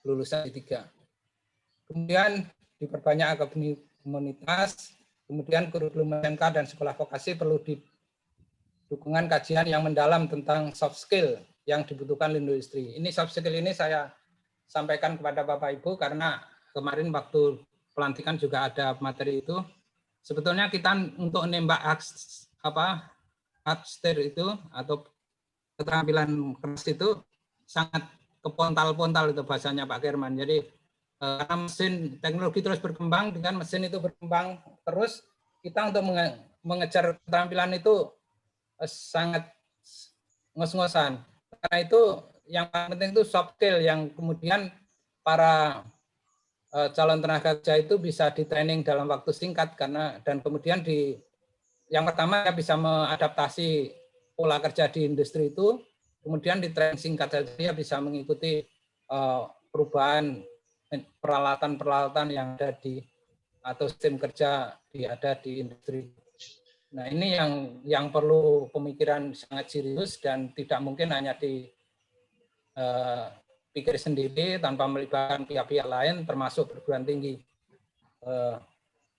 lulusan D3. Kemudian diperbanyak akademi komunitas, kemudian kurikulum SMK dan sekolah vokasi perlu dukungan kajian yang mendalam tentang soft skill yang dibutuhkan industri. Ini soft skill ini saya sampaikan kepada Bapak Ibu karena kemarin waktu pelantikan juga ada materi itu. Sebetulnya kita untuk nembak hard skill itu atau keterampilan keras itu sangat kepontal-pontal itu bahasanya Pak Kerman. Jadi karena mesin teknologi terus berkembang, dengan mesin itu berkembang terus, kita untuk mengejar keterampilan itu sangat ngos-ngosan. Karena itu yang paling penting itu soft skill yang kemudian para calon tenaga kerja itu bisa di training dalam waktu singkat dan kemudian yang pertama bisa mengadaptasi pola kerja di industri itu, kemudian di training singkat saja dia bisa mengikuti perubahan peralatan-peralatan yang ada atau sistem kerja ada di industri. Nah, ini yang perlu pemikiran sangat serius dan tidak mungkin hanya pikir sendiri tanpa melibatkan pihak-pihak lain termasuk perguruan tinggi.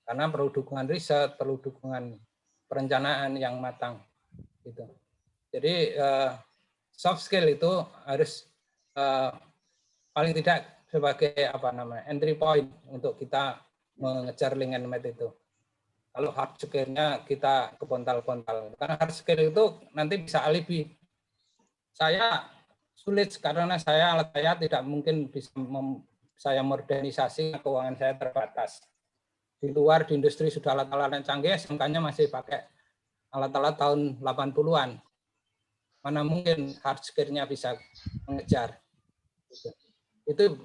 Karena perlu dukungan riset, perlu dukungan perencanaan yang matang gitu. Jadi soft skill itu harus paling tidak sebagai entry point untuk kita mengejar link and match itu. Kalau hard skill-nya kita kepontal-pontal. Karena hard skill itu nanti bisa alibi. Saya sulit karena alat saya tidak mungkin bisa saya modernisasi, keuangan saya terbatas. Di luar di industri sudah alat-alat yang canggih, SMK-nya masih pakai alat-alat tahun 80-an. Mana mungkin hard skill-nya bisa mengejar. Itu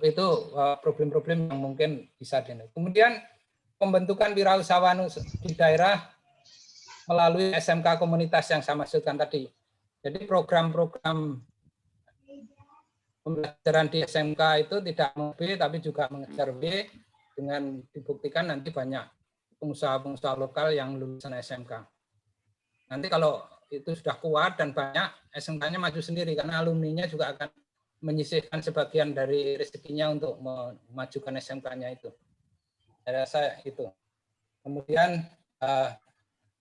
problem-problem yang mungkin bisa dihindari. Kemudian pembentukan wirausahawan di daerah melalui SMK komunitas yang saya maksudkan tadi. Jadi program-program pembelajaran di SMK itu tidak B tapi juga mengejar B, dengan dibuktikan nanti banyak pengusaha-pengusaha lokal yang lulusan SMK. Nanti kalau itu sudah kuat dan banyak, SMK-nya maju sendiri karena alumninya juga akan menyisihkan sebagian dari rezekinya untuk memajukan SMK-nya itu. Saya rasa itu. Kemudian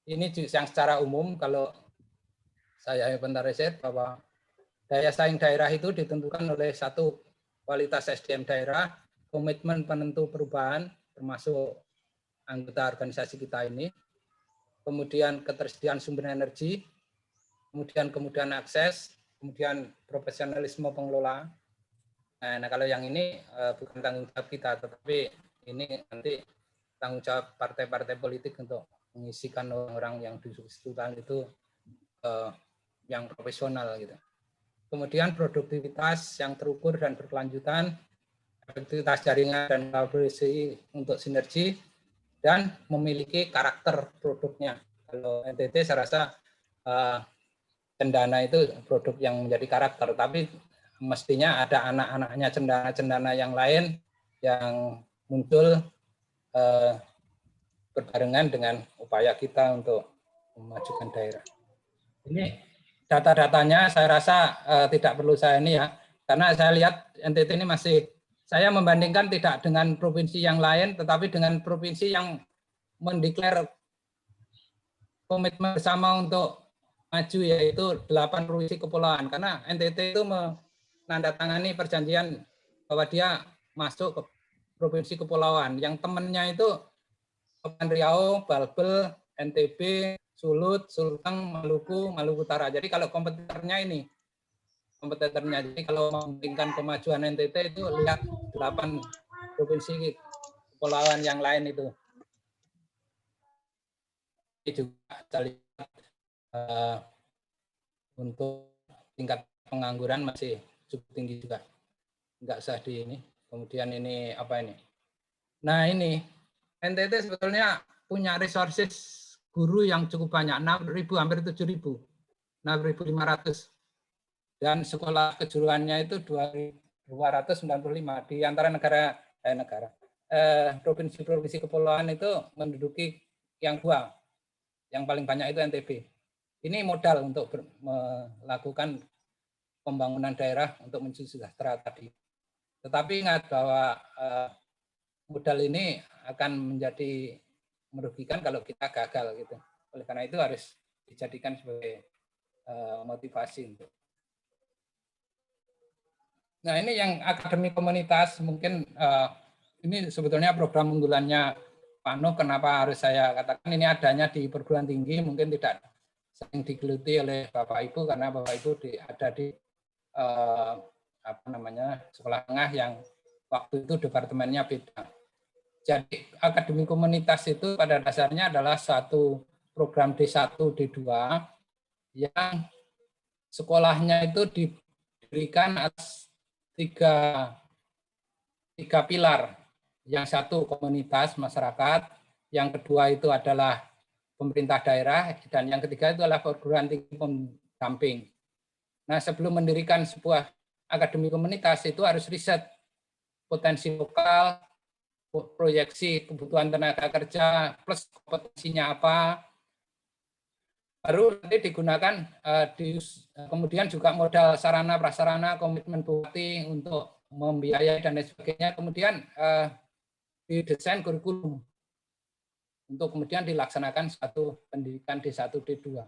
ini yang secara umum kalau saya bentar riset bahwa daya saing daerah itu ditentukan oleh satu, kualitas SDM daerah, komitmen penentu perubahan termasuk anggota organisasi kita ini, kemudian ketersediaan sumber energi, kemudian kemudahan akses, kemudian profesionalisme pengelola. Nah, kalau yang ini bukan tanggung jawab kita, tetapi ini nanti tanggung jawab partai-partai politik untuk mengisikan orang-orang yang disebutkan itu yang profesional gitu. Kemudian produktivitas yang terukur dan berkelanjutan, efektivitas jaringan dan kolaborasi untuk sinergi, dan memiliki karakter produknya. Kalau NTT saya rasa cendana itu produk yang menjadi karakter, tapi mestinya ada anak-anaknya cendana-cendana yang lain yang muncul berbarengan dengan upaya kita untuk memajukan daerah. Ini data-datanya saya rasa tidak perlu saya ini ya, karena saya lihat NTT ini masih, saya membandingkan tidak dengan provinsi yang lain, tetapi dengan provinsi yang mendeklar komitmen bersama untuk maju, yaitu 8 provinsi kepulauan. Karena NTT itu menandatangani perjanjian bahwa dia masuk ke provinsi kepulauan. Yang temannya itu Kepulauan Riau, Balbel, NTB, Sulut, Sulteng, Maluku, Maluku Utara. Jadi kalau kompetitornya ini, jadi kalau membandingkan kemajuan NTT itu lihat 8 provinsi kepulauan yang lain itu. Ini juga kita lihat untuk tingkat pengangguran masih cukup tinggi juga. Enggak usah di ini. Kemudian ini apa ini? Nah ini, NTT sebetulnya punya resources guru yang cukup banyak, 6.000, hampir 7.000, 6.500. Dan sekolah kejuruannya itu 2.295. Di antara provinsi-provinsi kepulauan itu menduduki yang dua. Yang paling banyak itu NTB. Ini modal untuk melakukan pembangunan daerah untuk menuju sejahtera tadi. Tetapi ingat bahwa modal ini akan menjadi merugikan kalau kita gagal gitu. Oleh karena itu harus dijadikan sebagai motivasi untuk. Nah, ini yang akademi komunitas mungkin ini sebetulnya program unggulannya Pak Nuh. Kenapa harus saya katakan ini adanya di perguruan tinggi, mungkin tidak sering digeluti oleh Bapak Ibu karena Bapak Ibu ada di sekolah tengah yang waktu itu departemennya beda. Jadi akademi komunitas itu pada dasarnya adalah satu program D1, D2 yang sekolahnya itu diberikan atas tiga pilar. Yang satu komunitas masyarakat, yang kedua itu adalah pemerintah daerah, dan yang ketiga itu adalah perguruan tinggi pendamping. Nah, sebelum mendirikan sebuah akademi komunitas itu harus riset potensi lokal, proyeksi kebutuhan tenaga kerja, plus kompetensinya apa, baru nanti digunakan kemudian juga modal sarana prasarana, komitmen bupati untuk membiayai dan lain sebagainya, kemudian didesain kurikulum untuk kemudian dilaksanakan satu pendidikan D1, D2.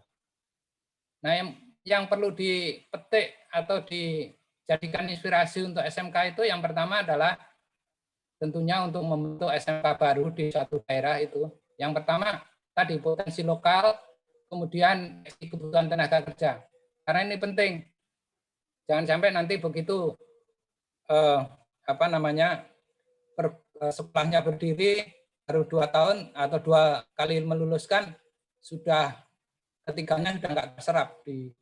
Nah, yang perlu dipetik atau dijadikan inspirasi untuk SMK itu yang pertama adalah tentunya untuk membentuk SMK baru di suatu daerah itu. Yang pertama tadi potensi lokal, kemudian kebutuhan tenaga kerja. Karena ini penting. Jangan sampai nanti begitu sekolahnya berdiri baru 2 tahun atau 2 kali meluluskan sudah ketiganya sudah nggak terserap di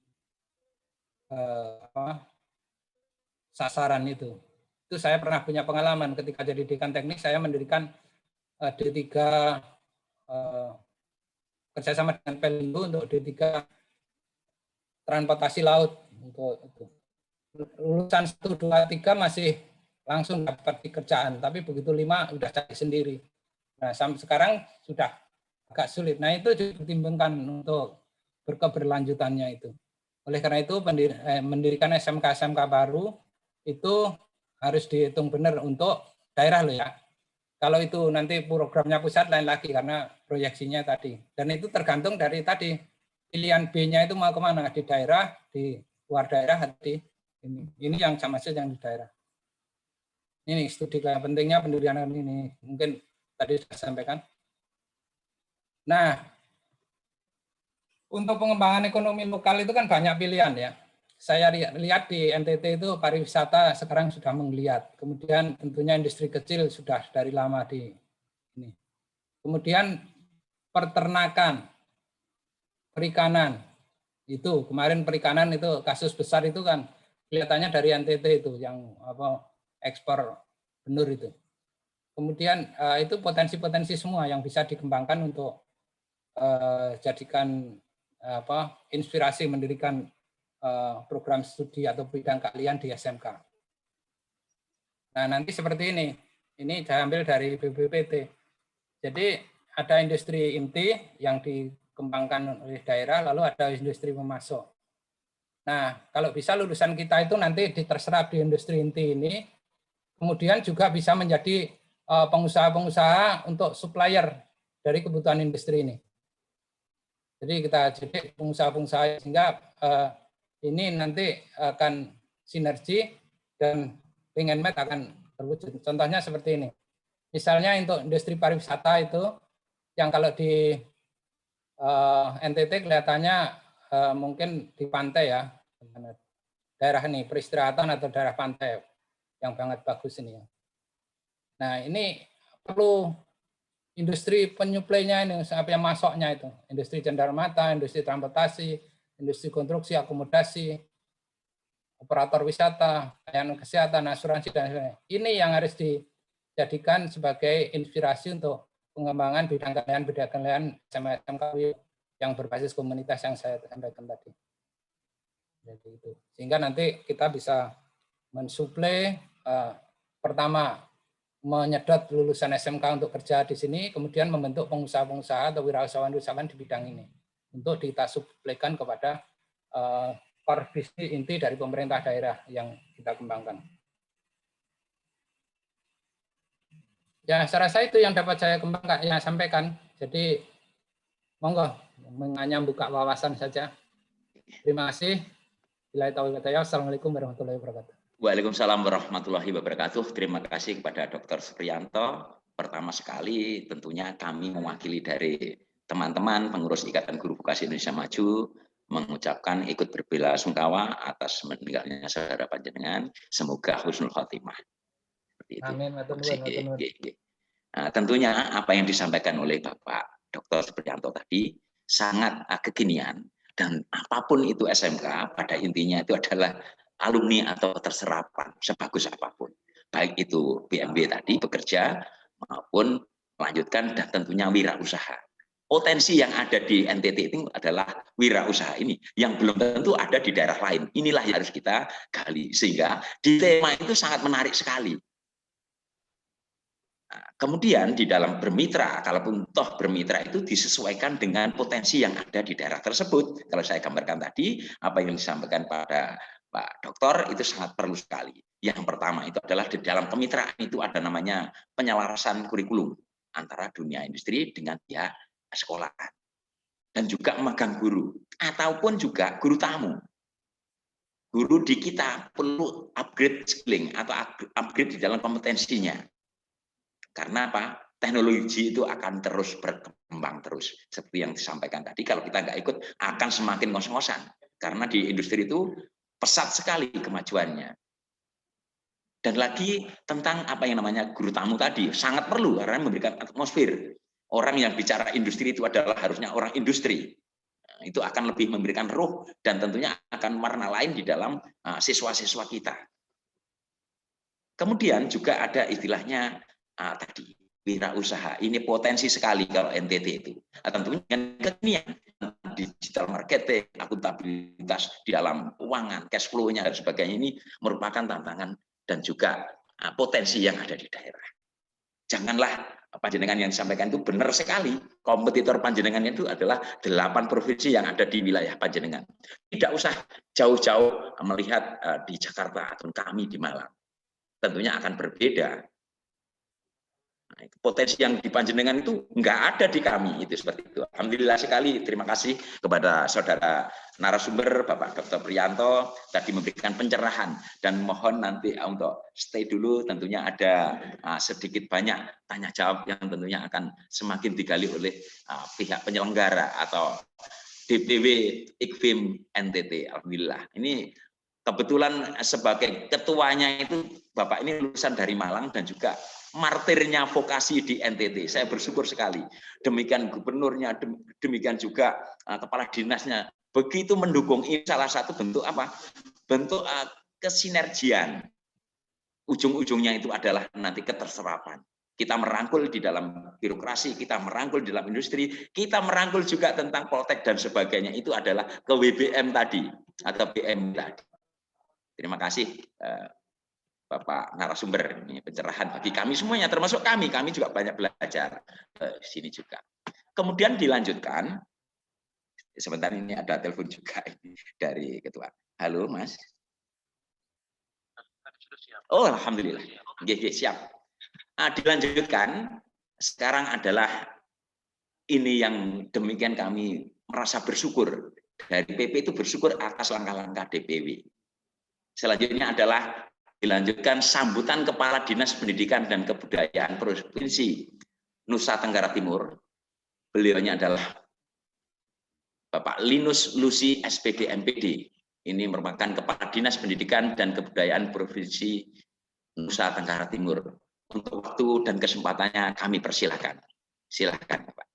sasaran itu. Itu saya pernah punya pengalaman ketika jadi dekan teknik, saya mendirikan D3 kerjasama dengan Pelindo untuk D3 transportasi laut. Untuk itu. Lulusan 1, 2, 3 masih langsung dapat pekerjaan, tapi begitu 5 sudah cari sendiri. Nah, sampai sekarang sudah agak sulit. Nah, itu dipertimbangkan untuk berkeberlanjutannya itu. Oleh karena itu mendirikan SMK baru itu harus dihitung benar untuk daerah loh ya. Kalau itu nanti programnya pusat lain lagi karena proyeksinya tadi. Dan itu tergantung dari tadi pilihan B-nya itu mau kemana, di daerah, di luar daerah, di ini. Ini yang sama saja yang di daerah. Ini studi pentingnya pendirian ini mungkin tadi sudah sampaikan. Nah, untuk pengembangan ekonomi lokal itu kan banyak pilihan ya. Saya lihat di NTT itu pariwisata sekarang sudah menggeliat. Kemudian tentunya industri kecil sudah dari lama di ini. Kemudian peternakan, perikanan. Itu kemarin perikanan itu kasus besar itu kan kelihatannya dari NTT itu yang ekspor benur itu. Kemudian itu potensi-potensi semua yang bisa dikembangkan untuk jadikan inspirasi mendirikan program studi atau bidang keahlian di SMK. Nah, nanti seperti ini. Ini saya ambil dari BPPT. Jadi ada industri inti yang dikembangkan oleh daerah, lalu ada industri pemasok. Nah, kalau bisa lulusan kita itu nanti terserap di industri inti ini, kemudian juga bisa menjadi pengusaha-pengusaha untuk supplier dari kebutuhan industri ini. Jadi kita jadi pengusaha-pengusaha sehingga ini nanti akan sinergi dan Pengenmed akan terwujud. Contohnya seperti ini. Misalnya untuk industri pariwisata itu yang kalau di NTT kelihatannya mungkin di pantai ya, daerah ini peristirahatan atau daerah pantai yang sangat bagus ini ya. Nah, ini perlu industri penyuplainya ini, yang masoknya itu, industri cenderamata, industri transportasi, industri konstruksi, akomodasi, operator wisata, layanan kesehatan, asuransi dan sebagainya. Ini yang harus dijadikan sebagai inspirasi untuk pengembangan bidang keahlian SMK yang berbasis komunitas yang saya sampaikan tadi. Jadi itu. Sehingga nanti kita bisa mensuplai pertama menyedot lulusan SMK untuk kerja di sini, kemudian membentuk pengusaha-pengusaha atau wirausahawan-wirausahawan di bidang ini untuk kita suplaikan kepada core bisnis inti dari pemerintah daerah yang kita kembangkan. Ya, saya rasa itu yang dapat saya sampaikan. Jadi, monggo menganyam buka wawasan saja. Terima kasih. Assalamualaikum warahmatullahi wabarakatuh. Waalaikumsalam warahmatullahi wabarakatuh. Terima kasih kepada Dr. Supriyanto. Pertama sekali tentunya kami mewakili dari teman-teman pengurus Ikatan Guru Vokasi Indonesia Maju mengucapkan ikut berbela-sungkawa atas meninggalnya saudara panjenengan. Semoga husnul khotimah. Seperti itu. Amin. Nah, tentunya apa yang disampaikan oleh Bapak Dr. Supriyanto tadi sangat kekinian, dan apapun itu SMK pada intinya itu adalah alumni atau terserapan sebagus apapun, baik itu BMB tadi bekerja maupun melanjutkan dan tentunya wirausaha. Potensi yang ada di NTT itu adalah wirausaha ini yang belum tentu ada di daerah lain. Inilah yang harus kita gali, sehingga di tema itu sangat menarik sekali. Kemudian di dalam bermitra, kalaupun toh bermitra itu disesuaikan dengan potensi yang ada di daerah tersebut. Kalau saya gambarkan tadi, apa yang disampaikan pada Pak Dokter itu sangat perlu sekali. Yang pertama itu adalah di dalam kemitraan itu ada namanya penyelarasan kurikulum antara dunia industri dengan pihak sekolah. Dan juga magang guru, ataupun juga guru tamu. Guru di kita perlu upgrade skilling atau upgrade di dalam kompetensinya. Karena apa? Teknologi itu akan terus berkembang terus. Seperti yang disampaikan tadi, kalau kita nggak ikut akan semakin ngos-ngosan. Karena di industri itu pesat sekali kemajuannya. Dan lagi tentang apa yang namanya guru tamu tadi, sangat perlu karena memberikan atmosfer. Orang yang bicara industri itu adalah harusnya orang industri. Itu akan lebih memberikan ruh dan tentunya akan warna lain di dalam siswa-siswa kita. Kemudian juga ada istilahnya tadi wirausaha. Ini potensi sekali kalau NTT itu. Tentunya kekinian digital marketing, akuntabilitas di dalam keuangan, cash flow-nya dan sebagainya ini merupakan tantangan dan juga potensi yang ada di daerah. Janganlah panjenengan yang disampaikan itu benar sekali. Kompetitor panjenengan itu adalah 8 provinsi yang ada di wilayah panjenengan. Tidak usah jauh-jauh melihat di Jakarta atau kami di Malang. Tentunya akan berbeda. Nah, potensi yang di panjenengan itu nggak ada di kami, itu seperti itu. Alhamdulillah sekali, terima kasih kepada saudara narasumber Bapak Dr. Priyanto tadi memberikan pencerahan, dan mohon nanti untuk stay dulu, tentunya ada sedikit banyak tanya jawab yang tentunya akan semakin digali oleh pihak penyelenggara atau DPW IKFIM NTT. Alhamdulillah. Ini kebetulan sebagai ketuanya itu Bapak ini lulusan dari Malang dan juga martirnya vokasi di NTT. Saya bersyukur sekali. Demikian gubernurnya, demikian juga kepala dinasnya. Begitu mendukung. Ini salah satu bentuk apa? Bentuk kesinergian. Ujung-ujungnya itu adalah nanti keterserapan. Kita merangkul di dalam birokrasi, kita merangkul di dalam industri, kita merangkul juga tentang poltek dan sebagainya. Itu adalah ke WBM tadi atau BM tadi. Terima kasih Bapak narasumber, ini pencerahan bagi kami semuanya, termasuk kami juga banyak belajar di sini juga. Kemudian dilanjutkan, sebentar ini ada telepon juga dari ketua. Halo Mas. Oh Alhamdulillah, siap. Dilanjutkan, sekarang adalah ini yang demikian kami merasa bersyukur. Dari PP itu bersyukur atas langkah-langkah DPW. Selanjutnya adalah dilanjutkan sambutan Kepala Dinas Pendidikan dan Kebudayaan Provinsi Nusa Tenggara Timur. Beliaunya adalah Bapak Linus Lucy SPD MPD. Ini merupakan Kepala Dinas Pendidikan dan Kebudayaan Provinsi Nusa Tenggara Timur. Untuk waktu dan kesempatannya kami persilahkan. Silakan Bapak.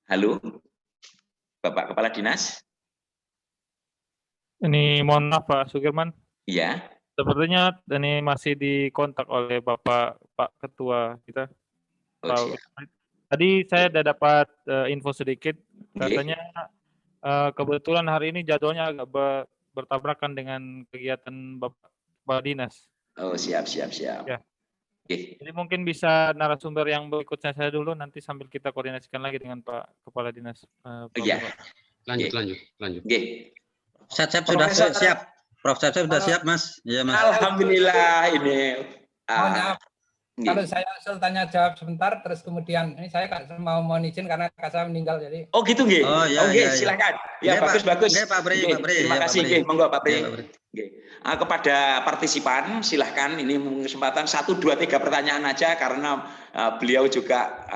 Halo, Bapak Kepala Dinas. Ini mohon maaf Pak Sukirman. Iya. Sepertinya ini masih dikontak oleh Pak Ketua kita. Oh, tadi saya sudah dapat info sedikit. Katanya kebetulan hari ini jadwalnya agak bertabrakan dengan kegiatan Bapak Kepala Dinas. Oh, siap. Ya. Oke. Jadi mungkin bisa narasumber yang berikutnya saya dulu, nanti sambil kita koordinasikan lagi dengan Pak Kepala Dinas. Iya. Lanjut. Oke. Syaf sudah Profesor. siap. Prof. Syaf sudah siap, Mas. Iya, Mas. Alhamdulillah ini. Mohon maaf, Nggih. kalau saya usul tanya jawab sebentar, terus kemudian ini saya mau mohon izin karena kakak saya meninggal, jadi Oh gitu nggih. Oh, iya, Oke, iya. silakan. Nggih, Ya, Pak. bagus. Nggih, Pak Bri, Nggih, Pak Bri. terima Ya, Pak kasih Bri. nggih, monggo Pak Bri. Iya, Pak Bri. Nggih. Kepada partisipan silahkan, ini kesempatan 1, 2, 3 pertanyaan aja karena beliau juga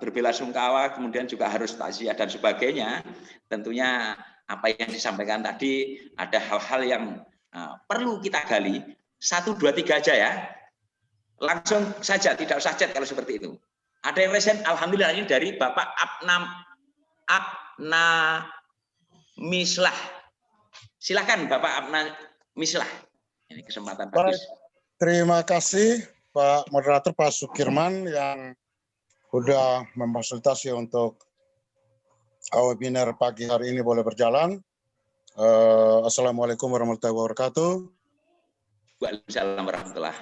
berbela-sungkawa, kemudian juga harus takziah dan sebagainya. Tentunya apa yang disampaikan tadi ada hal-hal yang perlu kita gali. 1, 2, 3 aja ya. Langsung saja, tidak usah chat kalau seperti itu. Ada yang resen, alhamdulillah ini dari Bapak Abna Mislah. Silakan Bapak Abna Mislah. Ini kesempatan bagus. Terima kasih Pak Moderator Pak Sukirman yang sudah memfasilitasi untuk webinar pagi hari ini boleh berjalan. Assalamualaikum warahmatullahi wabarakatuh. Waalaikumsalam warahmatullahi.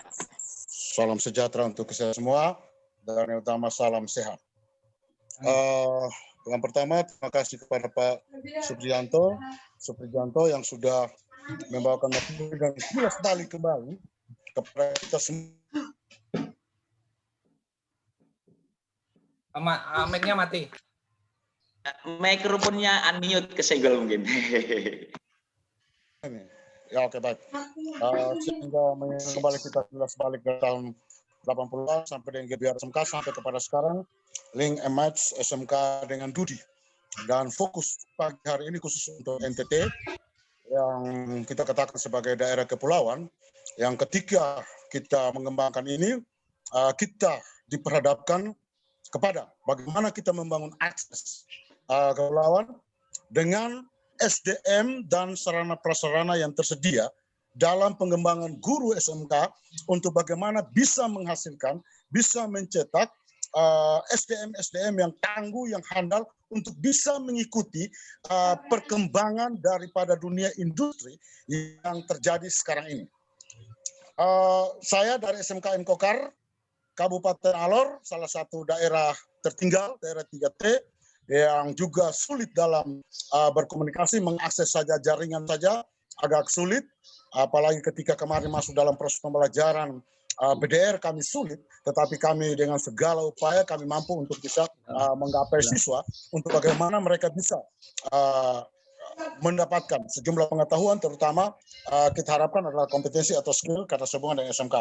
Salam sejahtera untuk kita semua dan yang utama salam sehat. Yang pertama terima kasih kepada Pak Suprijanto yang sudah membawakan materi dan jelas balik kembali kepada kita semua. mic-nya mati. Mikrofonnya unmute, kesenggol mungkin. Ya oke baik. Sehingga kembali kita jelas balik dari tahun 80-an sampai dengan GBR SMK sampai kepada sekarang link MH SMK dengan Dudi. Dan fokus pagi hari ini khusus untuk NTT yang kita katakan sebagai daerah kepulauan yang ketika kita mengembangkan ini kita diperhadapkan kepada bagaimana kita membangun akses kepulauan dengan SDM dan sarana prasarana yang tersedia dalam pengembangan guru SMK untuk bagaimana bisa menghasilkan, bisa mencetak SDM yang tangguh, yang handal untuk bisa mengikuti perkembangan daripada dunia industri yang terjadi sekarang ini. Saya dari SMK Mkokar, Kabupaten Alor, salah satu daerah tertinggal, daerah 3T, yang juga sulit dalam berkomunikasi, mengakses saja jaringan saja agak sulit, apalagi ketika kemarin masuk dalam proses pembelajaran BDR kami sulit, tetapi kami dengan segala upaya kami mampu untuk bisa menggapai siswa untuk bagaimana mereka bisa mendapatkan sejumlah pengetahuan, terutama kita harapkan adalah kompetensi atau skill kata sehubungan dengan SMK.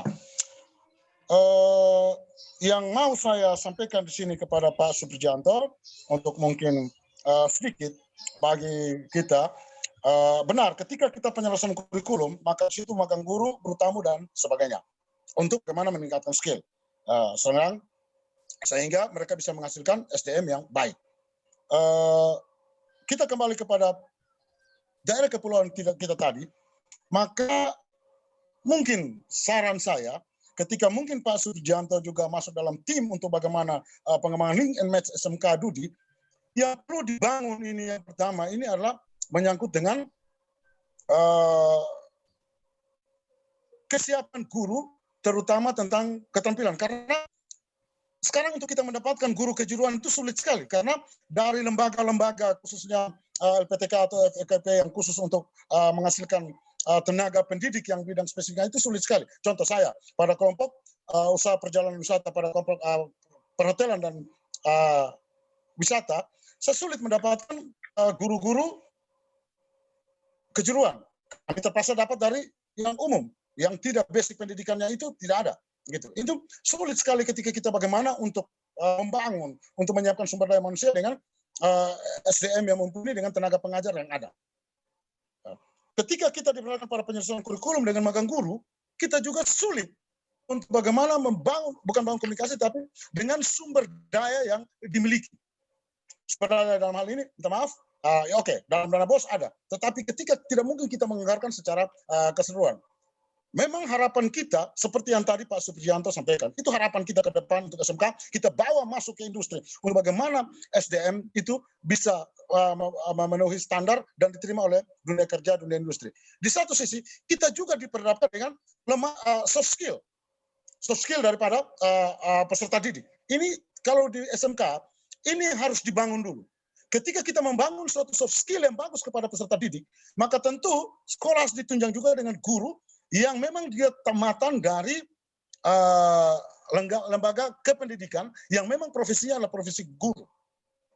Yang mau saya sampaikan di sini kepada Pak Suprijanto untuk mungkin sedikit bagi kita, benar ketika kita penyelesaian kurikulum maka situ magang guru, guru tamu dan sebagainya untuk bagaimana meningkatkan skill sehingga mereka bisa menghasilkan SDM yang baik. Kita kembali kepada daerah kepulauan kita tadi, maka mungkin saran saya ketika mungkin Pak Suprijanto juga masuk dalam tim untuk bagaimana pengembangan link and match SMK Dudi, yang perlu dibangun ini yang pertama ini adalah menyangkut dengan kesiapan guru, terutama tentang keterampilan. Karena sekarang untuk kita mendapatkan guru kejuruan itu sulit sekali, karena dari lembaga-lembaga khususnya LPTK atau FKP yang khusus untuk menghasilkan tenaga pendidik yang bidang spesifiknya itu sulit sekali. Contoh saya, pada kelompok usaha perjalanan wisata, pada kelompok perhotelan dan wisata, saya sulit mendapatkan guru-guru kejuruan. Kami terpaksa dapat dari yang umum, yang tidak basic pendidikannya itu tidak ada. Gitu. Itu sulit sekali ketika kita bagaimana untuk membangun, untuk menyiapkan sumber daya manusia dengan SDM yang mumpuni dengan tenaga pengajar yang ada. Ketika kita diperlukan para penyelesaian kurikulum dengan magang guru, kita juga sulit untuk bagaimana membangun, bukan bangun komunikasi, tapi dengan sumber daya yang dimiliki. Sumber daya dalam hal ini, minta maaf, oke, dalam dana BOS ada. Tetapi ketika tidak mungkin kita menganggarkan secara keseluruhan. memang harapan kita, seperti yang tadi Pak Supriyanto sampaikan, itu harapan kita ke depan untuk SMK, kita bawa masuk ke industri. Untuk bagaimana SDM itu bisa memenuhi standar dan diterima oleh dunia kerja, dunia industri. Di satu sisi, kita juga diperhadapkan dengan soft skill daripada peserta didik. Ini kalau di SMK, ini harus dibangun dulu. Ketika kita membangun suatu soft skill yang bagus kepada peserta didik, maka tentu sekolah harus ditunjang juga dengan guru yang memang dia tamatan dari lembaga kependidikan yang memang profesinya adalah profesi guru.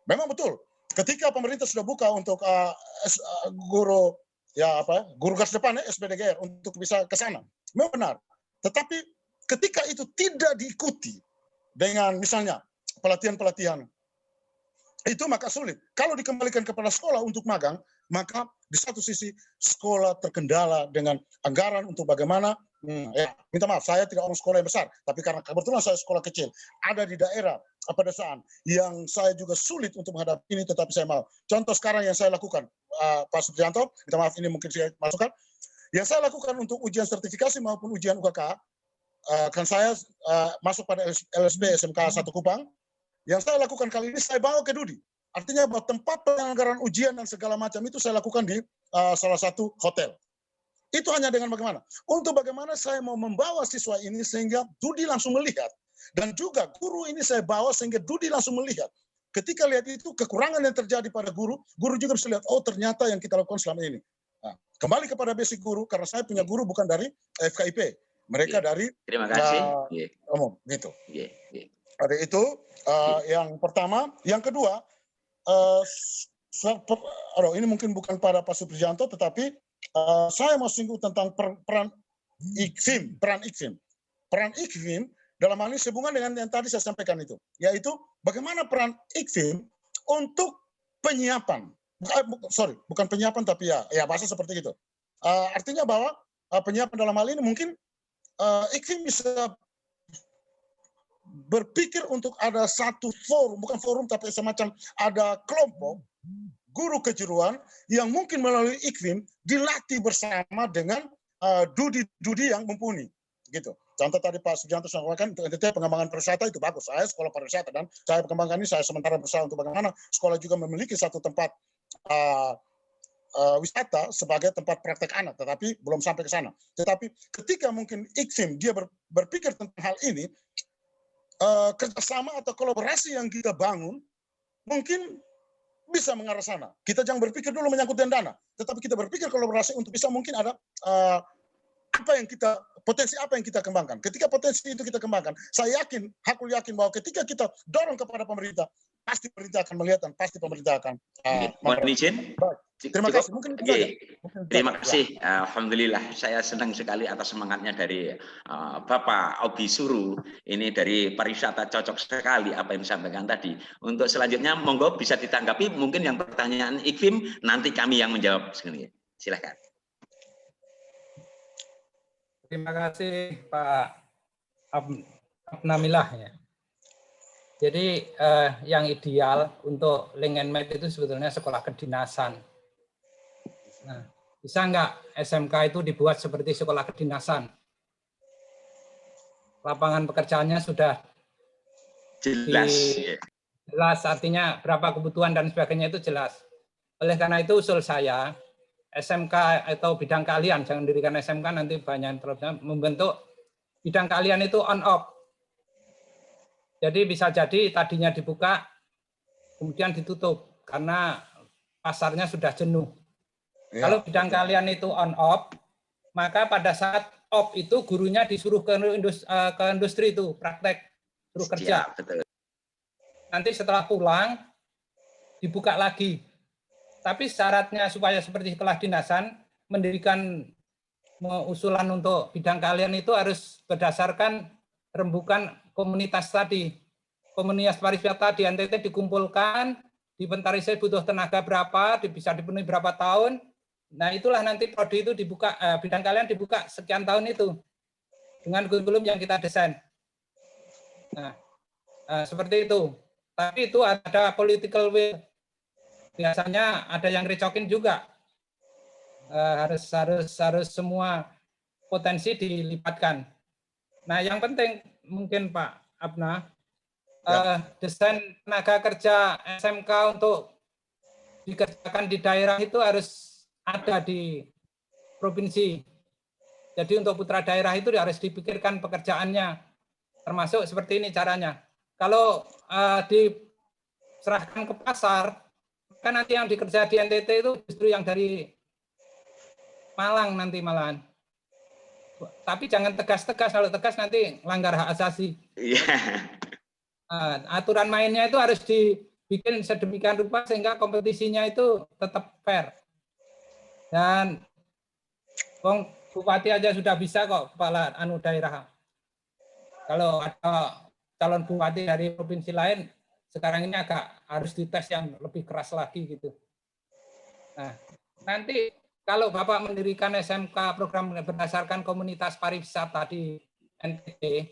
Memang betul. Ketika pemerintah sudah buka untuk guru guru garis depan SPDGR untuk bisa ke sana, memang benar. Tetapi ketika itu tidak diikuti dengan misalnya pelatihan-pelatihan itu, maka sulit. Kalau dikembalikan kepada sekolah untuk magang, maka di satu sisi sekolah terkendala dengan anggaran untuk bagaimana, minta maaf, saya tidak orang sekolah yang besar, tapi karena kebetulan saya sekolah kecil, ada di daerah pedesaan yang saya juga sulit untuk menghadapi ini, tetapi saya mau. Contoh sekarang yang saya lakukan, Pak Supriyanto, minta maaf ini mungkin saya masukkan, yang saya lakukan untuk ujian sertifikasi maupun ujian UKK, kan saya masuk pada LSB SMK 1 Kupang, yang saya lakukan kali ini saya bawa ke Dudi. Artinya bahwa tempat penyelenggaraan ujian dan segala macam itu saya lakukan di salah satu hotel. Itu hanya dengan bagaimana? Untuk bagaimana saya mau membawa siswa ini sehingga Dudi langsung melihat. Dan juga guru ini saya bawa sehingga Dudi langsung melihat. Ketika lihat itu kekurangan yang terjadi pada guru, guru juga bisa lihat, oh ternyata yang kita lakukan selama ini. Nah, kembali kepada basic guru, karena saya punya guru bukan dari FKIP. Mereka dari Terima kasih. umum. Gitu. Yeah. Ada itu yang pertama. Yang kedua, ini mungkin bukan pada Pak Supriyanto, tetapi saya mau singgung tentang peran IKFIM. Peran IKFIM dalam hal ini sehubungan dengan yang tadi saya sampaikan itu, yaitu bagaimana peran IKFIM untuk penyiapan. Bukan penyiapan, tapi ya bahasa seperti itu. Artinya bahwa penyiapan dalam hal ini mungkin IKFIM bisa berpikir untuk ada satu forum, bukan forum tapi semacam ada kelompok guru kejuruan yang mungkin melalui IKFIM dilatih bersama dengan Dudi yang mumpuni, gitu. Contoh tadi Pak Supriyanto sampaikan untuk NTT pengembangan pariwisata itu bagus. Saya sekolah pariwisata dan saya perkembangkan ini, saya sementara berusaha untuk bagaimana sekolah juga memiliki satu tempat wisata sebagai tempat praktek anak, tetapi belum sampai ke sana. Tetapi ketika mungkin IKFIM dia berpikir tentang hal ini, kerjasama atau kolaborasi yang kita bangun mungkin bisa mengarah sana. Kita jangan berpikir dulu menyangkut dana, tetapi kita berpikir kolaborasi untuk bisa mungkin ada potensi apa yang kita kembangkan. Ketika potensi itu kita kembangkan, saya yakin, hakul yakin bahwa ketika kita dorong kepada pemerintah, pasti pemerintah akan melihat dan pasti pemerintah akan mohon izin. Terima kasih. Mungkin itu saja. Terima kasih. Alhamdulillah, saya senang sekali atas semangatnya dari Bapak Obi Suru. Ini dari pariwisata cocok sekali apa yang disampaikan tadi. Untuk selanjutnya, monggo bisa ditanggapi. Mungkin yang pertanyaan IKFIM nanti kami yang menjawab. Silakan. Terima kasih Pak Abnamillah ya. Jadi yang ideal untuk Link and Match itu sebetulnya sekolah kedinasan. Nah, bisa nggak SMK itu dibuat seperti sekolah kedinasan? Lapangan pekerjaannya sudah jelas, artinya berapa kebutuhan dan sebagainya itu jelas. Oleh karena itu usul saya, SMK atau bidang keahlian, jangan dirikan SMK nanti banyak membentuk bidang keahlian itu on off. Jadi bisa jadi tadinya dibuka, kemudian ditutup karena pasarnya sudah jenuh. Ya, kalau bidang keahlian itu on off, maka pada saat off itu gurunya disuruh ke industri itu praktek, suruh kerja. Betul. Nanti setelah pulang dibuka lagi. Tapi syaratnya supaya seperti sekolah dinasan, mendirikan usulan untuk bidang keahlian itu harus berdasarkan rembukan komunitas tadi. Komunitas pariwisata di NTT dikumpulkan, diventarisir butuh tenaga berapa, bisa dipenuhi berapa tahun. Nah itulah nanti prodi itu dibuka, bidang keahlian dibuka sekian tahun itu dengan kurikulum yang kita desain. Nah, seperti itu. Tapi itu ada political will. Biasanya ada yang recokin juga. Harus semua potensi dilipatkan. Nah, yang penting mungkin Pak Abna, desain tenaga kerja SMK untuk dikerjakan di daerah itu harus ada di provinsi. Jadi untuk putra daerah itu harus dipikirkan pekerjaannya, termasuk seperti ini caranya. Kalau diserahkan ke pasar, kan nanti yang dikerja di NTT itu justru yang dari Malang nanti malahan. Tapi jangan tegas-tegas, kalau tegas nanti langgar hak asasi. Iya. Aturan mainnya itu harus dibikin sedemikian rupa sehingga kompetisinya itu tetap fair. Dan bupati aja sudah bisa kok, kepala daerah. Kalau ada calon bupati dari provinsi lain, sekarang ini agak harus dites yang lebih keras lagi gitu. Nah, nanti kalau Bapak mendirikan SMK program berdasarkan komunitas pariwisata di NTT,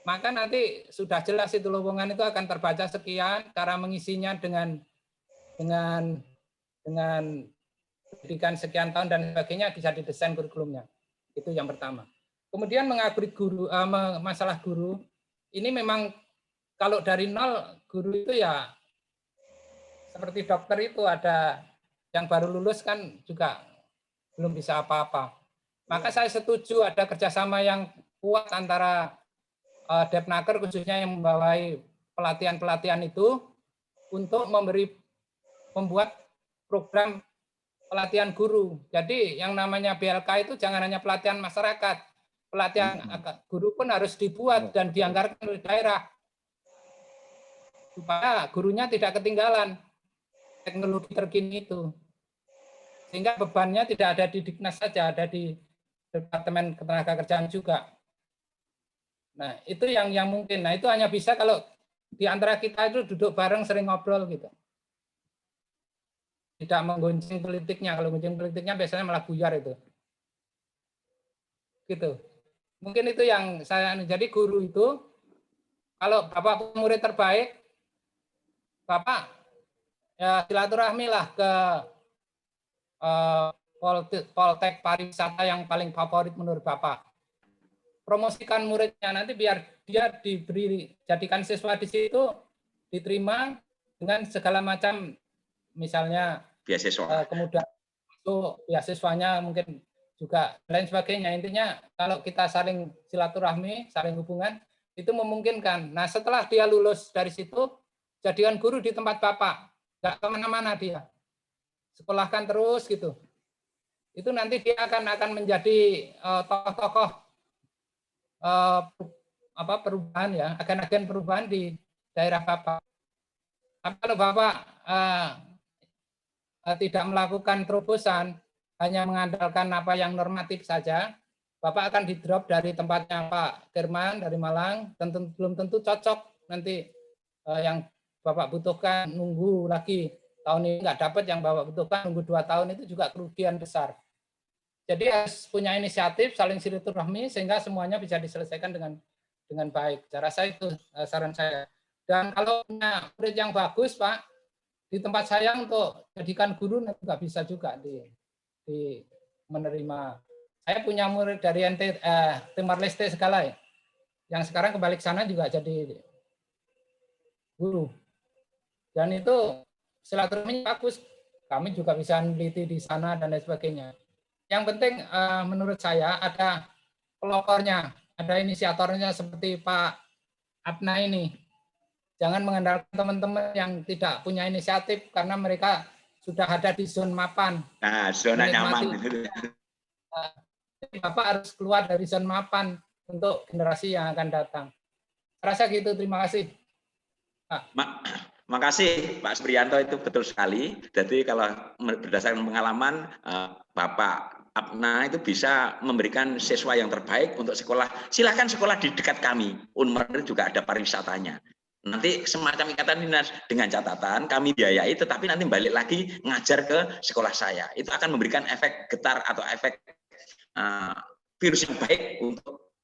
maka nanti sudah jelas itu lowongan itu akan terbaca sekian, cara mengisinya dengan pendidikan sekian tahun dan sebagainya bisa didesain kurikulumnya. Itu yang pertama. Kemudian mengupgrade guru, masalah guru, ini memang kalau dari nol guru itu ya seperti dokter itu ada yang baru lulus kan juga belum bisa apa-apa. Maka saya setuju ada kerjasama yang kuat antara Depnaker khususnya yang membawahi pelatihan-pelatihan itu untuk membuat program pelatihan guru. Jadi yang namanya BLK itu jangan hanya pelatihan masyarakat, pelatihan guru pun harus dibuat dan dianggarkan oleh daerah supaya gurunya tidak ketinggalan teknologi terkini itu. Sehingga bebannya tidak ada di Diknas saja, ada di Departemen Ketenagakerjaan juga. Nah, itu yang mungkin. Nah, itu hanya bisa kalau di antara kita itu duduk bareng sering ngobrol gitu. Tidak menggonceng politiknya. Kalau gonceng politiknya biasanya malah buyar itu. Gitu. Mungkin itu yang saya, jadi guru itu, kalau Bapak murid terbaik, Bapak ya silaturahmi lah ke Poltek pariwisata yang paling favorit menurut Bapak. Promosikan muridnya nanti biar dia jadikan siswa di situ, diterima dengan segala macam, misalnya Beasiswa. kemudian itu beasiswanya mungkin juga lain sebagainya. Intinya kalau kita saling silaturahmi, saling hubungan, itu memungkinkan. Nah, setelah dia lulus dari situ, jadikan guru di tempat Bapak, nggak kemana-mana dia. Sekolahkan terus gitu. Itu nanti dia akan menjadi tokoh-tokoh perubahan ya, agen-agen perubahan di daerah Bapak. Tapi kalau Bapak tidak melakukan terobosan, hanya mengandalkan apa yang normatif saja, Bapak akan di-drop dari tempatnya Pak Firman dari Malang, belum tentu cocok nanti yang Bapak butuhkan, nunggu lagi. Tahun ini nggak dapat yang Bapak butuhkan, nunggu 2 tahun itu juga kerugian besar. Jadi harus punya inisiatif, saling silaturahmi sehingga semuanya bisa diselesaikan dengan baik. Cara saya itu saran saya. Dan kalau punya murid yang bagus, Pak, di tempat saya untuk jadikan guru nggak bisa juga di menerima. Saya punya murid dari Timor Leste segala ya, yang sekarang kembali ke sana juga jadi guru. Dan itu silaturahmi bagus, kami juga bisa meneliti di sana dan lain sebagainya. Yang penting menurut saya ada pelopornya, ada inisiatornya seperti Pak Abna ini. Jangan mengandalkan teman-teman yang tidak punya inisiatif karena mereka sudah ada di zona mapan. Nah, zona nyaman. Jadi Bapak harus keluar dari zona mapan untuk generasi yang akan datang. Rasa gitu, terima kasih. Makasih Pak Supriyanto, itu betul sekali. Jadi kalau berdasarkan pengalaman Bapak Abna itu bisa memberikan siswa yang terbaik untuk sekolah. Silakan sekolah di dekat kami. Unmer juga ada pariwisatanya. Nanti semacam ikatan dinas dengan catatan kami biayai, tetapi nanti balik lagi ngajar ke sekolah saya. Itu akan memberikan efek getar atau efek virus yang baik untuk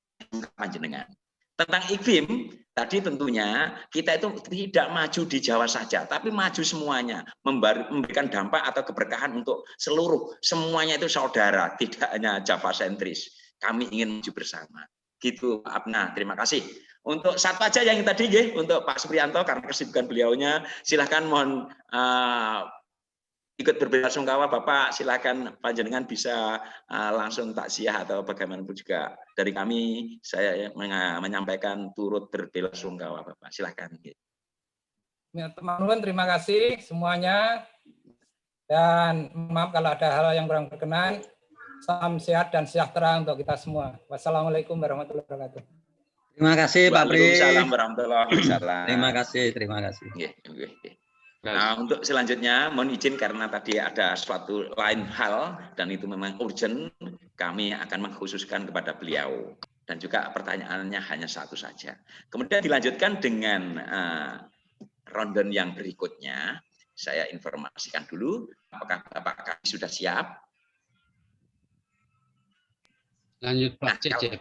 panjenengan. Tentang iklim, tadi tentunya kita itu tidak maju di Jawa saja, tapi maju semuanya, memberikan dampak atau keberkahan untuk semuanya itu saudara, tidak hanya Jawa sentris. kami ingin maju bersama. Gitu Pak Abna, terima kasih. Untuk satu aja yang tadi untuk Pak Supriyanto karena kesibukan beliaunya, silahkan mohon ikut berbelasungkawa Bapak, silakan panjenengan bisa langsung takziah atau bagaimanapun juga dari kami saya menyampaikan turut berbelasungkawa Bapak, silakan. Ya, teman-teman, terima kasih semuanya dan maaf kalau ada hal yang kurang berkenan. Salam sehat dan sejahtera untuk kita semua. Wassalamualaikum warahmatullahi wabarakatuh. Terima kasih Pak Pri. Waalaikumsalam warahmatullahi wabarakatuh. Terima kasih, terima kasih. Nah, untuk selanjutnya mohon izin karena tadi ada suatu lain hal dan itu memang urgent, kami akan mengkhususkan kepada beliau dan juga pertanyaannya hanya satu saja. Kemudian dilanjutkan dengan rundown yang berikutnya. Saya informasikan dulu apakah Bapak sudah siap. Lanjut Pak Cecep.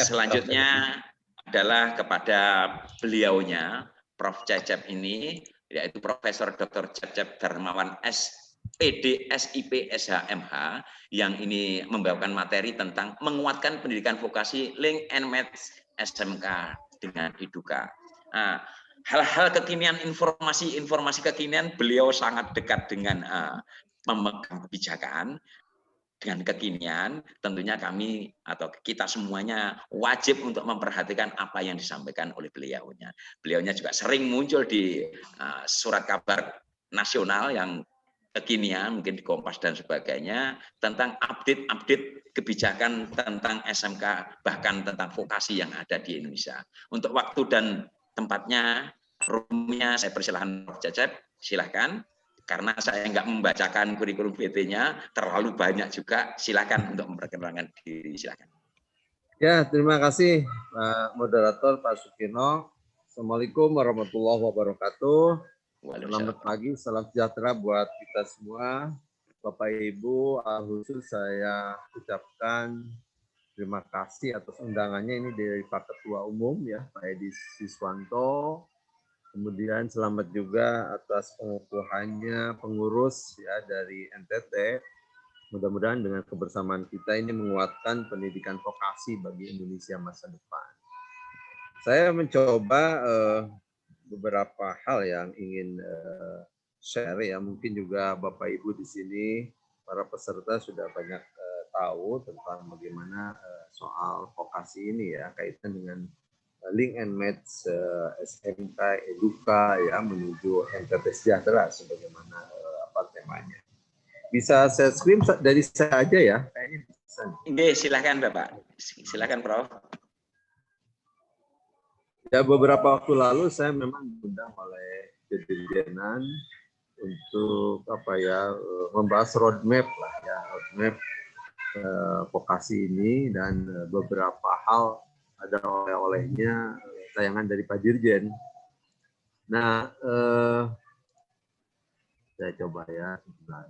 Selanjutnya adalah kepada beliaunya Prof. Cecep ini, yaitu Profesor Dr. Cecep Darmawan SPD SIP SHMH, yang ini membawakan materi tentang menguatkan pendidikan vokasi Link and Match SMK dengan Eduka. Nah, hal-hal kekinian, informasi kekinian, beliau sangat dekat dengan memegang kebijakan. Dengan kekinian, tentunya kami atau kita semuanya wajib untuk memperhatikan apa yang disampaikan oleh beliaunya. Beliaunya juga sering muncul di surat kabar nasional yang kekinian, mungkin di Kompas dan sebagainya, tentang update kebijakan tentang SMK, bahkan tentang vokasi yang ada di Indonesia. Untuk waktu dan tempatnya, roomnya saya persilahkan Prof. Cecep, silahkan. Karena saya nggak membacakan kurikulum VT-nya, terlalu banyak juga, silakan untuk memperkenalkan diri, silakan. Ya, terima kasih Pak Moderator, Pak Sukino. Assalamualaikum warahmatullahi wabarakatuh. Selamat pagi, salam sejahtera buat kita semua. Bapak Ibu, khusus saya ucapkan terima kasih atas undangannya ini dari Pak Ketua Umum ya, Pak Edi Siswanto. Kemudian selamat juga atas pengukuhannya pengurus ya dari NTT. Mudah-mudahan dengan kebersamaan kita ini menguatkan pendidikan vokasi bagi Indonesia masa depan. Saya mencoba beberapa hal yang ingin share ya. Mungkin juga Bapak Ibu di sini para peserta sudah banyak tahu tentang bagaimana soal vokasi ini ya, kaitan dengan Link and Match SMK Eduka ya menuju NTT Sejahtera sebagaimana apa temanya. Bisa saya screen dari saya aja ya? Kayaknya bisa. Silakan Bapak. Silakan Prof. Ya, beberapa waktu lalu saya memang diundang oleh Dirjenan untuk apa ya membahas roadmap lah ya, roadmap vokasi ini, dan beberapa hal ada oleh-olehnya tayangan dari Pak Dirjen. Nah, saya coba ya.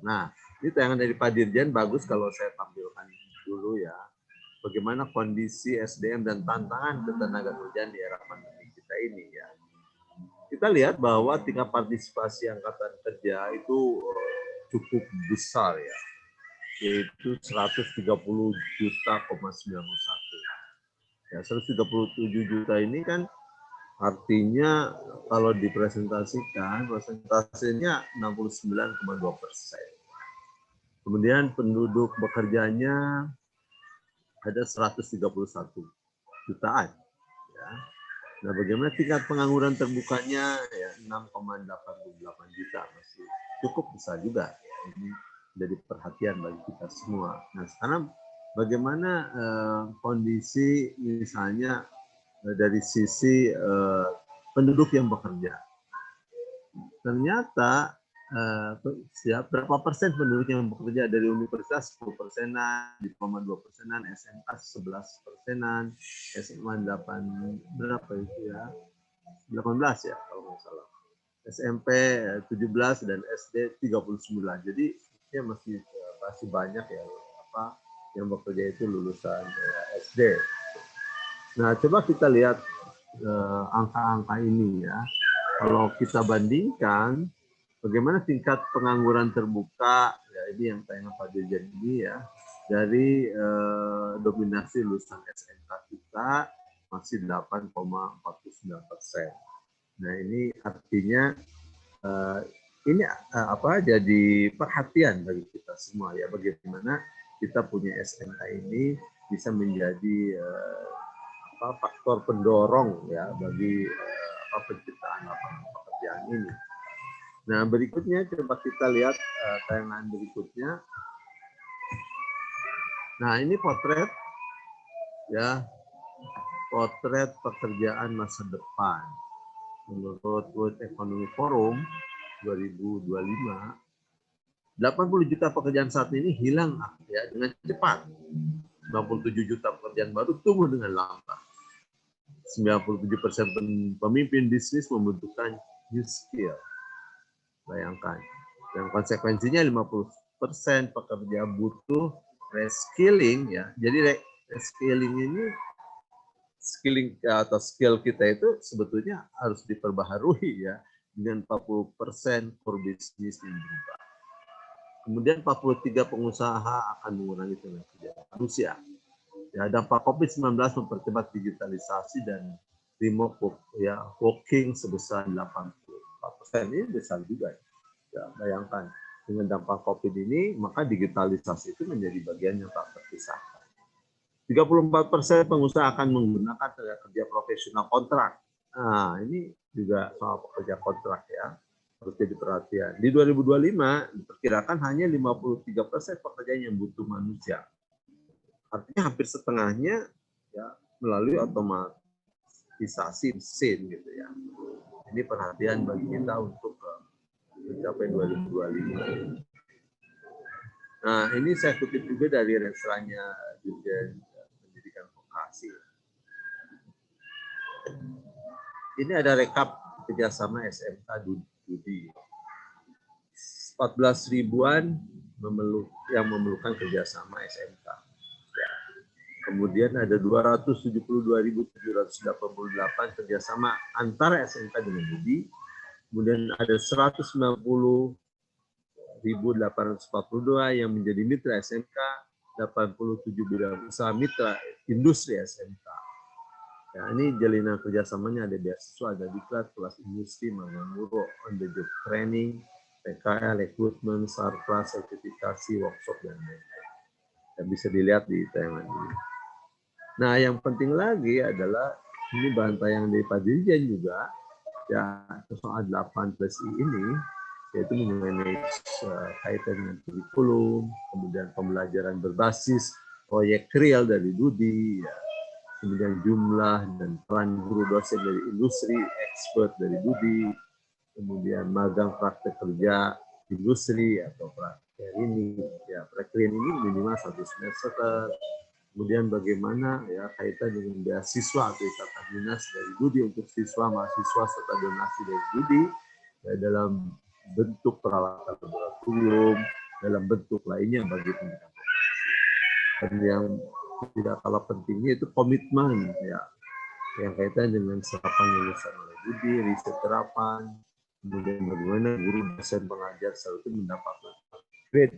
Nah, ini tayangan dari Pak Dirjen, bagus kalau saya tampilkan dulu ya. Bagaimana kondisi SDM dan tantangan ketenaga kerjaan di era pandemi kita ini ya. Kita lihat bahwa tingkat partisipasi angkatan kerja itu cukup besar ya, yaitu 130,91 juta. Ya, 137 juta ini kan artinya kalau dipresentasikan, persentasenya 69,2%. Kemudian penduduk bekerjanya ada 131 jutaan. Ya. Nah, bagaimana tingkat pengangguran terbukanya ya 6,88 juta, masih cukup besar juga. Ya. Ini jadi perhatian bagi kita semua. Nah, sekarang bagaimana kondisi misalnya dari sisi penduduk yang bekerja? Ternyata berapa persen penduduk yang bekerja dari universitas 10%-an, diploma 2%-an, SMK 11%-an, SMA 8 berapa itu ya? 18 ya kalau nggak salah. SMP 17 dan SD 39. Jadi ya masih banyak ya apa yang bekerja itu lulusan SD. Nah, coba kita lihat angka-angka ini ya. Kalau kita bandingkan bagaimana tingkat pengangguran terbuka, ya ini yang tayangan Pak Dirjen ini ya, dari dominasi lulusan SMK kita masih 8,49%. Nah, ini artinya ini jadi perhatian bagi kita semua ya, bagaimana kita punya SMK ini bisa menjadi faktor pendorong ya bagi penciptaan lapangan pekerjaan ini. Nah, berikutnya coba kita lihat tayangan berikutnya. Nah, ini potret ya, potret pekerjaan masa depan. Menurut World Economic Forum 2025, 80 juta pekerjaan saat ini hilang ya dengan cepat. 97 juta pekerjaan baru tumbuh dengan lambat. 97% pemimpin bisnis membutuhkan new skill. Bayangkan. Dan konsekuensinya 50% pekerja butuh reskilling ya. Jadi reskilling ini skilling atau skill kita itu sebetulnya harus diperbaharui ya dengan 40% core business yang berubah. Kemudian 43 pengusaha akan mengurangi tenaga kerja manusia. Ya, dampak COVID-19 mempercepat digitalisasi dan remote working sebesar 84%. Ini besar juga. Ya, bayangkan dengan dampak COVID ini, maka digitalisasi itu menjadi bagian yang tak terpisahkan. 34% pengusaha akan menggunakan tenaga kerja profesional kontrak. Nah, ini juga soal pekerja kontrak ya, harus jadi perhatian. Di 2025 diperkirakan hanya 53% pekerjaan yang butuh manusia. Artinya hampir setengahnya ya melalui otomatisasi mesin gitu ya. Ini perhatian bagi kita untuk mencapai 2025. Nah, ini saya kutip juga dari Rensranya Dirjen Pendidikan Vokasi. Ini ada rekap kerjasama SMK Dudi. 14 ribuan yang memerlukan kerjasama SMK. Kemudian ada 272.788 kerjasama antara SMK dengan Dudi. Kemudian ada 190.842 yang menjadi mitra SMK, 87 bidang usaha mitra industri SMK. Ya, ini jalinan kerjasamanya ada beasiswa, ada diklat, kelas industri, magang guru, on the job training, PKL, rekrutmen, sarpras, sertifikasi, workshop, dan lain-lain. Dan bisa dilihat di tayangan ini. Nah, yang penting lagi adalah ini bahan tayangan dari Pak Dirjen juga, ya soal 8+I ini, yaitu mengenai kaitan dengan kurikulum, kemudian pembelajaran berbasis proyek real dari Dudi, ya, kemudian jumlah dan peran guru dosen dari industri, expert dari Dudi, kemudian magang praktek kerja industri atau praktek ini, ya praktek ini minimal 1 semester. Kemudian bagaimana ya kaitan dengan beasiswa atau ikatan dinas dari Dudi untuk siswa, mahasiswa serta donasi dari Dudi ya, dalam bentuk peralatan laboratorium, dalam bentuk lainnya bagi pendidikan vokasi. Dan yang tidak kalah pentingnya itu komitmen ya yang kaitan dengan serapan lulusan oleh Dudi, riset terapan, kemudian bagaimana guru, dosen, pengajar selalu itu mendapatkan upgrade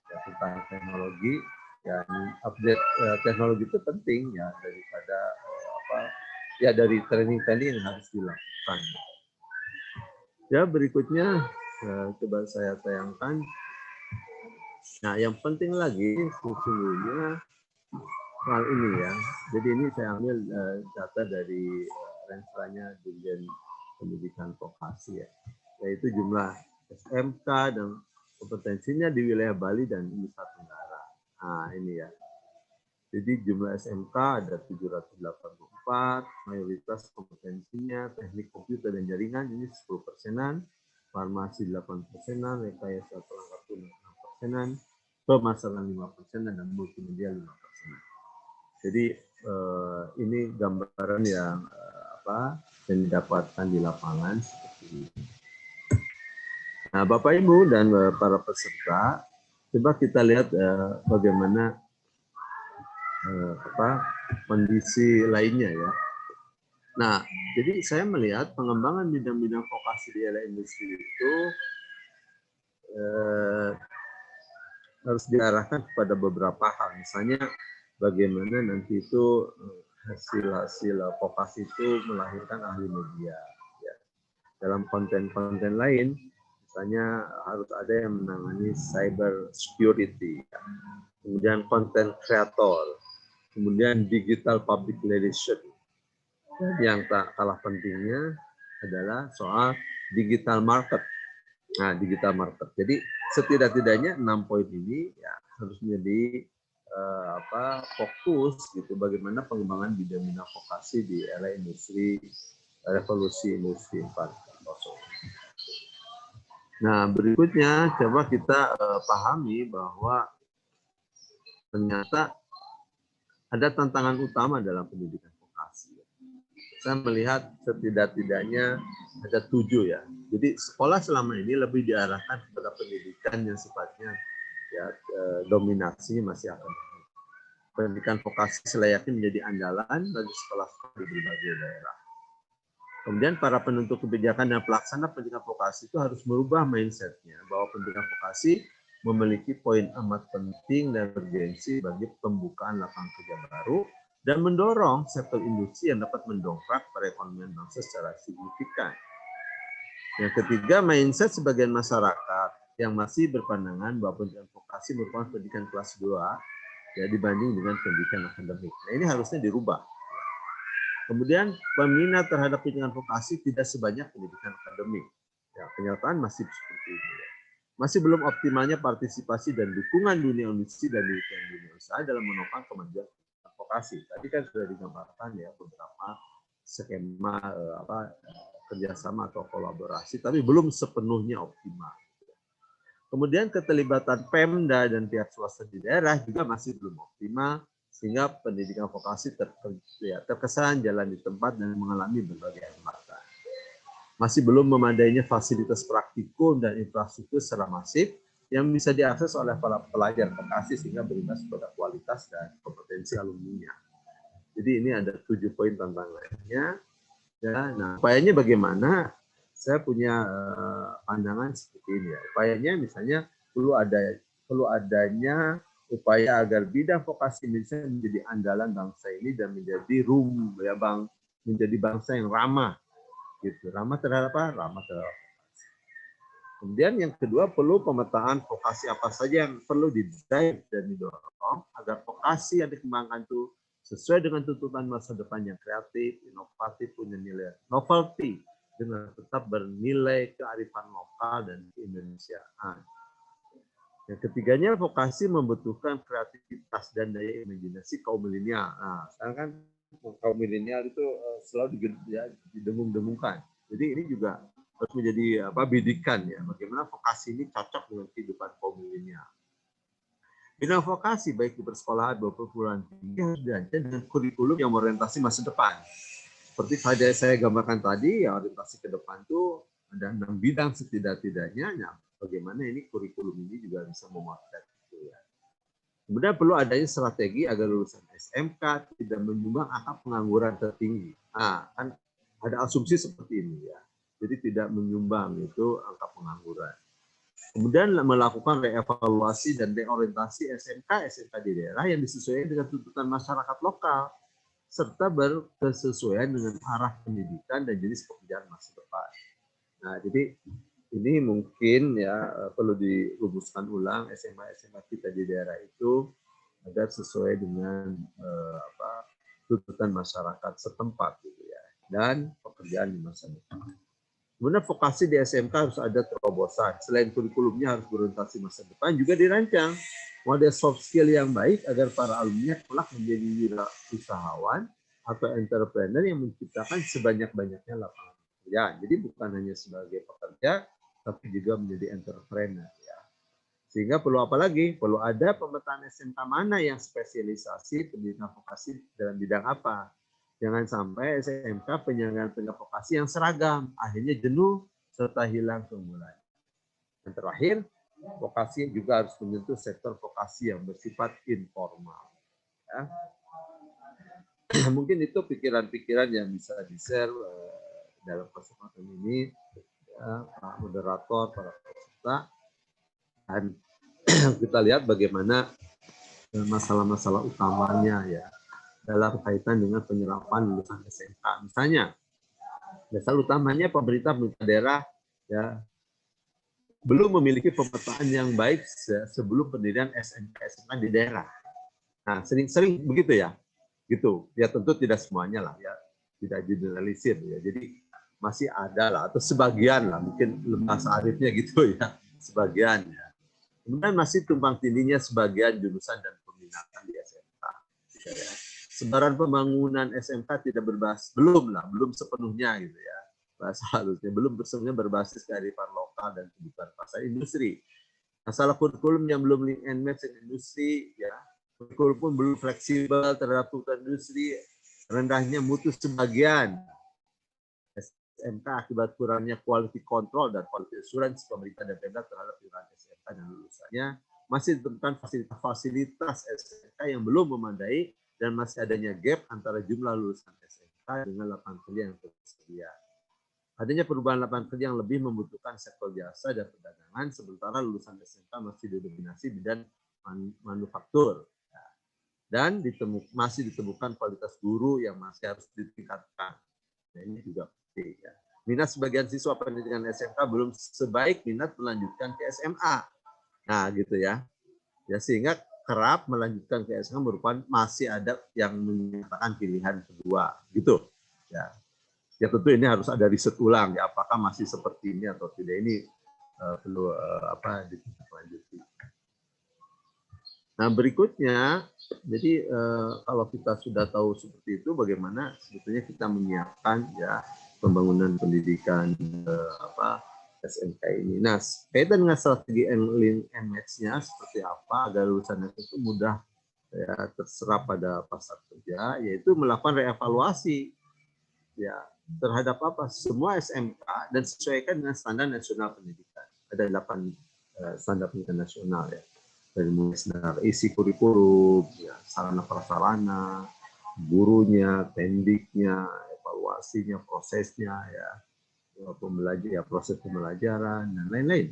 ya, tentang teknologi. Ya, update teknologi itu penting ya daripada dari training yang harus dilakukan. Ya, berikutnya coba saya tayangkan. Nah, yang penting lagi sesungguhnya hal ini ya. Jadi ini saya ambil data dari Rensranya Dirjen Pendidikan Vokasi ya, yaitu jumlah SMK dan kompetensinya di wilayah Bali dan Nusa Tenggara. Nah, ini ya. Jadi jumlah SMK ada 784, mayoritas kompetensinya teknik komputer dan jaringan ini 10%, farmasi 8%, rekayasa perangkat lunak 6%, pemasaran 5%, dan multimedia 5%. Jadi ini gambaran yang yang didapatkan di lapangan seperti ini. Nah, Bapak Ibu dan para peserta, coba kita lihat bagaimana kondisi lainnya ya. Nah, jadi saya melihat pengembangan bidang-bidang vokasi di era industri itu harus diarahkan kepada beberapa hal. Misalnya bagaimana nanti itu hasil-hasil vokasi itu melahirkan ahli media. Ya. Dalam konten-konten lain, misalnya harus ada yang menangani cyber security, ya. Kemudian konten kreator, kemudian digital public relation. Dan yang tak kalah pentingnya adalah soal digital market. Nah, digital market. Jadi setidak-tidaknya 6 poin ini ya harus menjadi fokus gitu bagaimana pengembangan bidang vokasi di era industri revolusi industri 4.0. Nah, berikutnya coba kita pahami bahwa ternyata ada tantangan utama dalam pendidikan vokasi. Saya melihat setidak-tidaknya ada 7 ya. Jadi sekolah selama ini lebih diarahkan kepada pendidikan yang sifatnya ya dominasinya masih akademik. Pendidikan vokasi selayaknya menjadi andalan bagi sekolah-sekolah di berbagai daerah. Kemudian para penentu kebijakan dan pelaksana pendidikan vokasi itu harus merubah mindset-nya bahwa pendidikan vokasi memiliki poin amat penting dan urgensi bagi pembukaan lapangan kerja baru dan mendorong sektor industri yang dapat mendongkrak perekonomian bangsa secara signifikan. Yang ketiga, mindset sebagian masyarakat yang masih berpandangan bahwa pendidikan vokasi merupakan pendidikan kelas 2 ya dibanding dengan pendidikan akademik. Nah, ini harusnya dirubah. Kemudian peminat terhadap pendidikan vokasi tidak sebanyak pendidikan akademik. Ya, kenyataan masih seperti ini. Ya. Masih belum optimalnya partisipasi dan dukungan dunia industri dan dunia usaha dalam menopang kemajuan vokasi. Tadi kan sudah digambarkan ya beberapa skema kerjasama atau kolaborasi, tapi belum sepenuhnya optimal. Kemudian keterlibatan Pemda dan pihak swasta di daerah juga masih belum optimal, sehingga pendidikan vokasi terkesan jalan di tempat dan mengalami berbagai hambatan. Masih belum memadainya fasilitas praktikum dan infrastruktur secara masif yang bisa diakses oleh para pelajar vokasi sehingga berimbas pada kualitas dan kompetensi alumninya. Jadi ini ada 7 poin tantangannya. Ya, nah, upayanya bagaimana? Saya punya pandangan seperti ini ya. Upayanya misalnya perlu adanya upaya agar bidang vokasi Indonesia menjadi andalan bangsa ini dan menjadi menjadi bangsa yang ramah gitu. Ramah terhadap apa? Ramah terhadap vokasi. Kemudian yang kedua, perlu pemetaan vokasi apa saja yang perlu didesain dan didorong agar vokasi yang dikembangkan itu sesuai dengan tuntutan masa depan yang kreatif, inovatif, punya nilai novelty, dengan tetap bernilai kearifan lokal dan keindonesiaan. Yang ketiganya, vokasi membutuhkan kreativitas dan daya imajinasi kaum milenial. Nah, sekarang kan kaum milenial itu selalu didengung-dengungkan. Jadi ini juga harus menjadi bidikan ya, bagaimana vokasi ini cocok dengan kehidupan kaum milenial. Bidang vokasi baik di persekolahan maupun perguruan tinggi harus dirancang dengan kurikulum yang berorientasi masa depan. Seperti saya gambarkan tadi, ya orientasi ke depan itu ada 6 bidang setidak-tidaknya. Nah, bagaimana ini kurikulum ini juga bisa memotret itu ya. Kemudian perlu adanya strategi agar lulusan SMK tidak menyumbang angka pengangguran tertinggi. Nah, kan ada asumsi seperti ini ya. Jadi tidak menyumbang itu angka pengangguran. Kemudian melakukan reevaluasi dan reorientasi SMK di daerah yang disesuaikan dengan tuntutan masyarakat lokal, serta berkesesuaian dengan arah pendidikan dan jenis pekerjaan masa depan. Nah, jadi ini mungkin ya perlu dirumuskan ulang SMA kita di daerah itu agar sesuai dengan tuntutan masyarakat setempat gitu ya, dan pekerjaan di masa depan. Kemudian vokasi di SMK harus ada terobosan. Selain kurikulumnya harus berorientasi masa depan, juga dirancang model soft skill yang baik agar para alumni kelak menjadi wirausahawan atau entrepreneur yang menciptakan sebanyak-banyaknya lapangan pekerjaan. Jadi bukan hanya sebagai pekerja, tapi juga menjadi entrepreneur. Ya. Sehingga perlu apa lagi? Perlu ada pemetaan SMK mana yang spesialisasi pendidikan vokasi dalam bidang apa. Jangan sampai SMK penyelenggaraan pendidikan vokasi yang seragam, akhirnya jenuh serta hilang keunggulan. Yang terakhir, vokasi juga harus menyentuh sektor vokasi yang bersifat informal. Ya. Mungkin itu pikiran-pikiran yang bisa di-share dalam kesempatan ini, ya, Pak Moderator, para peserta. Dan kita lihat bagaimana masalah-masalah utamanya ya dalam kaitan dengan penyerapan lulusan SMK. Misalnya, dasar utamanya pemerintah daerah ya belum memiliki pemetaan yang baik sebelum pendirian SMK di daerah. Nah, sering begitu ya, gitu. Ya tentu tidak semuanya lah ya, tidak generalisir ya. Jadi masih ada lah atau sebagian lah, mungkin bahasa arifnya gitu ya, sebagian ya. Kemudian masih tumpang tindihnya sebagian jurusan dan peminatan di SMK. Ya. Sebaran pembangunan SMK tidak berbasis, belum sepenuhnya gitu ya. Bahasa halusnya belum sepenuhnya berbasis kearifan lokal dan kebutuhan pasar industri. Masalah kurikulum yang belum link and match dengan industri, ya. Kurikulum pun belum fleksibel terhadap kebutuhan industri, rendahnya mutu sebagian SMK akibat kurangnya quality control dan quality assurance pemerintah dan Pemda terhadap pilihan SMK dan lulusannya, masih ditemukan fasilitas SMK yang belum memadai dan masih adanya gap antara jumlah lulusan SMK dengan lapangan kerja yang tersedia. Adanya perubahan lapangan kerja yang lebih membutuhkan sektor jasa dan perdagangan, sementara lulusan SMK masih didominasi bidang manufaktur. Dan masih ditemukan kualitas guru yang masih harus ditingkatkan. Nah, ini juga penting. Ya. Minat sebagian siswa pendidikan SMK belum sebaik minat melanjutkan ke SMA. Nah, gitu ya. Ya sehingga kerap melanjutkan ke SMA merupakan masih ada yang menyatakan pilihan kedua, gitu. Ya. Ya tentu ini harus ada riset ulang ya, apakah masih seperti ini atau tidak, ini perlu ditindaklanjuti. Nah berikutnya, jadi kalau kita sudah tahu seperti itu, bagaimana sebetulnya kita menyiapkan ya pembangunan pendidikan SMK ini. Nah kaitan dengan strategi link and match-nya seperti apa agar lulusan itu mudah ya, terserap pada pasar kerja, yaitu melakukan reevaluasi ya terhadap apa semua SMK dan sesuaikan dengan standar nasional pendidikan. Ada 8 standar pendidikan nasional ya. Dari mulai standar isi kurikulum, ya, sarana prasarana, gurunya, pendiknya, evaluasinya, prosesnya ya, proses pembelajaran dan lain-lain.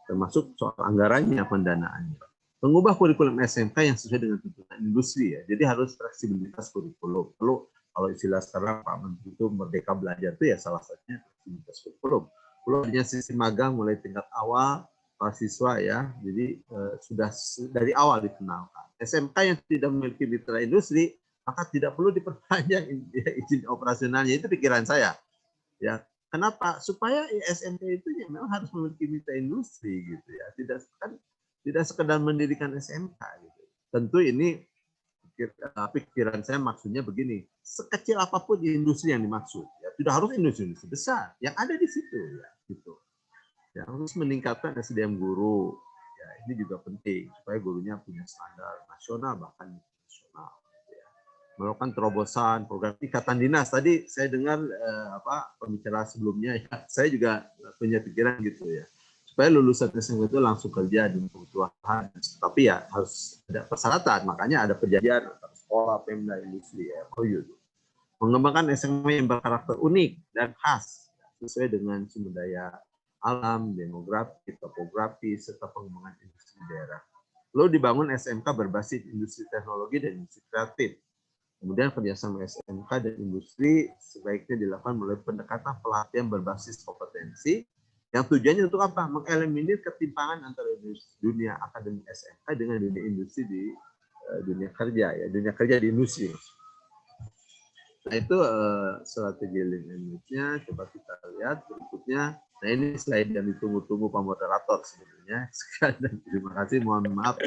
Termasuk soal anggarannya, pendanaannya. Mengubah kurikulum SMK yang sesuai dengan tuntutan industri ya. Jadi harus fleksibilitas kurikulum. Lalu kalau istilah sekarang Pak Menteri itu merdeka belajar itu ya salah satunya fleksibilitas kurikulum. Lalu adanya sistem magang mulai tingkat awal mahasiswa ya, jadi sudah dari awal dikenalkan. SMK yang tidak memiliki mitra industri maka tidak perlu diperpanjang izin operasionalnya, itu pikiran saya. Ya, kenapa? Supaya SMK itu ya memang harus memiliki mitra industri gitu ya, tidak sekedar mendirikan SMK gitu. Tentu ini pikiran saya maksudnya begini, sekecil apapun industri yang dimaksud, ya tidak harus industri besar yang ada di situ ya, gitu. Ya, harus meningkatkan SDM guru. Ya, ini juga penting supaya gurunya punya standar nasional bahkan nasional. Ya. Melakukan terobosan program ikatan dinas. Tadi saya dengar pembicara sebelumnya ya, saya juga punya pikiran gitu ya. Supaya lulusan SMK itu langsung kerja dengan kebutuhan. Tapi ya harus ada persyaratan. Makanya ada perjanjian antara sekolah, Pemda, industri, ya, mengembangkan SMK yang berkarakter unik dan khas sesuai dengan sumber daya alam, demografi, topografi, serta pengembangan industri daerah. Lalu dibangun SMK berbasis industri teknologi dan industri kreatif. Kemudian kerjasama SMK dan industri sebaiknya dilakukan melalui pendekatan pelatihan berbasis kompetensi, yang tujuannya untuk apa? Mengeliminir ketimpangan antara dunia akademik SMK dengan dunia industri di dunia kerja, ya, dunia kerja di industri. Nah itu strategi link and match-nya. Coba kita lihat berikutnya. Nah ini slide yang ditunggu-tunggu Pak Moderator sebenarnya. Sekian dan terima kasih. Mohon maaf.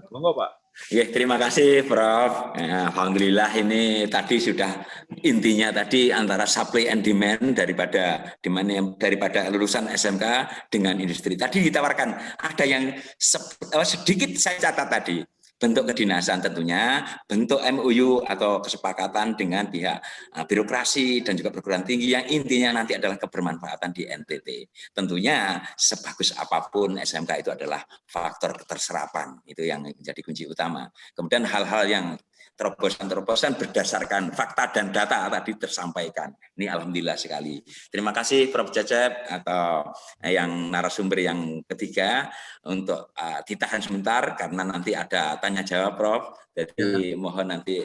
Monggo Pak. Ya, terima kasih Prof. Alhamdulillah ini tadi sudah intinya tadi antara supply and demand daripada lulusan SMK dengan industri. Tadi ditawarkan ada yang sedikit saya catat tadi. Bentuk kedinasan tentunya, bentuk MOU atau kesepakatan dengan pihak birokrasi dan juga perguruan tinggi yang intinya nanti adalah kebermanfaatan di NTT. Tentunya sebagus apapun SMK itu adalah faktor keterserapan, itu yang menjadi kunci utama. Kemudian hal-hal yang terobosan-terobosan berdasarkan fakta dan data tadi tersampaikan. Ini alhamdulillah sekali. Terima kasih Prof. Cecep atau yang narasumber yang ketiga untuk ditahan sebentar karena nanti ada tanya jawab Prof. Jadi mohon nanti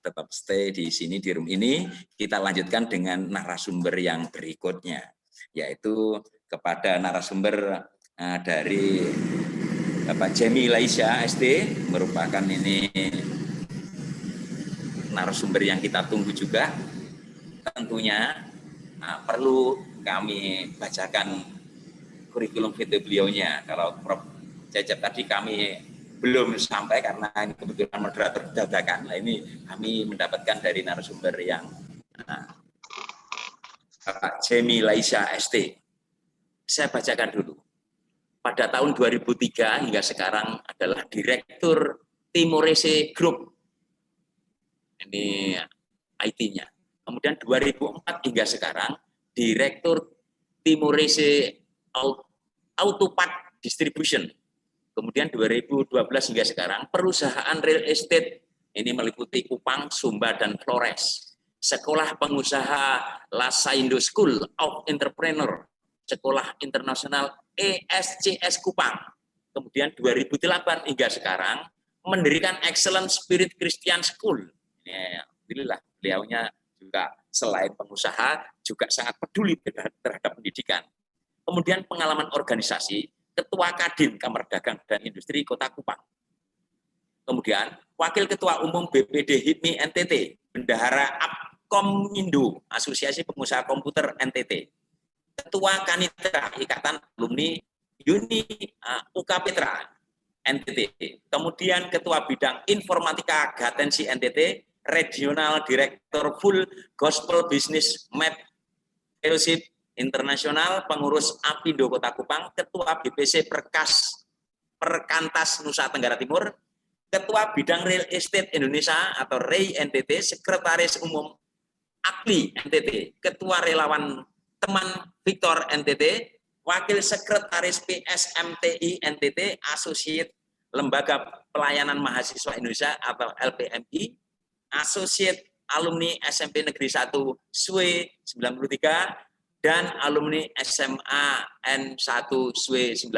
tetap stay di sini di room ini. Kita lanjutkan dengan narasumber yang berikutnya, yaitu kepada narasumber dari Bapak Jemi Laisha SD, merupakan ini narasumber yang kita tunggu juga. Tentunya perlu kami bacakan kurikulum vitae beliaunya. Kalau Prof. Cecep tadi kami belum sampai karena ini kebetulan moderator dadakan. Nah, ini kami mendapatkan dari narasumber yang Bapak Jemi Laisha SD. Saya bacakan dulu. Pada tahun 2003 hingga sekarang adalah Direktur Timorese Group. Ini IT-nya. Kemudian 2004 hingga sekarang Direktur Timorese Autopart Distribution. Kemudian 2012 hingga sekarang perusahaan real estate, ini meliputi Kupang, Sumba, dan Flores. Sekolah Pengusaha Lasaindo School of Entrepreneur, Sekolah Internasional ESCS Kupang. Kemudian 2008 hingga sekarang mendirikan Excellent Spirit Christian School. Ini alhamdulillah beliaunya juga selain pengusaha juga sangat peduli terhadap pendidikan. Kemudian pengalaman organisasi, Ketua Kadin Kamar Dagang dan Industri Kota Kupang. Kemudian Wakil Ketua Umum BPD HIPMI NTT, Bendahara Apkomindo, Asosiasi Pengusaha Komputer NTT. Ketua Kanitra Ikatan Alumni Uni UK Petra NTT. Kemudian Ketua Bidang Informatika Gatensi NTT, Regional Direktur Full Gospel Business Map Fellowship Internasional, Pengurus Apindo Kota Kupang, Ketua BPC Perkantas Nusa Tenggara Timur, Ketua Bidang Real Estate Indonesia atau REI NTT, Sekretaris Umum AKLI NTT, Ketua Relawan Teman Victor NTT, Wakil Sekretaris PSMTI NTT, Associate Lembaga Pelayanan Mahasiswa Indonesia atau LPMI, Associate Alumni SMP Negeri 1 SUE 93, dan alumni SMA N1 SUE 96.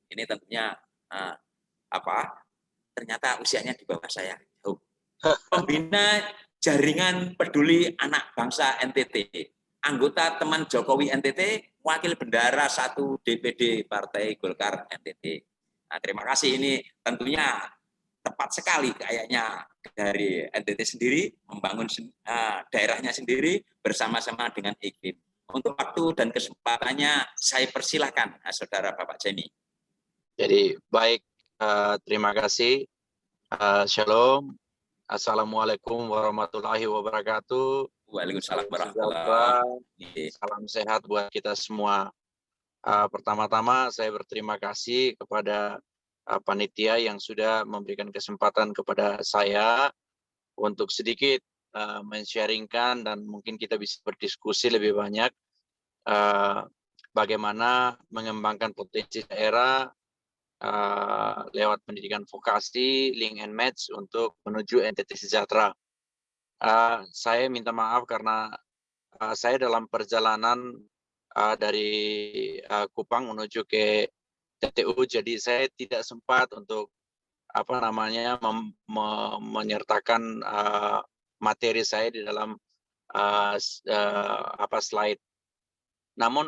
Ini tentunya ternyata usianya di bawah saya. Pembina Jaringan Peduli Anak Bangsa NTT, anggota Teman Jokowi NTT, Wakil Bendahara 1 DPD Partai Golkar NTT. Nah, terima kasih, ini tentunya tepat sekali kayaknya dari NTT sendiri membangun daerahnya sendiri bersama-sama dengan IKIM. Untuk waktu dan kesempatannya saya persilahkan Saudara Bapak Jemi. Jadi baik, terima kasih. Shalom. Assalamualaikum warahmatullahi wabarakatuh. Waalaikumsalam warahmatullahi wabarakatuh. Salam sehat buat kita semua. Pertama-tama saya berterima kasih kepada panitia yang sudah memberikan kesempatan kepada saya untuk sedikit men-sharingkan dan mungkin kita bisa berdiskusi lebih banyak bagaimana mengembangkan potensi daerah lewat pendidikan vokasi, link and match untuk menuju NTT Sejahtera. Saya minta maaf karena saya dalam perjalanan dari Kupang menuju ke TTU, jadi saya tidak sempat untuk menyertakan materi saya di dalam slide. Namun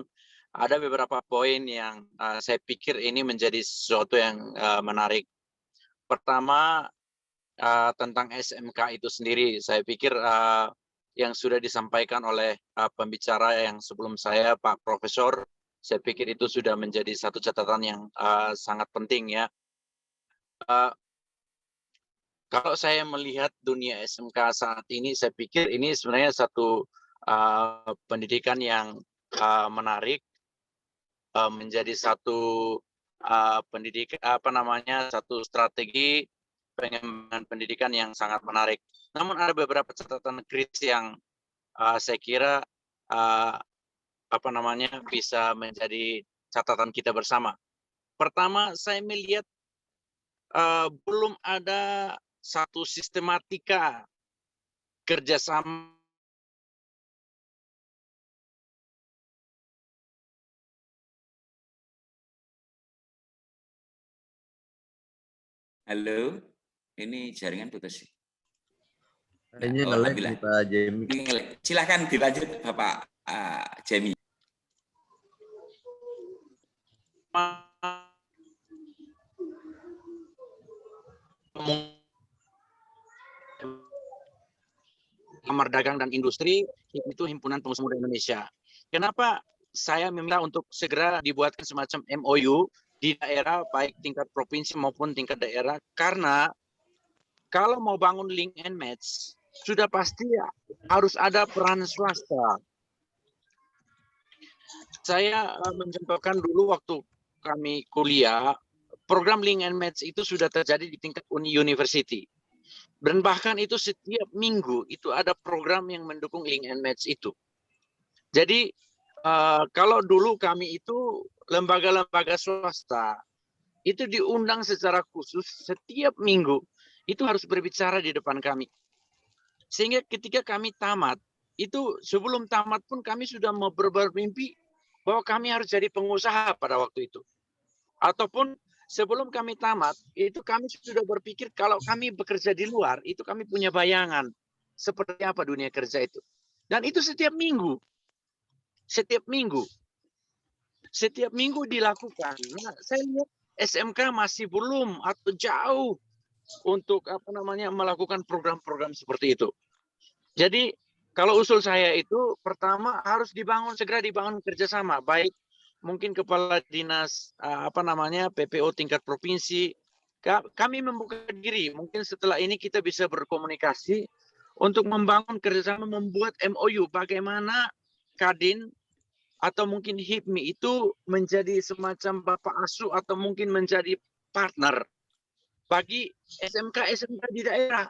ada beberapa poin yang saya pikir ini menjadi sesuatu yang menarik. Pertama, tentang SMK itu sendiri, saya pikir yang sudah disampaikan oleh pembicara yang sebelum saya, Pak Profesor, saya pikir itu sudah menjadi satu catatan yang sangat penting ya. Kalau saya melihat dunia SMK saat ini, saya pikir ini sebenarnya satu pendidikan yang menarik, menjadi satu pendidikan satu strategi pengembangan pendidikan yang sangat menarik. Namun ada beberapa catatan kritis yang saya kira bisa menjadi catatan kita bersama. Pertama, saya melihat belum ada satu sistematika kerjasama Halo, ini jaringan putus. Kayaknya nge-lag nih Pak Jemi. Silakan dilanjut Bapak Jemi. Kamar Dagang dan Industri itu Himpunan Pengusaha Muda Indonesia. Kenapa saya meminta untuk segera dibuatkan semacam MOU di daerah baik tingkat provinsi maupun tingkat daerah, karena kalau mau bangun link and match sudah pasti harus ada peran swasta. Saya mencontohkan dulu waktu kami kuliah, program link and match itu sudah terjadi di tingkat university. Dan bahkan itu setiap minggu itu ada program yang mendukung link and match itu. Jadi kalau dulu kami itu lembaga-lembaga swasta itu diundang secara khusus setiap minggu itu harus berbicara di depan kami. Sehingga ketika kami tamat, itu sebelum tamat pun kami sudah bermimpi bahwa kami harus jadi pengusaha pada waktu itu. Ataupun sebelum kami tamat, itu kami sudah berpikir kalau kami bekerja di luar, itu kami punya bayangan seperti apa dunia kerja itu. Dan itu setiap minggu. Setiap minggu. Setiap minggu dilakukan. Nah, saya lihat SMK masih belum atau jauh untuk melakukan program-program seperti itu. Jadi kalau usul saya itu pertama harus segera dibangun kerjasama, baik mungkin kepala dinas PPO tingkat provinsi. Kami membuka diri, mungkin setelah ini kita bisa berkomunikasi untuk membangun kerjasama, membuat MOU bagaimana Kadin atau mungkin HIPMI itu menjadi semacam bapak asuh atau mungkin menjadi partner bagi SMK-SMK di daerah.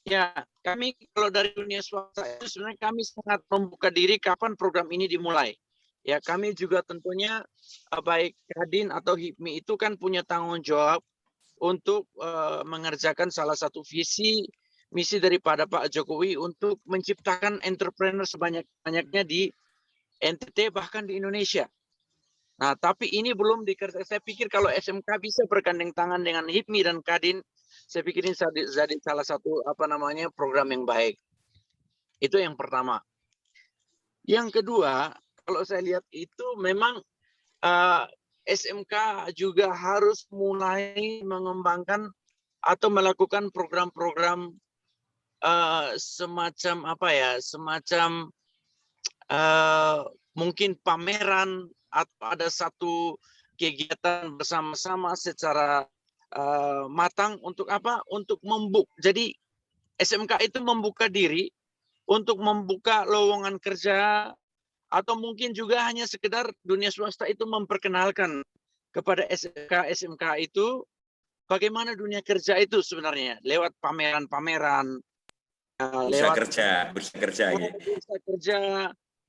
Ya, kami kalau dari dunia swasta itu sebenarnya kami sangat membuka diri kapan program ini dimulai. Ya, kami juga tentunya baik Kadin atau HIPMI itu kan punya tanggung jawab untuk mengerjakan salah satu visi misi daripada Pak Jokowi untuk menciptakan entrepreneur sebanyak-banyaknya di NTT bahkan di Indonesia. Nah, tapi ini belum dikerjakan. Saya pikir kalau SMK bisa bergandeng tangan dengan HIPMI dan Kadin, saya pikir ini jadi salah satu program yang baik. Itu yang pertama. Yang kedua, kalau saya lihat itu memang SMK juga harus mulai mengembangkan atau melakukan program-program semacam mungkin pameran atau ada satu kegiatan bersama-sama secara matang untuk apa? Untuk jadi SMK itu membuka diri untuk membuka lowongan kerja, atau mungkin juga hanya sekedar dunia swasta itu memperkenalkan kepada SMK itu bagaimana dunia kerja itu sebenarnya lewat pameran-pameran, bursa kerja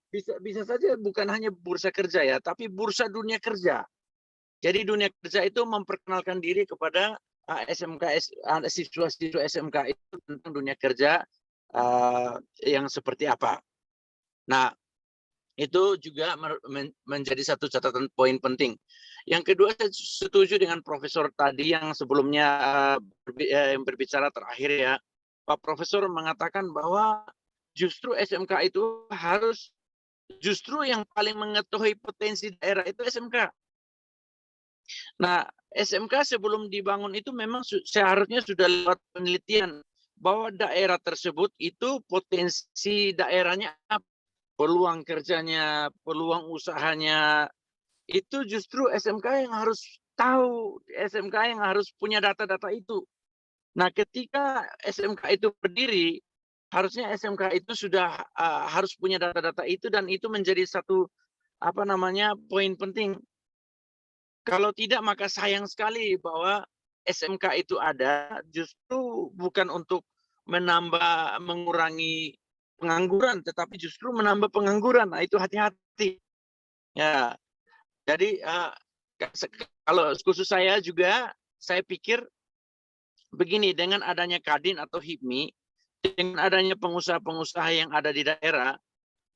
bisa saja bukan hanya bursa kerja ya, tapi bursa dunia kerja. Jadi dunia kerja itu memperkenalkan diri kepada siswa-siswa SMK itu tentang dunia kerja yang seperti apa. Nah, itu juga menjadi satu catatan poin penting. Yang kedua, saya setuju dengan Profesor tadi yang sebelumnya yang berbicara terakhir ya. Pak Profesor mengatakan bahwa justru SMK itu justru yang paling mengetahui potensi daerah itu SMK. Nah, SMK sebelum dibangun itu memang seharusnya sudah lewat penelitian bahwa daerah tersebut itu potensi daerahnya apa, peluang kerjanya, peluang usahanya, itu justru SMK yang harus tahu, SMK yang harus punya data-data itu. Nah, ketika SMK itu berdiri, harusnya SMK itu sudah harus punya data-data itu, dan itu menjadi satu poin penting. Kalau tidak, maka sayang sekali bahwa SMK itu ada justru bukan untuk mengurangi pengangguran, tetapi justru menambah pengangguran. Nah, itu hati-hati. Ya, jadi kalau khusus saya juga, saya pikir begini, dengan adanya Kadin atau HIPMI, dengan adanya pengusaha-pengusaha yang ada di daerah,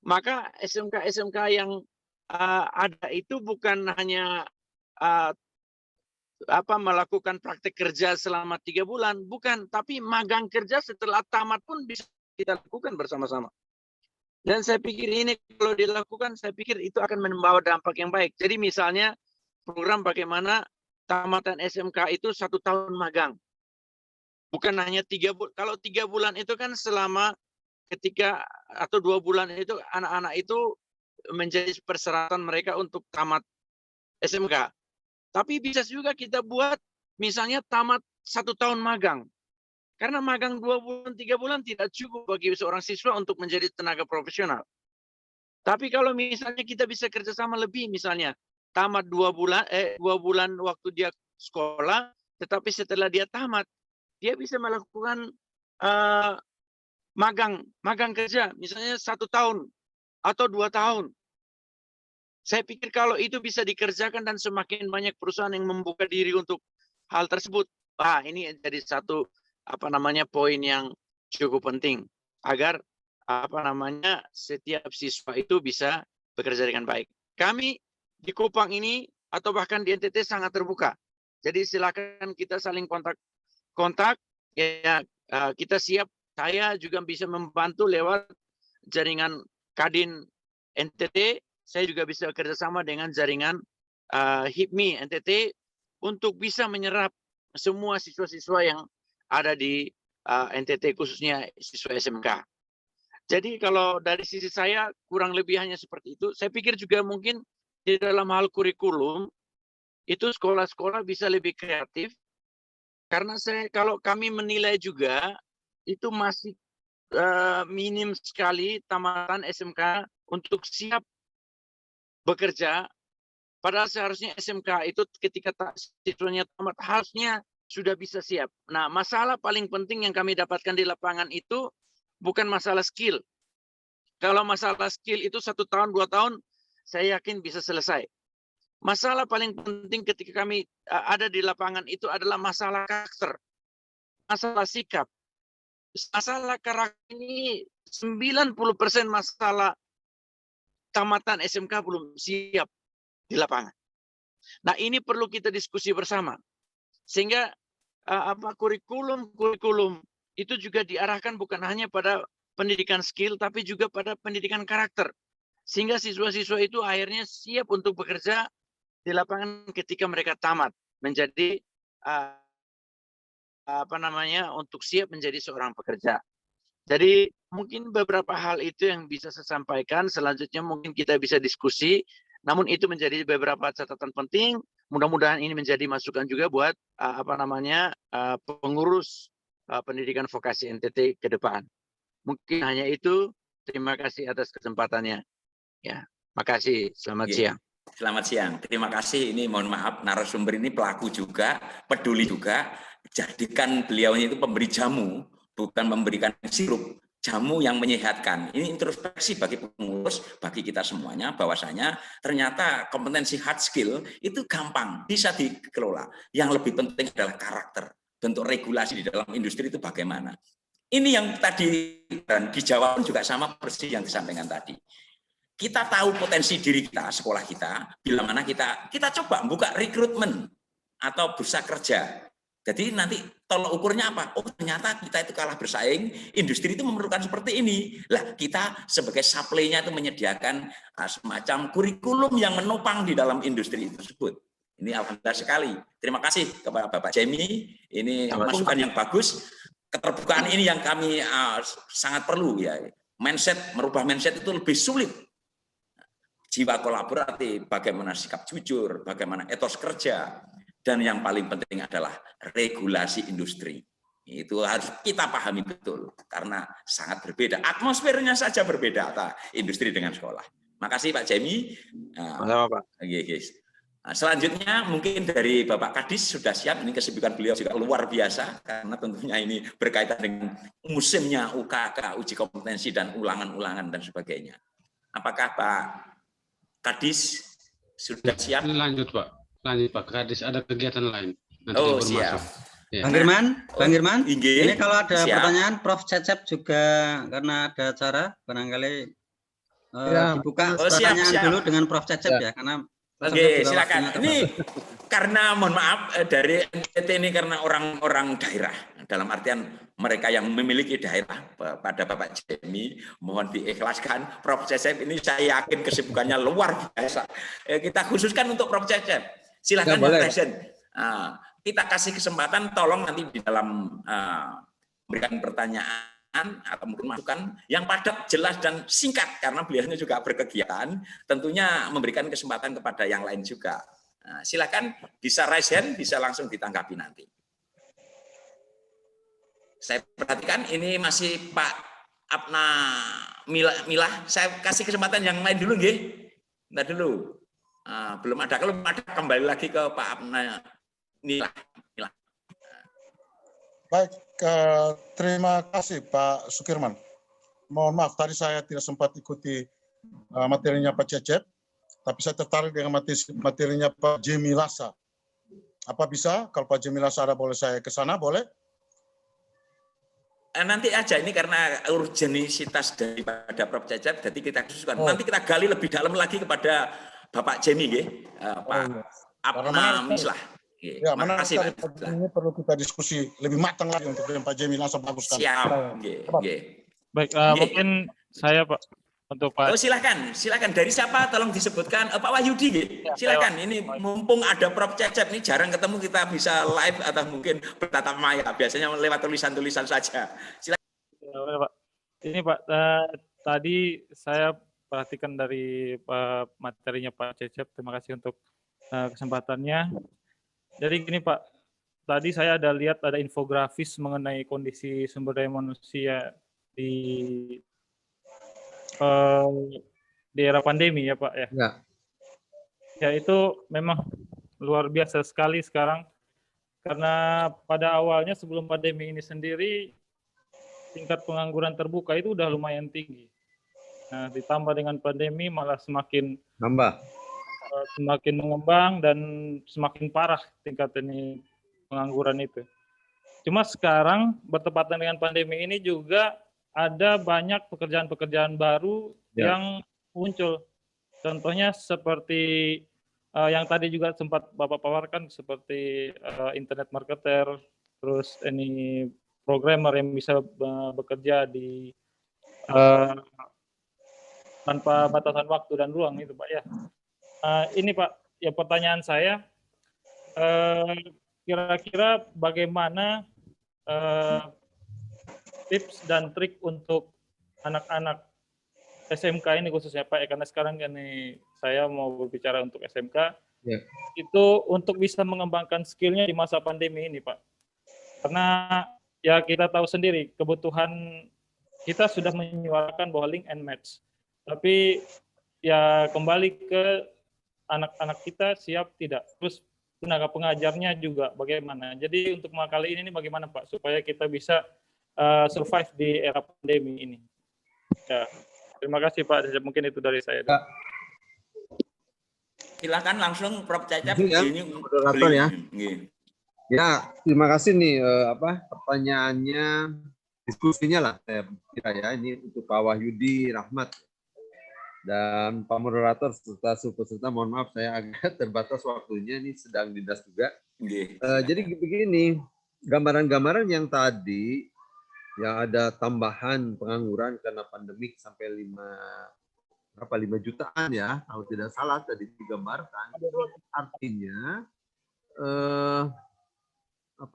maka SMK-SMK yang ada itu bukan hanya melakukan praktek kerja selama 3 bulan, bukan, tapi magang kerja setelah tamat pun bisa kita lakukan bersama-sama. Dan saya pikir ini kalau dilakukan, saya pikir itu akan membawa dampak yang baik. Jadi misalnya program bagaimana tamatan SMK itu 1 tahun magang. Bukan hanya 3 bulan. Kalau 3 bulan itu kan selama ketika atau 2 bulan itu anak-anak itu menjadi persyaratan mereka untuk tamat SMK. Tapi bisa juga kita buat misalnya tamat 1 tahun magang. Karena magang 2 bulan, 3 bulan tidak cukup bagi seorang siswa untuk menjadi tenaga profesional. Tapi kalau misalnya kita bisa kerjasama lebih, misalnya tamat 2 bulan waktu dia sekolah, tetapi setelah dia tamat, dia bisa melakukan magang kerja, misalnya 1 tahun atau 2 tahun. Saya pikir kalau itu bisa dikerjakan dan semakin banyak perusahaan yang membuka diri untuk hal tersebut, ini jadi satu poin yang cukup penting agar setiap siswa itu bisa bekerja dengan baik. Kami di Kupang ini atau bahkan di NTT sangat terbuka. Jadi silakan kita saling kontak ya, kita siap. Saya juga bisa membantu lewat jaringan Kadin NTT. Saya juga bisa kerjasama dengan jaringan HIPMI NTT untuk bisa menyerap semua siswa-siswa yang ada di NTT, khususnya siswa SMK. Jadi kalau dari sisi saya kurang lebih hanya seperti itu. Saya pikir juga mungkin di dalam hal kurikulum itu sekolah-sekolah bisa lebih kreatif. Karena kalau kami menilai juga itu masih minim sekali tamatan SMK untuk siap bekerja. Padahal seharusnya SMK itu ketika siswanya tamat harusnya sudah bisa siap. Nah, masalah paling penting yang kami dapatkan di lapangan itu bukan masalah skill. Kalau masalah skill itu 1 tahun, 2 tahun, saya yakin bisa selesai. Masalah paling penting ketika kami ada di lapangan itu adalah masalah karakter, masalah sikap. Masalah karakter ini 90% masalah tamatan SMK belum siap di lapangan. Nah, ini perlu kita diskusi bersama. Sehingga kurikulum itu juga diarahkan bukan hanya pada pendidikan skill, tapi juga pada pendidikan karakter. Sehingga siswa-siswa itu akhirnya siap untuk bekerja di lapangan ketika mereka tamat. Menjadi untuk siap menjadi seorang pekerja. Jadi mungkin beberapa hal itu yang bisa saya sampaikan. Selanjutnya mungkin kita bisa diskusi. Namun itu menjadi beberapa catatan penting. Mudah-mudahan ini menjadi masukan juga buat pengurus pendidikan vokasi NTT ke depan. Mungkin hanya itu. Terima kasih atas kesempatannya. Ya, makasih. Selamat siang. Selamat siang. Terima kasih. Ini mohon maaf, narasumber ini pelaku juga, peduli juga. Jadikan beliaunya itu pemberi jamu, bukan memberikan sirup. Jamu yang menyehatkan. Ini introspeksi bagi pengurus, bagi kita semuanya, bahwasanya ternyata kompetensi hard skill itu gampang, bisa dikelola. Yang lebih penting adalah karakter. Bentuk regulasi di dalam industri itu bagaimana. Ini yang tadi dan dijawab juga sama persis yang disampaikan tadi. Kita tahu potensi diri kita, sekolah kita, bila mana kita coba buka rekrutmen atau bursa kerja. Jadi nanti tolok ukurnya apa? Oh, ternyata kita itu kalah bersaing, industri itu memerlukan seperti ini. Lah, kita sebagai supply-nya itu menyediakan semacam kurikulum yang menopang di dalam industri tersebut. Ini alhamdulillah sekali. Terima kasih kepada Bapak Jemi. Ini masukan yang bagus. Keterbukaan ini yang kami sangat perlu ya. Merubah mindset itu lebih sulit. Jiwa kolaboratif, bagaimana sikap jujur, bagaimana etos kerja, dan yang paling penting adalah regulasi industri. Itu harus kita pahami betul, karena sangat berbeda. Atmosfernya saja berbeda antara industri dengan sekolah. Makasih Pak Jemi. Sama Pak. Selanjutnya mungkin dari Bapak Kadis sudah siap. Ini kesibukan beliau juga luar biasa, karena tentunya ini berkaitan dengan musimnya UKK, uji kompetensi dan ulangan-ulangan dan sebagainya. Apakah Pak Kadis sudah siap? Lanjut Pak. Kadis ada kegiatan lain. Nanti siap. Ya. Bang Irman, Inggih. ini kalau ada Siap. pertanyaan Prof Cecep juga karena ada acara barangkali Ya. dibuka Oh, siap, pertanyaan siap. dulu dengan Prof Cecep Ya. ya karena Prof Oke, Cecep juga silakan. waktunya Ini terbatas. karena mohon maaf dari NTT ini karena orang-orang daerah, dalam artian mereka yang memiliki daerah pada Bapak Jemi, mohon diikhlaskan. Prof Cecep ini saya yakin kesibukannya luar biasa. Kita khususkan untuk Prof Cecep. Silakan Ya, boleh, yang present. Kita kasih kesempatan, tolong nanti di dalam memberikan pertanyaan atau mungkin masukan yang padat, jelas dan singkat karena beliaunya juga berkegiatan, tentunya memberikan kesempatan kepada yang lain juga. Nah, silakan bisa raise hand, bisa langsung ditanggapi nanti. Saya perhatikan ini masih Pak Apna Milah. Saya kasih kesempatan yang lain dulu, nggih. Bentar dulu. Belum ada. Kalau ada kembali lagi ke Pak Apna Milah. Baik, terima kasih Pak Sukirman. Mohon maaf, tadi saya tidak sempat ikuti materinya Pak Cecep, tapi saya tertarik dengan materinya Pak Jemi Lasa. Apa bisa, kalau Pak Jemi Lasa ada boleh saya ke sana, boleh? Nanti aja, ini karena urgensitas daripada Prof Cecep, jadi kita khususkan. Oh. Nanti kita gali lebih dalam lagi kepada Bapak Jemi, Pak Apna Mislah. Ya, Terima kasih, Pak. ini perlu kita diskusi lebih matang lagi untuk yang Pak Jemi langsung baguskan. Siap. Baik, mungkin saya Pak untuk Pak. Oh, silakan dari siapa tolong disebutkan. Pak Wahyudi, silakan. Ini mumpung ada Prof Cecep, ini jarang ketemu, kita bisa live atau mungkin bertatap maya, biasanya lewat tulisan-tulisan saja. Silakan. Pak. Ini Pak, tadi saya perhatikan dari materinya Pak Cecep, terima kasih untuk kesempatannya. Jadi gini Pak, tadi saya lihat ada infografis mengenai kondisi sumber daya manusia di era pandemi ya Pak ya. Ya. Ya itu memang luar biasa sekali sekarang karena pada awalnya sebelum pandemi ini sendiri tingkat pengangguran terbuka itu udah lumayan tinggi. Nah, ditambah dengan pandemi malah semakin mengembang dan semakin parah tingkat ini pengangguran itu. Cuma sekarang bertepatan dengan pandemi ini juga ada banyak pekerjaan-pekerjaan baru yang muncul. Contohnya seperti yang tadi juga sempat Bapak paparkan seperti internet marketer, terus ini programmer yang bisa bekerja di tanpa batasan waktu dan ruang itu Pak ya. Ini Pak, ya pertanyaan saya, kira-kira bagaimana tips dan trik untuk anak-anak SMK ini khususnya Pak, karena sekarang ini saya mau berbicara untuk SMK, itu untuk bisa mengembangkan skillnya di masa pandemi ini Pak. Karena ya kita tahu sendiri, kebutuhan kita sudah menyuarakan bahwa link and match. Tapi ya kembali ke anak-anak kita siap tidak, terus tenaga pengajarnya juga bagaimana. Jadi untuk kali ini bagaimana Pak supaya kita bisa survive di era pandemi ini. Ya, terima kasih Pak. Mungkin itu dari saya. Silakan langsung Prof Cecep. Ini moderator ya. Ya, terima kasih nih pertanyaannya, diskusinya lah saya kira ya, ini untuk Pak Wahyudi Rahmat. Dan Pak Moderator serta peserta, mohon maaf saya agak terbatas waktunya, ini sedang dinas juga. Jadi begini, gambaran-gambaran yang tadi, yang ada tambahan pengangguran karena pandemik sampai 5 jutaan ya, kalau tidak salah tadi digambarkan, itu artinya 5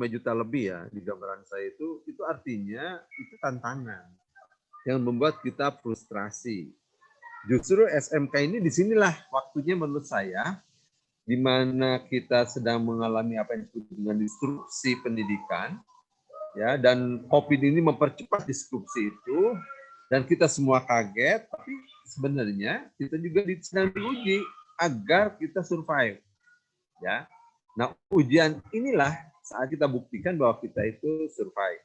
juta lebih ya di gambaran saya itu artinya itu tantangan yang membuat kita frustrasi. Justru SMK ini disinilah waktunya menurut saya, di mana kita sedang mengalami apa yang disebut dengan disrupsi pendidikan, ya, dan COVID ini mempercepat disrupsi itu, dan kita semua kaget, tapi sebenarnya kita juga sedang diuji agar kita survive, ya. Nah, ujian inilah saat kita buktikan bahwa kita itu survive.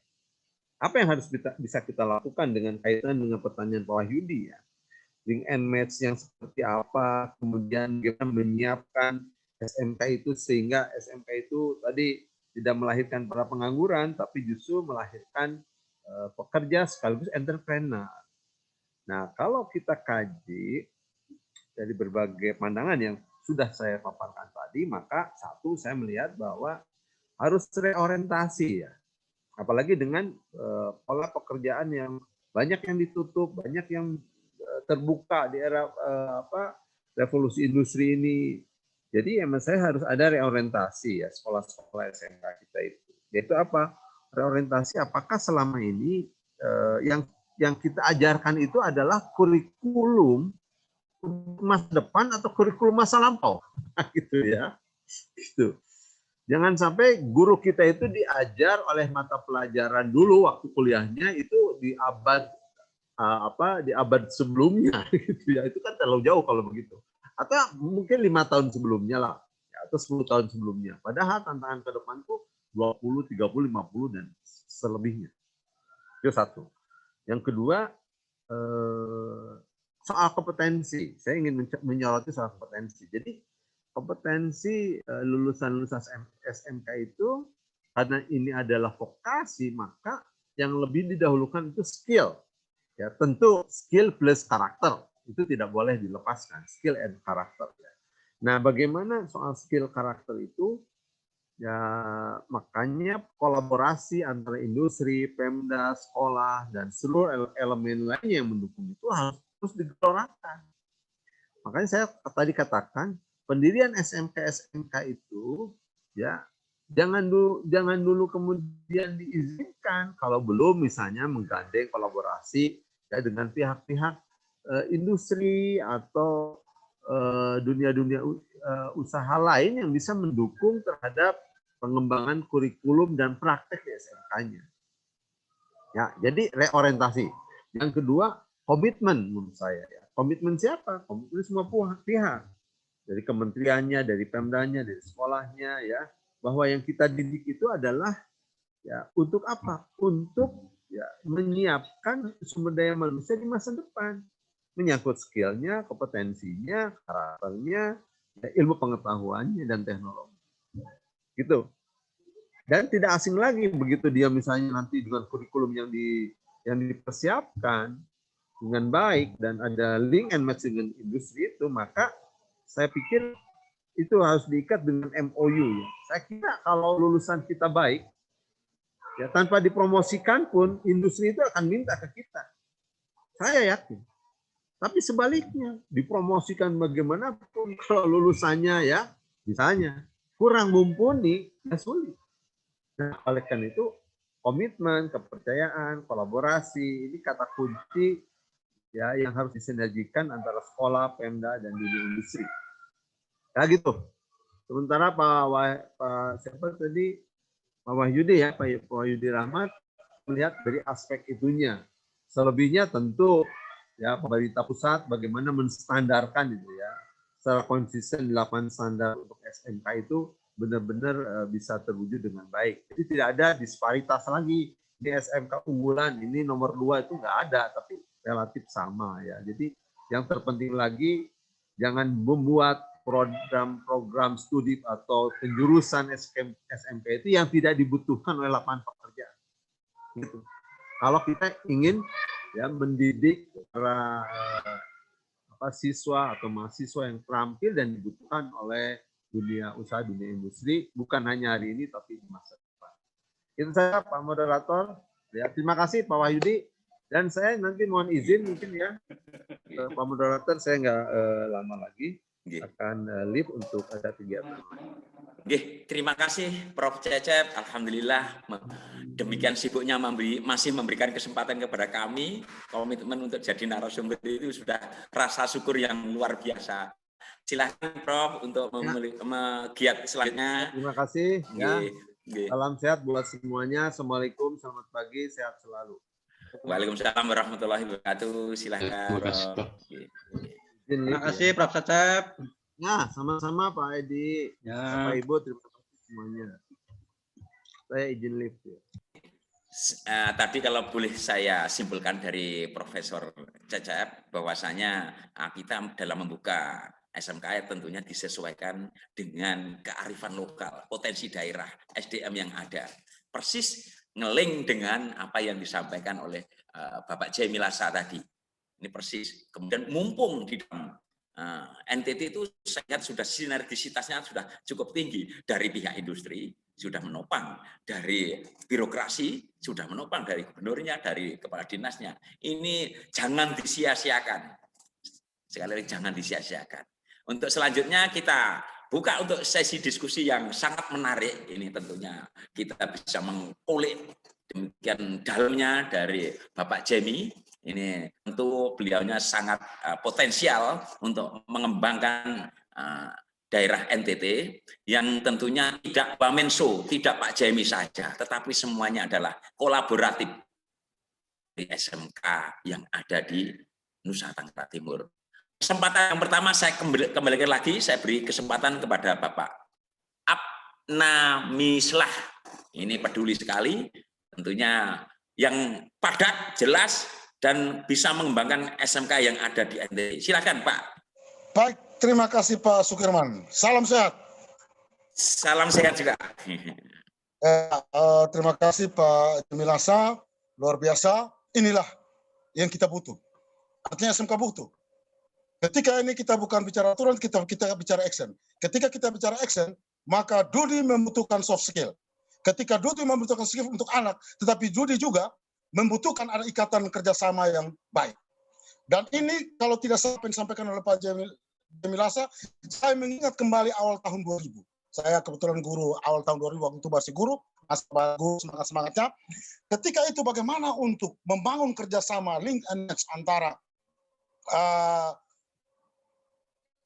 Apa yang harus bisa kita lakukan dengan kaitan dengan pertanyaan Pak Wahyudi ya? Link and match yang seperti apa, kemudian kita menyiapkan SMK itu sehingga SMK itu tadi tidak melahirkan para pengangguran, tapi justru melahirkan pekerja sekaligus entrepreneur. Nah, kalau kita kaji dari berbagai pandangan yang sudah saya paparkan tadi, maka satu, saya melihat bahwa harus reorientasi ya. Apalagi dengan pola pekerjaan yang banyak yang ditutup, banyak yang terbuka di era revolusi industri ini. Jadi emang saya harus ada reorientasi ya sekolah-sekolah SMK kita itu. Yaitu apa? Reorientasi apakah selama ini yang kita ajarkan itu adalah kurikulum masa depan atau kurikulum masa lampau, gitu ya. Gitu. Jangan sampai guru kita itu diajar oleh mata pelajaran dulu waktu kuliahnya itu di abad di abad sebelumnya, gitu ya. Itu kan terlalu jauh kalau begitu. Atau mungkin 5 tahun sebelumnya lah, atau 10 tahun sebelumnya. Padahal tantangan ke depan tuh 20, 30, 50 dan selebihnya. Itu satu. Yang kedua, soal kompetensi. Saya ingin menyoroti soal kompetensi. Jadi kompetensi lulusan-lulusan SMK itu, karena ini adalah vokasi, maka yang lebih didahulukan itu skill. Ya, tentu skill plus karakter itu tidak boleh dilepaskan, skill and karakter. Nah, bagaimana soal skill karakter itu? Ya, makanya kolaborasi antara industri, Pemda, sekolah, dan seluruh elemen lainnya yang mendukung itu harus digelorakan. Makanya saya tadi katakan pendirian SMK itu ya jangan dulu kemudian diizinkan kalau belum misalnya menggandeng kolaborasi ya dengan pihak-pihak industri atau dunia-dunia usaha lain yang bisa mendukung terhadap pengembangan kurikulum dan praktek di SMK-nya. Ya, jadi reorientasi. Yang kedua, komitmen menurut saya. Ya. Komitmen siapa? Komitmen semua pihak. Dari kementeriannya, dari Pemdanya, dari sekolahnya, ya, bahwa yang kita didik itu adalah ya untuk apa? Untuk ya menyiapkan sumber daya manusia di masa depan, menyangkut skillnya, kompetensinya, karakternya, ya, ilmu pengetahuannya dan teknologi. Gitu. Dan tidak asing lagi begitu dia misalnya nanti dengan kurikulum yang dipersiapkan dengan baik dan ada link and match dengan industri itu, maka saya pikir itu harus diikat dengan MOU. Saya kira kalau lulusan kita baik, ya tanpa dipromosikan pun industri itu akan minta ke kita. Saya yakin. Tapi sebaliknya, dipromosikan bagaimanapun kalau lulusannya ya misalnya kurang mumpuni, ya sulit. Nah, oleh karena itu komitmen, kepercayaan, kolaborasi ini kata kunci ya yang harus disinergikan antara sekolah, Pemda, dan dunia industri. Ya gitu. Sementara Pak siapa tadi, Pak Wahyudi ya, Pak Wahyudi Rahmat melihat dari aspek itunya. Selebihnya tentu ya pemerintah pusat bagaimana menstandarkan itu ya, secara konsisten 8 standar untuk SMK itu benar-benar bisa terwujud dengan baik. Jadi tidak ada disparitas lagi. Ini SMK unggulan, ini nomor 2 itu nggak ada, tapi relatif sama ya. Jadi yang terpenting lagi jangan membuat program studi atau penjurusan SMK itu yang tidak dibutuhkan oleh lapangan pekerjaan. Gitu. Kalau kita ingin ya mendidik para siswa atau mahasiswa yang terampil dan dibutuhkan oleh dunia usaha, dunia industri, bukan hanya hari ini tapi di masa depan. Itu saja Pak Moderator. Ya, terima kasih Pak Wahyudi. Dan saya nanti mohon izin mungkin ya Pak Moderator, saya nggak lama lagi akan leave untuk ada kegiatan lain. Terima kasih Prof. Cecep. Alhamdulillah demikian sibuknya masih memberikan kesempatan kepada kami. Komitmen untuk jadi narasumber itu sudah rasa syukur yang luar biasa. Silahkan Prof untuk giat selanjutnya. Terima kasih. Ya. Salam sehat buat semuanya. Assalamualaikum, selamat pagi, sehat selalu. Waalaikumsalam warahmatullahi wabarakatuh. Silahkan. Terima kasih, Prof. Terima kasih Prof. Cecep. Ya, sama-sama Pak Edi. Ya. Bapak Ibu, terima kasih semuanya. Saya izin lift ya. Tadi kalau boleh saya simpulkan dari Profesor Cecep bahwasanya kita dalam membuka SMK tentunya disesuaikan dengan kearifan lokal, potensi daerah, SDM yang ada. Persis ngeling dengan apa yang disampaikan oleh Bapak Jemilasa tadi. Ini persis. Kemudian mumpung di dalam NTT itu saya lihat sudah sinergisitasnya sudah cukup tinggi, dari pihak industri sudah menopang, dari birokrasi sudah menopang, dari gubernurnya, dari kepala dinasnya. Ini jangan disia-siakan. Sekali lagi jangan disia-siakan. Untuk selanjutnya kita buka untuk sesi diskusi yang sangat menarik. Ini tentunya kita bisa mengkulik demikian dalamnya dari Bapak Jemi. Ini tentu beliaunya sangat potensial untuk mengembangkan daerah NTT yang tentunya tidak Wamenso, tidak Pak Jemi saja, tetapi semuanya adalah kolaboratif di SMK yang ada di Nusa Tenggara Timur. Kesempatan yang pertama saya kembalikan lagi, saya beri kesempatan kepada Bapak Abna Mislah. Ini peduli sekali, tentunya yang padat, jelas, dan bisa mengembangkan SMK yang ada di NTT. Silakan Pak. Baik, terima kasih Pak Sukirman. Salam sehat. Salam sehat juga. Terima kasih Pak Jemilasa, luar biasa. Inilah yang kita butuh. Artinya SMK butuh. Ketika ini kita bukan bicara aturan, kita bicara action. Ketika kita bicara action, maka Dudi membutuhkan soft skill. Ketika Dudi membutuhkan skill untuk anak, tetapi Dudi juga membutuhkan ada ikatan kerjasama yang baik. Dan ini kalau tidak salah disampaikan oleh Pak Jemilasa, saya mengingat kembali awal tahun 2000. Saya kebetulan guru awal tahun 2000, waktu itu masih guru, masih bagus semangat-semangatnya. Ketika itu bagaimana untuk membangun kerjasama link and match antara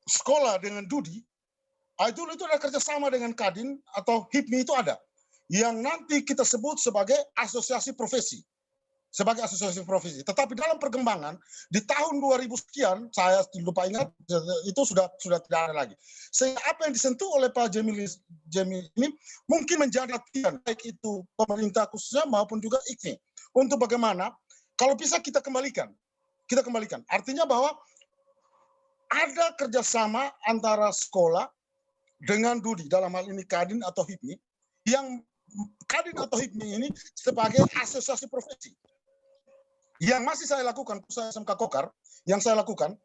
sekolah dengan Dudi, dulu itu ada kerjasama dengan Kadin atau HIPMI itu ada, yang nanti kita sebut sebagai asosiasi profesi. Sebagai asosiasi profesi. Tetapi dalam perkembangan, di tahun 2000 sekian, saya lupa ingat, itu sudah tidak ada lagi. Sehingga apa yang disentuh oleh Pak Jemi ini, mungkin menjadi latihan, baik itu pemerintah khususnya maupun juga IKMI. Untuk bagaimana, kalau bisa kita kembalikan. Artinya bahwa ada kerjasama antara sekolah dengan Dudi, dalam hal ini Kadin atau HIPMI, yang Kadin atau HIPMI ini sebagai asosiasi profesi. Yang masih saya lakukan, saya SMK Kokar, yang saya lakukan,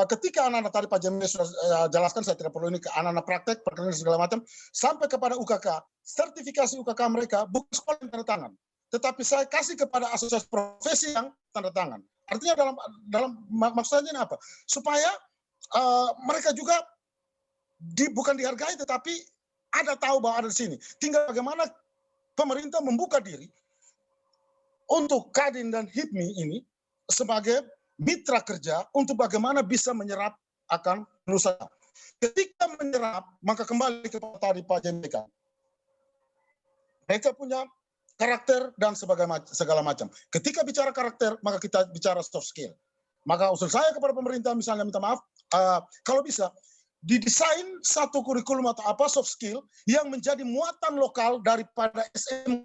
ketika anak-anak tadi Pak Jemil sudah jelaskan, saya tidak perlu ini ke anak-anak praktek, perkenalan segala macam, sampai kepada UKK, sertifikasi UKK mereka bukan sekolah yang tanda tangan, tetapi saya kasih kepada asosiasi profesi yang tanda tangan. Artinya dalam maksudnya apa? Supaya mereka juga bukan dihargai, tetapi ada tahu bahwa ada di sini. Tinggal bagaimana pemerintah membuka diri untuk Kadin dan HIPMI ini sebagai mitra kerja untuk bagaimana bisa menyerap akan Nusantara. Ketika menyerap, maka kembali kepada tadi Pak Jemika. Mereka punya karakter dan segala macam. Ketika bicara karakter, maka kita bicara soft skill. Maka usul saya kepada pemerintah, misalnya minta maaf, kalau bisa, didesain satu kurikulum atau apa soft skill yang menjadi muatan lokal daripada SMA.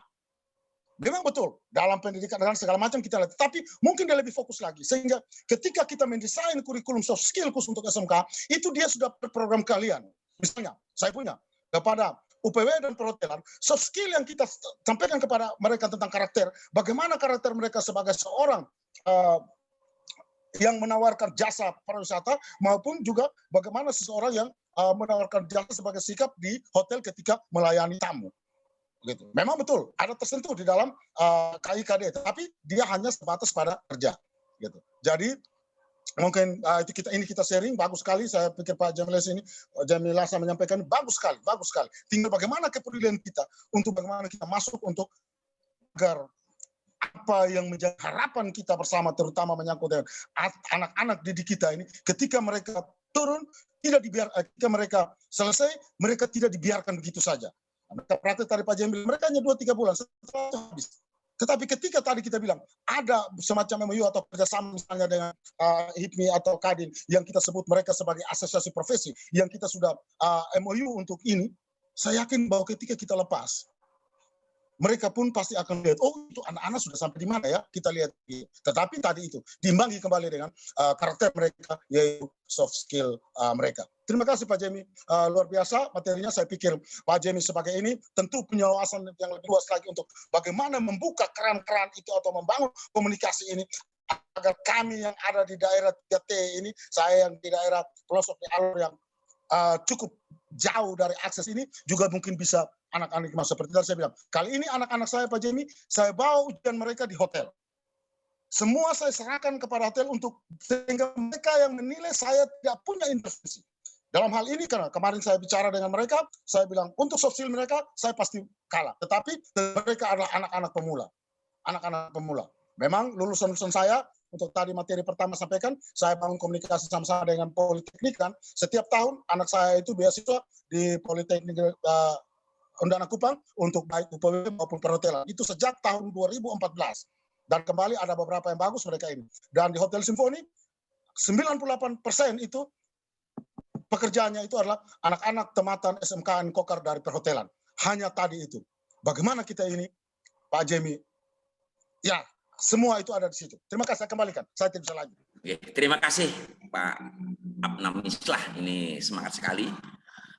Memang betul, dalam pendidikan dan segala macam kita lihat, tapi mungkin dia lebih fokus lagi. Sehingga ketika kita mendesain kurikulum soft skill khusus untuk SMK, itu dia sudah program kalian. Misalnya, saya punya kepada UPW dan perhotelan, soft skill yang kita sampaikan kepada mereka tentang karakter, bagaimana karakter mereka sebagai seorang yang menawarkan jasa pariwisata, maupun juga bagaimana seseorang yang menawarkan jasa sebagai sikap di hotel ketika melayani tamu. Gitu. Memang betul ada tersentuh di dalam KIKD, tapi dia hanya sebatas pada kerja. Gitu. Jadi mungkin ini kita sharing, bagus sekali. Saya pikir Pak Jemilasa menyampaikan bagus sekali. Tinggal bagaimana kepedulian kita untuk bagaimana kita masuk untuk agar apa yang menjadi harapan kita bersama, terutama menyangkut dengan anak-anak didik kita ini, ketika mereka turun tidak dibiarkan, ketika mereka selesai mereka tidak dibiarkan begitu saja. Mereka praktek tadi Pak Jemil, mereka hanya 2-3 bulan setelah itu habis. Tetapi ketika tadi kita bilang ada semacam MOU atau kerjasama misalnya dengan HIPMI atau Kadin yang kita sebut mereka sebagai asosiasi profesi, yang kita sudah MOU untuk ini, saya yakin bahwa ketika kita lepas, mereka pun pasti akan lihat, oh itu anak-anak sudah sampai di mana ya, kita lihat. Tetapi tadi itu diimbangi kembali dengan karakter mereka, yaitu soft skill mereka. Terima kasih Pak Jemi, luar biasa materinya. Saya pikir Pak Jemi sebagai ini tentu punya wawasan yang lebih luas lagi untuk bagaimana membuka keran-keran itu atau membangun komunikasi ini, agar kami yang ada di daerah 3T ini, saya yang di daerah pelosok di Alor yang cukup jauh dari akses ini, juga mungkin bisa anak-anak seperti tadi saya bilang. Kali ini anak-anak saya Pak Jemi, saya bawa ujian mereka di hotel. Semua saya serahkan kepada hotel untuk sehingga mereka yang menilai, saya tidak punya intervensi. Dalam hal ini karena kemarin saya bicara dengan mereka, saya bilang untuk soft skill mereka saya pasti kalah. Tetapi mereka adalah anak-anak pemula. Anak-anak pemula. Memang lulusan-lulusan saya, untuk tadi materi pertama sampaikan, saya bangun komunikasi sama-sama dengan Politeknik kan. Setiap tahun anak saya itu beasiswa di Politeknik Undana Kupang untuk baik UPW maupun perhotelan. Itu sejak tahun 2014. Dan kembali ada beberapa yang bagus mereka ini. Dan di Hotel Simfoni, 98% itu pekerjaannya itu adalah anak-anak tematan SMK Kokar dari perhotelan. Hanya tadi itu. Bagaimana kita ini, Pak Jemi? Ya, semua itu ada di situ. Terima kasih, saya kembalikan. Saya tidak bisa lagi. Terima kasih Pak Abnam Mislah, ini semangat sekali.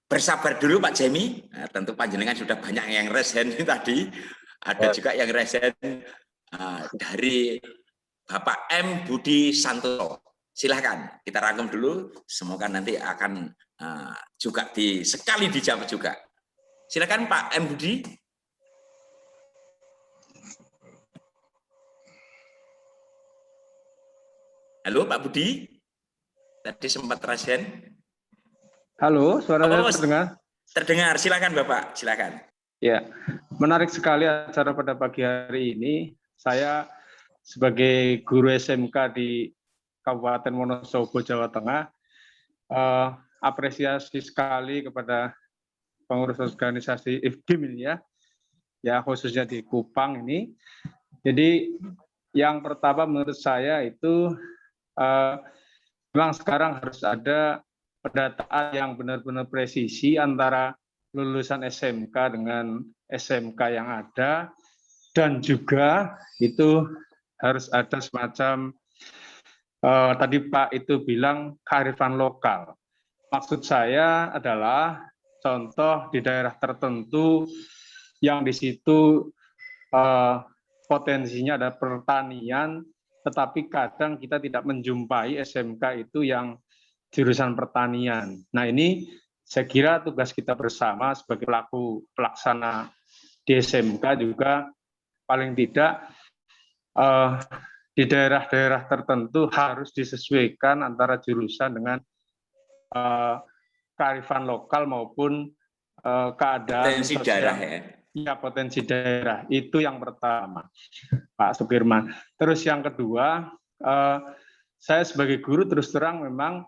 Bersabar dulu Pak Jemi. Nah, tentu panjenengan sudah banyak yang resen tadi. Ada juga yang resen dari Bapak M. Budi Santoso. Silahkan kita rangkum dulu. Semoga nanti akan juga sekali dijawab juga. Silakan Pak M. Budi. Halo Pak Budi. Tadi sempat resen. Halo, suaranya terdengar? Terdengar, silakan Bapak, silakan. Ya, menarik sekali acara pada pagi hari ini. Saya sebagai guru SMK di Kabupaten Wonosobo, Jawa Tengah, apresiasi sekali kepada pengurus organisasi IFBIM ini ya khususnya di Kupang ini. Jadi yang pertama menurut saya itu memang sekarang harus ada pendataan yang benar-benar presisi antara lulusan SMK dengan SMK yang ada, dan juga itu harus ada semacam tadi Pak itu bilang kearifan lokal. Maksud saya adalah contoh di daerah tertentu yang di situ potensinya ada pertanian, tetapi kadang kita tidak menjumpai SMK itu yang jurusan pertanian. Nah ini saya kira tugas kita bersama sebagai pelaku pelaksana di SMK juga paling tidak di daerah-daerah tertentu harus disesuaikan antara jurusan dengan kearifan lokal maupun keadaan potensi daerah ya. Ya, potensi daerah itu yang pertama, Pak Sukirman. Terus yang kedua, saya sebagai guru terus terang memang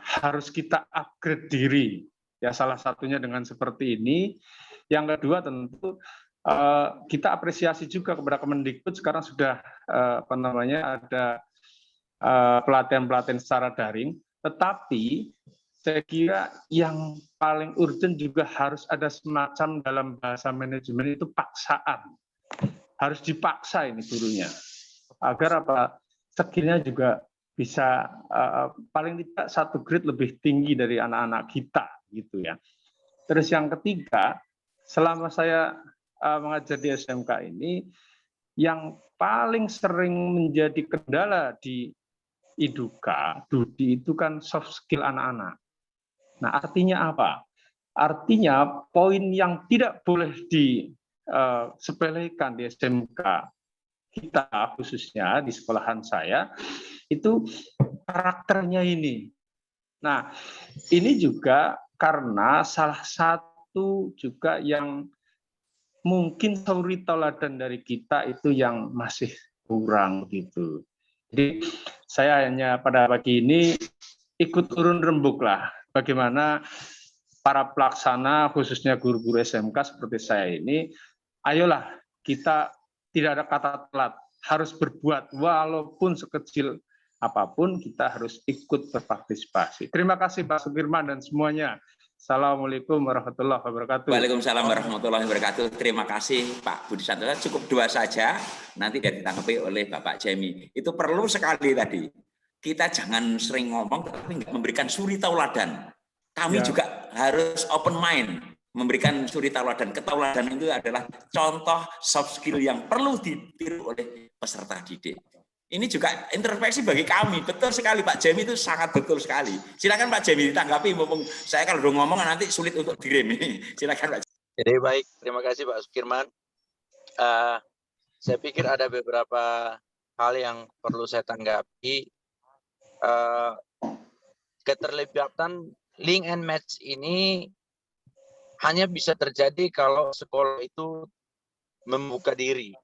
harus kita upgrade diri. Ya, salah satunya dengan seperti ini. Yang kedua tentu kita apresiasi juga kepada Kemendikbud sekarang sudah ada pelatihan-pelatihan secara daring. Tetapi saya kira yang paling urgent juga harus ada semacam dalam bahasa manajemen itu paksaan. Harus dipaksa ini gurunya. Agar apa? Skillnya juga bisa paling tidak 1 grade lebih tinggi dari anak-anak kita gitu ya. Terus yang ketiga, selama saya mengajar di SMK ini, yang paling sering menjadi kendala di IDUKA, Dudi itu kan soft skill anak-anak. Nah, artinya apa? Artinya poin yang tidak boleh disepelekan di SMK kita, khususnya di sekolahan saya, itu karakternya ini. Nah, ini juga karena salah satu juga yang mungkin suri tauladan dari kita itu yang masih kurang gitu. Jadi saya hanya pada pagi ini ikut turun rembuk lah. Bagaimana para pelaksana, khususnya guru-guru SMK seperti saya ini, ayolah kita tidak ada kata telat, harus berbuat, walaupun sekecil apapun kita harus ikut berpartisipasi. Terima kasih Pak Sukirman dan semuanya. Assalamualaikum warahmatullahi wabarakatuh. Waalaikumsalam warahmatullahi wabarakatuh. Terima kasih Pak Budi Santoso. Cukup 2 saja, nanti dia ditanggapi oleh Bapak Jemi. Itu perlu sekali tadi. Kita jangan sering ngomong tapi nggak memberikan suri tauladan. Kami juga harus open mind, memberikan suri tauladan. Ketauladan itu adalah contoh soft skill yang perlu ditiru oleh peserta didik. Ini juga introspeksi bagi kami. Betul sekali Pak Jemi, itu sangat betul sekali. Silakan Pak Jemi ditanggapi. Mumpung saya kalau udah ngomong nanti sulit untuk direm ini. Silakan Pak. Jadi baik, terima kasih Pak Sukirman. Saya pikir ada beberapa hal yang perlu saya tanggapi. Keterlibatan link and match ini hanya bisa terjadi kalau sekolah itu membuka diri.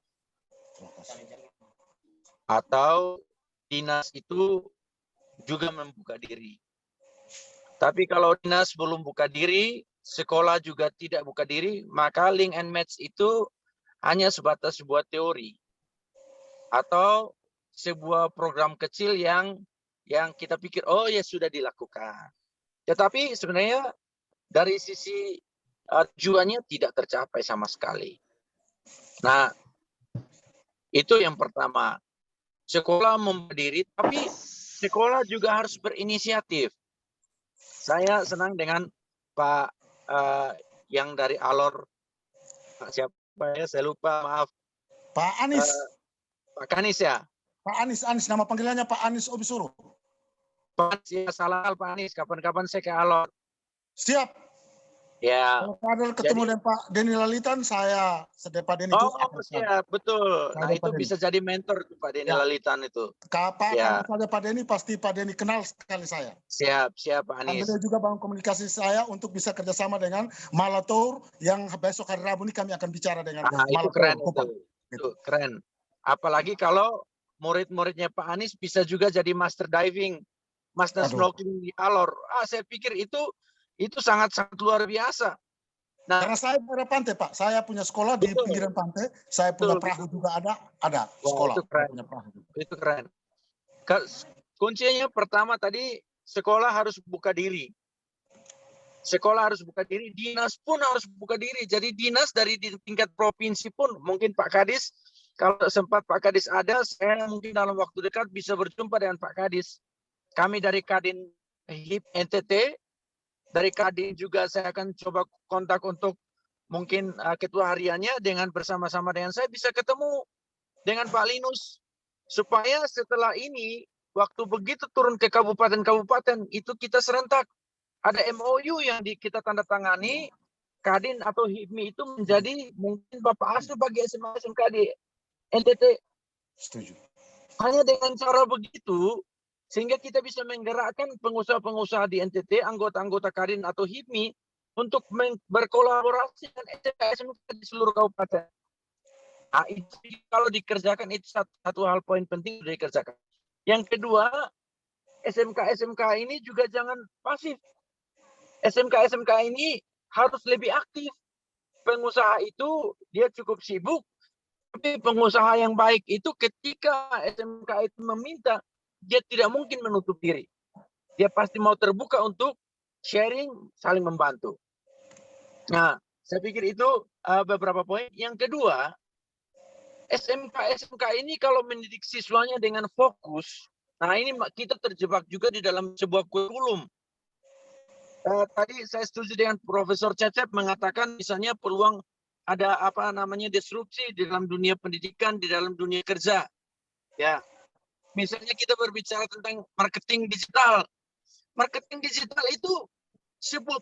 Atau dinas itu juga membuka diri. Tapi kalau dinas belum buka diri, sekolah juga tidak buka diri, maka link and match itu hanya sebatas sebuah teori. Atau sebuah program kecil yang kita pikir, oh ya sudah dilakukan. Tetapi sebenarnya dari sisi tujuannya tidak tercapai sama sekali. Nah, itu yang pertama. Sekolah memberdiri, tapi sekolah juga harus berinisiatif. Saya senang dengan Pak yang dari Alor, Pak siapa ya? Saya lupa, maaf. Pak Anies. Pak Kanis ya? Pak Anies, nama panggilannya Pak Anies Obisuro. Pak Anies, ya salah Pak Anies, kapan-kapan saya ke Alor. Siap. Ya. Kalau ada ketemu dengan Pak Denny Lalitan, saya Pak Denny itu. Oh, siap, betul. Nah, itu bisa jadi mentor tuh, Pak Denny Lalitan itu. Pak, kalau ada Pak Denny, pasti Pak Denny kenal sekali saya. Siap, Pak Anies. Beliau juga bangun komunikasi saya untuk bisa kerjasama dengan Malatour, yang besok hari Rabu ini kami akan bicara dengan itu keren itu keren. Apalagi kalau murid-muridnya Pak Anies bisa juga jadi master diving, master snorkeling di Alor. Saya pikir itu sangat-sangat luar biasa. Nah, karena saya daerah pantai, Pak. Saya punya sekolah di pinggiran pantai. Saya punya perahu juga ada sekolah. Itu keren. Itu keren. Kuncinya pertama tadi, sekolah harus buka diri. Sekolah harus buka diri, dinas pun harus buka diri. Jadi dinas dari tingkat provinsi pun, mungkin Pak Kadis, kalau sempat Pak Kadis ada, saya mungkin dalam waktu dekat bisa berjumpa dengan Pak Kadis. Kami dari Kadin HIP NTT, dari Kadin juga saya akan coba kontak untuk mungkin ketua hariannya dengan bersama-sama dengan saya bisa ketemu dengan Pak Linus. Supaya setelah ini, waktu begitu turun ke kabupaten-kabupaten, itu kita serentak. Ada MOU yang kita tanda tangani, Kadin atau HIPMI itu menjadi mungkin Bapak asuh bagi SMA SMK di NTT. Setuju. Hanya dengan cara begitu, sehingga kita bisa menggerakkan pengusaha-pengusaha di NTT, anggota-anggota Kadin atau HIPMI, untuk berkolaborasi dengan SMK di seluruh kabupaten. Nah, itu kalau dikerjakan, itu satu hal poin penting sudah dikerjakan. Yang kedua, SMK ini juga jangan pasif. SMK ini harus lebih aktif. Pengusaha itu dia cukup sibuk, tapi pengusaha yang baik itu ketika SMK itu meminta, dia tidak mungkin menutup diri. Dia pasti mau terbuka untuk sharing, saling membantu. Nah, saya pikir itu beberapa poin. Yang kedua, SMK ini kalau mendidik siswanya dengan fokus, nah ini kita terjebak juga di dalam sebuah kurikulum. Tadi saya setuju dengan Profesor Cecep mengatakan misalnya peluang ada disrupsi di dalam dunia pendidikan, di dalam dunia kerja. Ya. Misalnya kita berbicara tentang marketing digital. Marketing digital itu sebuah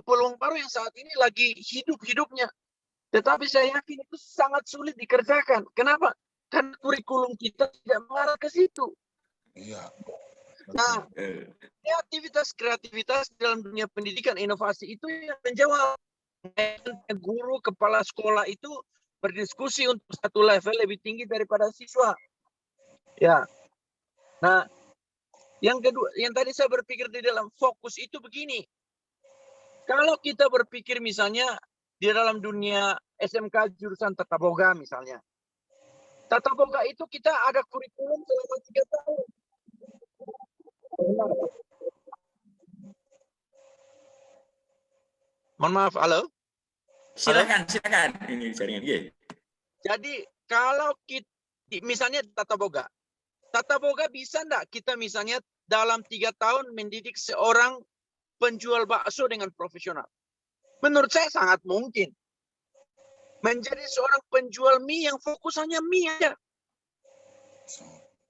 peluang baru yang saat ini lagi hidup-hidupnya. Tetapi saya yakin itu sangat sulit dikerjakan. Kenapa? Karena kurikulum kita tidak mengarah ke situ. Iya. Nah, kreativitas dalam dunia pendidikan, inovasi itu yang menjawab. Guru, kepala sekolah itu berdiskusi untuk satu level lebih tinggi daripada siswa. Ya. Nah, yang kedua, yang tadi saya berpikir di dalam fokus itu begini. Kalau kita berpikir misalnya di dalam dunia SMK jurusan Tata Boga misalnya. Tata Boga itu kita ada kurikulum selama 3 tahun. Mohon maaf, halo? Silakan. Ini jaringan. Yeah. Jadi kalau kita, misalnya Tata Boga bisa enggak kita misalnya dalam 3 tahun mendidik seorang penjual bakso dengan profesional? Menurut saya sangat mungkin. Menjadi seorang penjual mie yang fokusannya mie aja.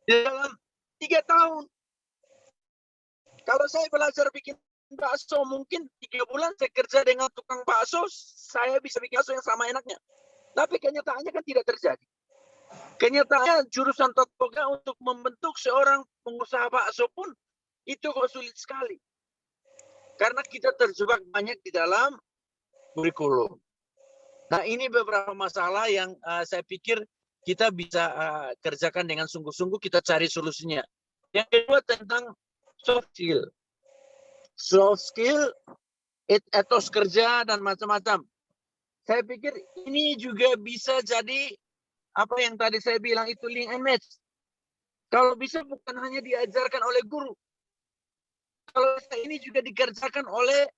Di dalam 3 tahun. Kalau saya belajar bikin bakso, mungkin 3 bulan saya kerja dengan tukang bakso, saya bisa bikin bakso yang sama enaknya. Tapi kenyataannya kan tidak terjadi. Kenyataannya jurusan Tata Boga untuk membentuk seorang pengusaha bakso pun itu kok sulit sekali. Karena kita terjebak banyak di dalam kurikulum. Nah, ini beberapa masalah yang saya pikir kita bisa kerjakan dengan sungguh-sungguh, kita cari solusinya. Yang kedua tentang soft skill. Soft skill, etos kerja, dan macam-macam. Saya pikir ini juga bisa jadi apa yang tadi saya bilang itu link and match. Kalau bisa bukan hanya diajarkan oleh guru. Kalau ini juga dikerjakan oleh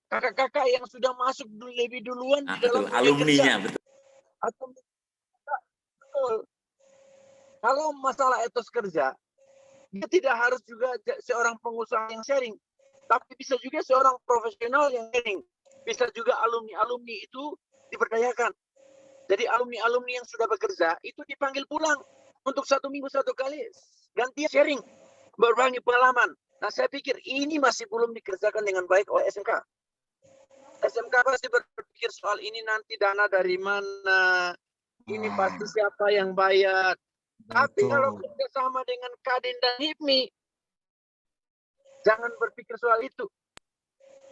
kakak-kakak yang sudah masuk lebih duluan di dalam alumninya, betul. Atau betul. Kalau masalah etos kerja, dia tidak harus juga seorang pengusaha yang sharing, tapi bisa juga seorang profesional yang sharing. Bisa juga alumni-alumni itu diberdayakan. Jadi alumni-alumni yang sudah bekerja itu dipanggil pulang untuk 1 minggu 1 kali ganti sharing, berbagi pengalaman. Nah, saya pikir ini masih belum dikerjakan dengan baik oleh SMK. SMK pasti berpikir soal ini nanti dana dari mana, ini pasti siapa yang bayar. Tapi kalau kerjasama dengan Kadin dan HIPMI, jangan berpikir soal itu.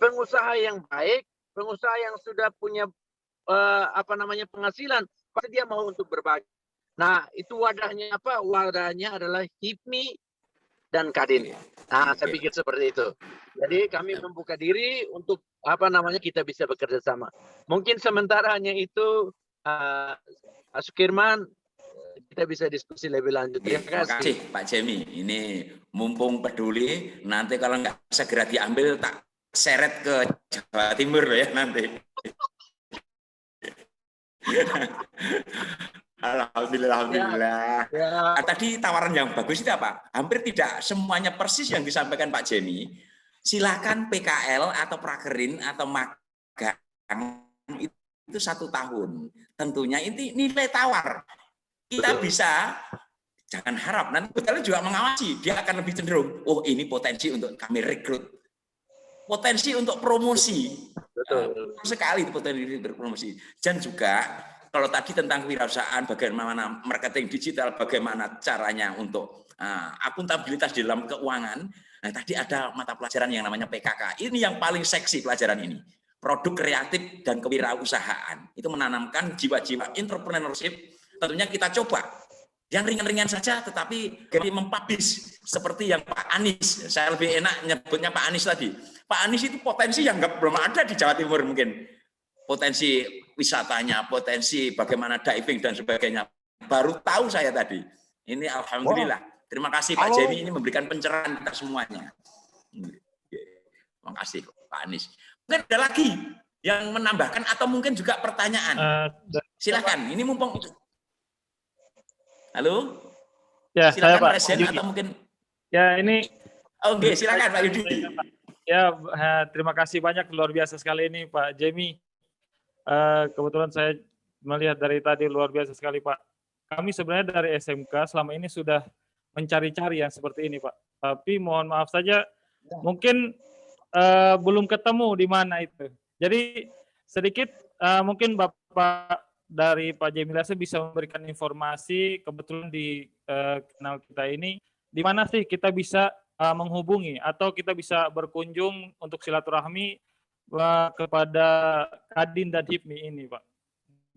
Pengusaha yang baik, pengusaha yang sudah punya penghasilan, pasti dia mau untuk berbagi. Nah, itu wadahnya apa? Wadahnya adalah HIPMI dan Kadin. Nah, saya pikir seperti itu. Jadi kami membuka diri untuk kita bisa bekerja sama. Mungkin sementara hanya itu, Pak Sukirman, kita bisa diskusi lebih lanjut. Terima kasih. Pak Jemi. Ini mumpung peduli, nanti kalau nggak segera diambil tak seret ke Jawa Timur loh ya nanti. Alhamdulillah. Ya. Tadi tawaran yang bagus itu apa? Hampir tidak semuanya persis yang disampaikan Pak Jemi. Silakan PKL atau prakerin atau magang itu 1 tahun. Tentunya ini nilai tawar. Kita bisa, jangan harap nanti kita juga mengawasi. Dia akan lebih cenderung, oh ini potensi untuk kami rekrut. Potensi untuk promosi. Betul sekali itu potensi berpromosi. Dan juga kalau tadi tentang kewirausahaan, bagaimana marketing digital, bagaimana caranya untuk akuntabilitas di dalam keuangan. Nah, tadi ada mata pelajaran yang namanya PKK. Ini yang paling seksi pelajaran ini. Produk kreatif dan kewirausahaan. Itu menanamkan jiwa-jiwa entrepreneurship. Tentunya kita coba. Yang ringan-ringan saja, tetapi kami mempublish seperti yang Pak Anies. Saya lebih enak nyebutnya Pak Anies tadi. Pak Anies itu potensi yang belum ada di Jawa Timur mungkin. Potensi wisatanya, potensi bagaimana diving dan sebagainya. Baru tahu saya tadi. Ini alhamdulillah. Terima kasih Pak Jemi, ini memberikan pencerahan kita semuanya. Terima kasih Pak Anies. Mungkin ada lagi yang menambahkan atau mungkin juga pertanyaan. Silakan. Ini mumpung. Halo. Ya, silakan saya Pak Resen, Yudi. atau mungkin. Ya ini. Oke, silakan Pak Yudi. Ya, terima kasih banyak, luar biasa sekali ini Pak Jemi. Kebetulan saya melihat dari tadi luar biasa sekali Pak. Kami sebenarnya dari SMK selama ini sudah mencari-cari yang seperti ini Pak. Tapi mohon maaf saja, mungkin belum ketemu di mana itu. Jadi sedikit mungkin Bapak dari Pak Jemilase bisa memberikan informasi kebetulan di kanal kita ini, di mana sih kita bisa menghubungi atau kita bisa berkunjung untuk silaturahmi kepada Kadin dan HIPMI ini Pak.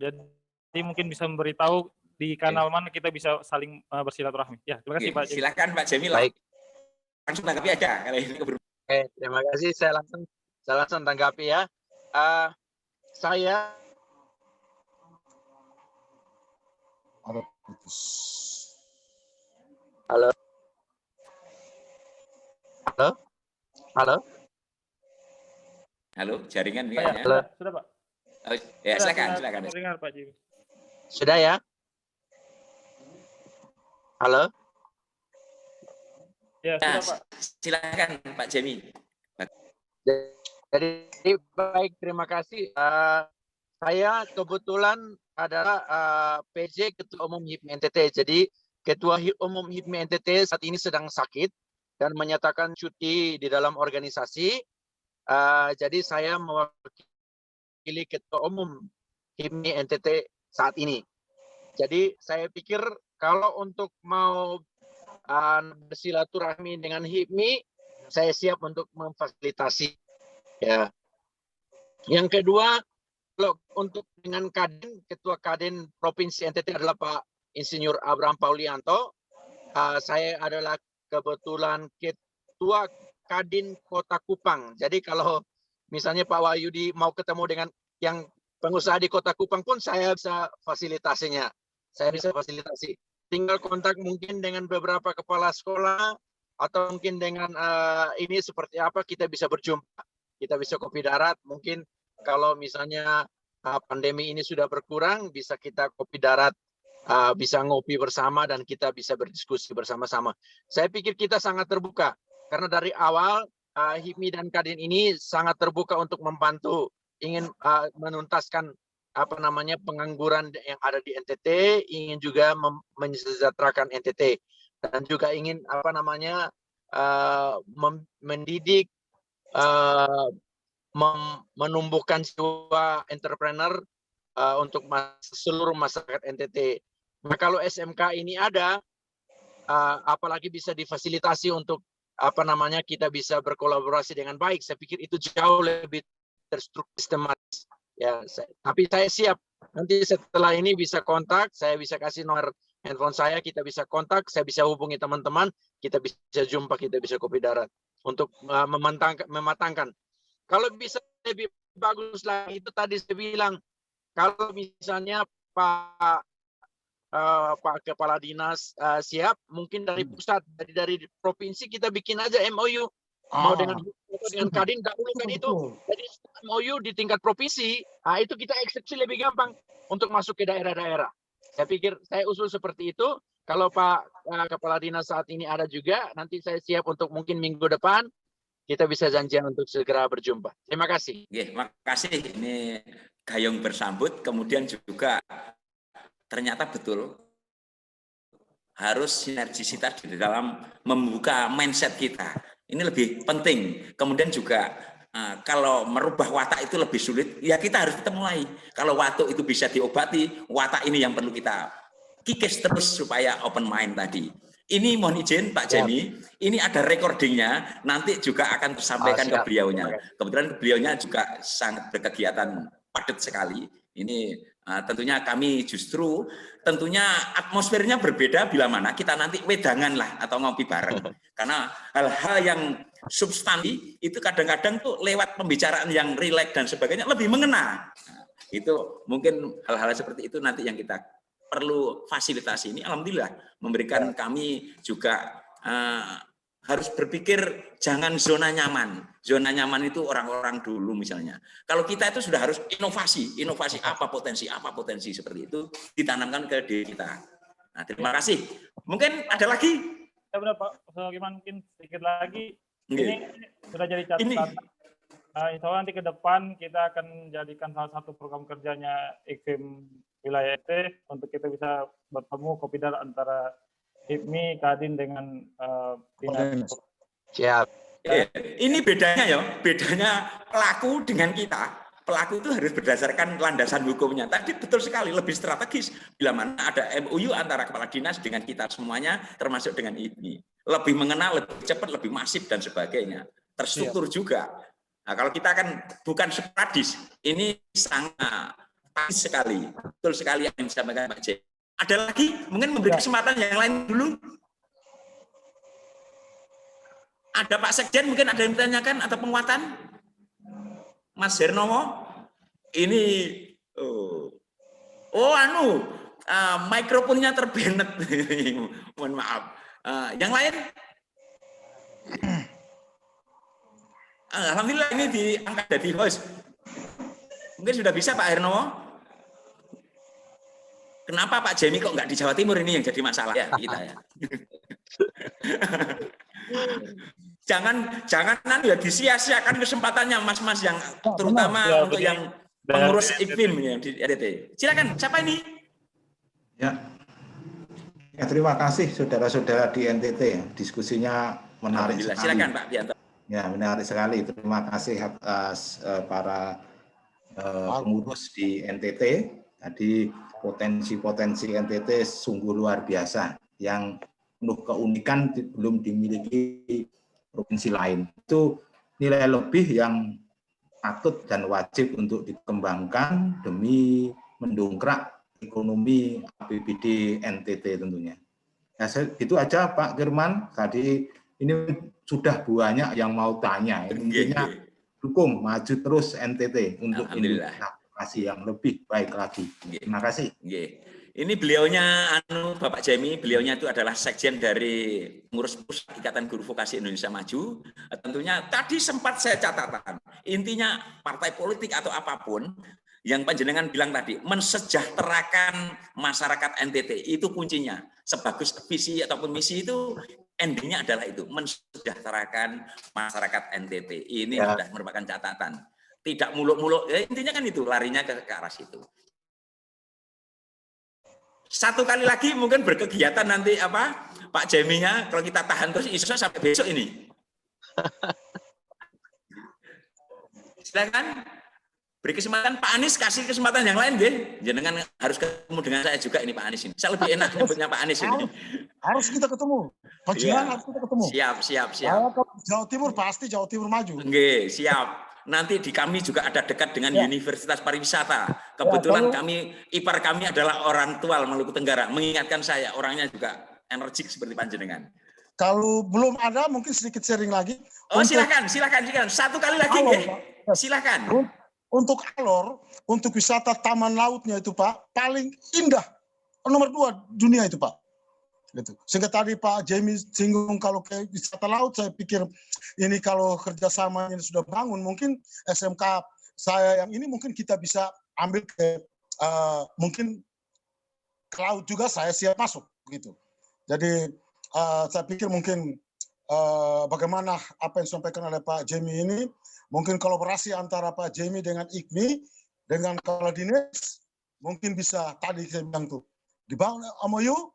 Jadi mungkin bisa memberitahu di kanal mana kita bisa saling bersilaturahmi. Ya, terima kasih Pak. Silakan Pak Jemil. Baik. Langsung tanggapi aja kalau ini terima kasih. Saya langsung tanggapi ya. Saya Halo. Halo. Halo. Halo, jaringan Ya, kayaknya. sudah Pak. Oh, ya, silakan. Dengar Pak Jimmy. Sudah ya? Halo? Ya, Nah, sudah Pak. silakan Pak Jemi. Jadi baik, terima kasih. Saya kebetulan adalah PJ Ketua Umum HIPMI NTT. Jadi Ketua Umum HIPMI NTT saat ini sedang sakit dan menyatakan cuti di dalam organisasi. Jadi saya mewakili Ketua Umum HIPMI NTT saat ini. Jadi saya pikir kalau untuk mau bersilaturahmi dengan HIPMI, saya siap untuk memfasilitasi. Ya. Yang kedua, kalau untuk dengan Kadin, Ketua Kadin Provinsi NTT adalah Pak Insinyur Abraham Paulianto. Saya adalah kebetulan Ketua Kadin Kota Kupang. Jadi kalau misalnya Pak Wahyudi mau ketemu dengan yang pengusaha di Kota Kupang pun saya bisa fasilitasinya. Saya bisa fasilitasi. Tinggal kontak mungkin dengan beberapa kepala sekolah atau mungkin dengan ini seperti apa kita bisa berjumpa. Kita bisa kopi darat. Mungkin kalau misalnya pandemi ini sudah berkurang, bisa kita kopi darat, bisa ngopi bersama dan kita bisa berdiskusi bersama-sama. Saya pikir kita sangat terbuka karena dari awal HIPMI dan Kadin ini sangat terbuka untuk membantu, ingin menuntaskan pengangguran yang ada di NTT, ingin juga mensejahterakan NTT dan juga ingin mendidik, menumbuhkan jiwa entrepreneur untuk seluruh masyarakat NTT. Nah, kalau SMK ini ada, apalagi bisa difasilitasi untuk kita bisa berkolaborasi dengan baik. Saya pikir itu jauh lebih terstruktur sistematis. Ya, tapi saya siap. Nanti setelah ini bisa kontak, saya bisa kasih nomor handphone saya, kita bisa kontak, saya bisa hubungi teman-teman, kita bisa jumpa, kita bisa kopi darat untuk mematangkan. Kalau bisa lebih bagus lagi, itu tadi saya bilang, kalau misalnya Pak Kepala Dinas siap, mungkin dari pusat, dari provinsi kita bikin aja MOU. Mau dengan Kadin, dahulukan itu. Jadi MOU di tingkat provinsi, itu kita eksekusi lebih gampang untuk masuk ke daerah-daerah. Saya pikir, saya usul seperti itu. Kalau Pak Kepala Dinas saat ini ada juga, nanti saya siap untuk mungkin minggu depan, kita bisa janjian untuk segera berjumpa. Terima kasih. Terima kasih. Ini gayung bersambut, kemudian juga ternyata betul harus sinergisitas di dalam membuka mindset kita. Ini lebih penting. Kemudian juga kalau merubah watak itu lebih sulit, ya kita harus tetap mulai. Kalau watak itu bisa diobati, watak ini yang perlu kita kikis terus supaya open mind tadi. Ini mohon izin Pak Jemi, ini ada recordingnya, nanti juga akan tersampaikan ke beliaunya. Kebetulan beliaunya juga sangat berkegiatan padat sekali. Ini tentunya kami justru tentunya atmosfernya berbeda bila mana kita nanti wedangan lah atau ngopi bareng. Karena hal-hal yang substansi itu kadang-kadang tuh lewat pembicaraan yang rileks dan sebagainya lebih mengena. Itu mungkin hal-hal seperti itu nanti yang kita perlu fasilitasi. Ini alhamdulillah memberikan kami juga harus berpikir jangan zona nyaman. Zona nyaman itu orang-orang dulu misalnya. Kalau kita itu sudah harus inovasi apa potensi seperti itu ditanamkan ke diri kita. Nah, terima kasih. Mungkin ada lagi? Ya benar Pak, mungkin sedikit lagi. Ini sudah jadi catatan. Insya Allah nanti ke depan kita akan jadikan salah satu program kerjanya IKIM wilayah IT untuk kita bisa bertemu kopi darat antara HIPMI, Kadin dengan dinas. Siap. Ini bedanya ya, bedanya pelaku dengan kita. Pelaku itu harus berdasarkan landasan hukumnya. Tadi betul sekali, lebih strategis. Bila mana ada MOU antara kepala dinas dengan kita semuanya, termasuk dengan HIPMI. Lebih mengenal, lebih cepat, lebih masif dan sebagainya. Terstruktur juga. Nah, kalau kita kan bukan sporadis, ini sangat sekali, betul sekali yang disampaikan Pak J. Ada lagi, mungkin memberi kesempatan yang lain dulu. Ada Pak Sekjen, mungkin ada yang ditanyakan atau penguatan? Mas Hernomo, ini, mikrofonnya terbenet, mohon maaf. Yang lain? Alhamdulillah ini diangkat jadi host. Mungkin sudah bisa Pak Hernowo. Kenapa Pak Jemi kok nggak di Jawa Timur ini yang jadi masalah ya kita ya. jangan nanti ya disia-siakan kesempatannya mas-mas yang terutama ya, untuk yang pengurus IKFIM ya di NTT. Silakan, siapa ini? Ya, terima kasih saudara-saudara di NTT. Diskusinya menarik sekali. Silakan Pak Bianto. Ya, menarik sekali. Terima kasih atas para pengurus di NTT. Tadi potensi-potensi NTT sungguh luar biasa yang penuh keunikan belum dimiliki provinsi lain. Itu nilai lebih yang patut dan wajib untuk dikembangkan demi mendongkrak ekonomi APBD NTT tentunya. Ya, itu aja Pak Firman. Tadi ini sudah banyak yang mau tanya. Intinya dukung maju terus NTT untuk inovasi yang lebih baik lagi. Terima kasih. Ini beliaunya Bapak Jemi, beliaunya itu adalah sekjen dari pengurus pusat Ikatan Guru Vokasi Indonesia Maju. Tentunya tadi sempat saya catatan, intinya partai politik atau apapun yang panjenengan bilang tadi, mensejahterakan masyarakat NTT, itu kuncinya. Sebagus visi ataupun misi itu, endingnya adalah itu, mensejahterakan masyarakat NTT. Ini sudah merupakan catatan. Tidak muluk-muluk, ya intinya kan itu, larinya ke arah situ. Satu kali lagi mungkin berkegiatan nanti apa Pak Jeminya, kalau kita tahan terus isu sampai besok ini. Silakan beri kesempatan Pak Anies, kasih kesempatan yang lain deh. Jangan harus ketemu dengan saya juga ini Pak Anies ini. Saya lebih enak nyebutnya Pak Anies ini. Harus kita ketemu. Pacitan harus kita ketemu. Siap. Jawa Timur pasti Jawa Timur maju. Oke, siap. Nanti di kami juga ada dekat dengan Universitas Pariwisata. Kebetulan ipar kami adalah orang tua Maluku Tenggara. Mengingatkan saya, orangnya juga energik seperti panjenengan. Kalau belum ada, mungkin sedikit sharing lagi. Oh, silakan. Satu kali lagi, silakan. Untuk Alor, untuk wisata taman lautnya itu Pak, paling indah. Nomor 2 dunia itu Pak. Gitu. Sehingga tadi Pak Jemi singgung kalau ke wisata laut, saya pikir ini kalau kerjasama ini sudah bangun, mungkin SMK saya yang ini mungkin kita bisa ambil ke mungkin ke laut juga, saya siap masuk gitu. Jadi saya pikir mungkin bagaimana apa yang disampaikan oleh Pak Jemi ini, mungkin kolaborasi antara Pak Jemi dengan IKMI, dengan Kepala Dinas, mungkin bisa tadi saya bilang tuh, dibangun MOU,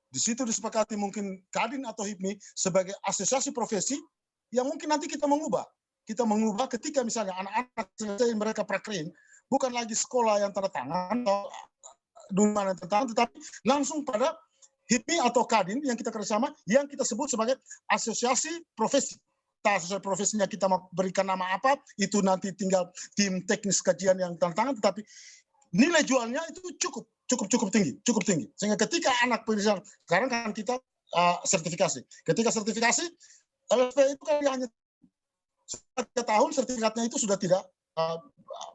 di situ disepakati mungkin Kadin atau HIPMI sebagai asosiasi profesi yang mungkin nanti kita mengubah. Kita mengubah ketika misalnya anak-anak selesai mereka prakerin, bukan lagi sekolah yang tanda tangan atau dunia yang tanda tangan, tetapi langsung pada HIPMI atau Kadin yang kita kerjasama, yang kita sebut sebagai asosiasi profesi. Asosiasi profesinya kita mau berikan nama apa, itu nanti tinggal tim teknis kajian yang tanda tangan, tetapi nilai jualnya itu cukup tinggi. Sehingga ketika anak pendidikan, sekarang kan kita sertifikasi. Ketika sertifikasi, LSP itu kan hanya 3 tahun, sertifikatnya itu sudah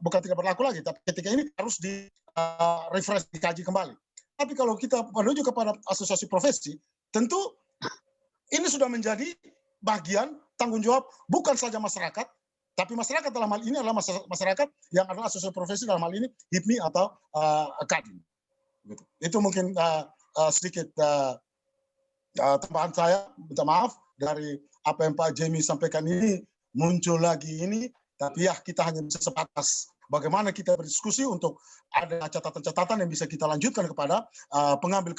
bukan tidak berlaku lagi, tapi ketika ini harus di-refresh, dikaji kembali. Tapi kalau kita menuju kepada asosiasi profesi, tentu ini sudah menjadi bagian tanggung jawab bukan saja masyarakat, tapi masyarakat dalam hal ini adalah masyarakat yang adalah asosiasi profesi, dalam hal ini HIPMI atau Kadin. Gitu. Itu mungkin sedikit tambahan saya. Minta maaf dari apa yang Pak Jemi sampaikan ini muncul lagi ini, tapi ya kita hanya bisa sebatas bagaimana kita berdiskusi untuk ada catatan-catatan yang bisa kita lanjutkan kepada pengambil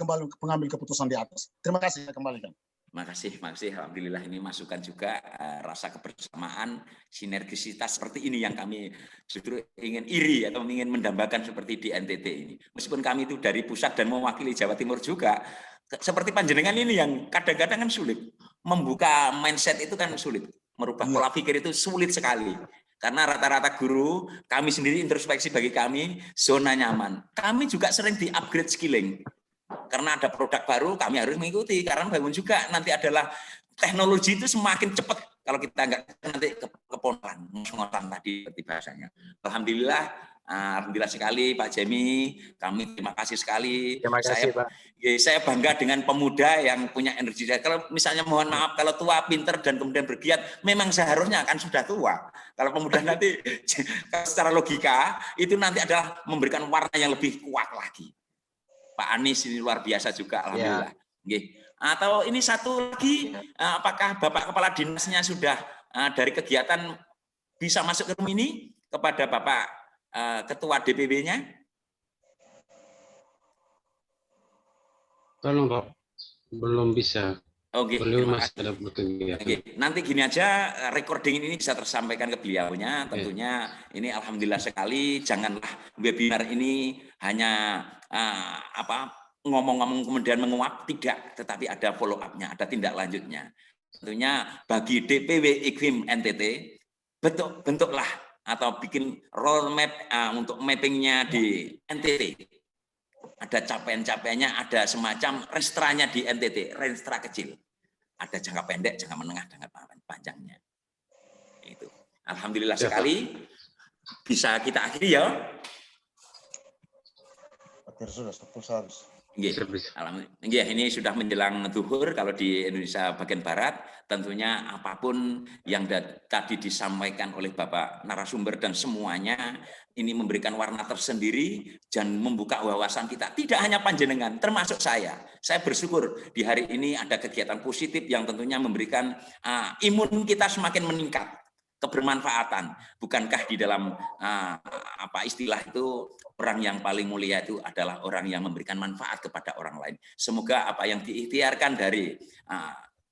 keputusan di atas. Terima kasih, saya kembalikan. Makasih. Alhamdulillah ini masukan juga rasa kebersamaan, sinergisitas seperti ini yang kami justru ingin iri atau ingin mendambakan seperti di NTT ini. Meskipun kami itu dari pusat dan mewakili Jawa Timur juga, seperti panjenengan ini yang kadang-kadang kan sulit. Membuka mindset itu kan sulit. Merubah pola pikir itu sulit sekali. Karena rata-rata guru, kami sendiri introspeksi bagi kami, zona nyaman. Kami juga sering di-upgrade skilling. Karena ada produk baru, kami harus mengikuti. Karena bangun juga nanti adalah teknologi itu semakin cepat. Kalau kita nggak nanti keponakan tadi seperti bahasanya. Alhamdulillah Alhamdulillah sekali Pak Jemi, kami terima kasih sekali. Terima kasih, Pak. Saya bangga dengan pemuda yang punya energi. Kalau misalnya mohon maaf, kalau tua, pinter, dan kemudian bergiat, memang seharusnya akan sudah tua. Kalau pemuda nanti, secara logika, itu nanti adalah memberikan warna yang lebih kuat lagi. Pak Anies ini luar biasa juga, alhamdulillah. Ya. Atau ini satu lagi, apakah Bapak Kepala Dinasnya sudah dari kegiatan bisa masuk ke room ini kepada Bapak Ketua DPW-nya? Tolong Pak, belum bisa. Oke, belum masih ada kegiatan. Oke, nanti gini aja, recording ini bisa tersampaikan ke beliaunya. Tentunya ini alhamdulillah sekali. Janganlah webinar ini hanya ngomong-ngomong kemudian menguap, tidak, tetapi ada follow up-nya, ada tindak lanjutnya. Tentunya bagi DPW IKWIM NTT, bentuklah atau bikin roadmap untuk mappingnya di NTT. Ada capaian-capaiannya, ada semacam restranya di NTT, restra kecil. Ada jangka pendek, jangka menengah, jangka panjangnya. Itu. Alhamdulillah sekali. Bisa kita akhiri ya. Akhir sudah 1 habis. Alhamdulillah, ini sudah menjelang zuhur kalau di Indonesia bagian Barat. Tentunya apapun yang tadi disampaikan oleh Bapak narasumber dan semuanya ini memberikan warna tersendiri dan membuka wawasan kita. Tidak hanya panjenengan, termasuk saya. Saya bersyukur di hari ini ada kegiatan positif yang tentunya memberikan imun kita semakin meningkat. Kebermanfaatan. Bukankah di dalam istilah itu orang yang paling mulia itu adalah orang yang memberikan manfaat kepada orang lain. Semoga apa yang diikhtiarkan dari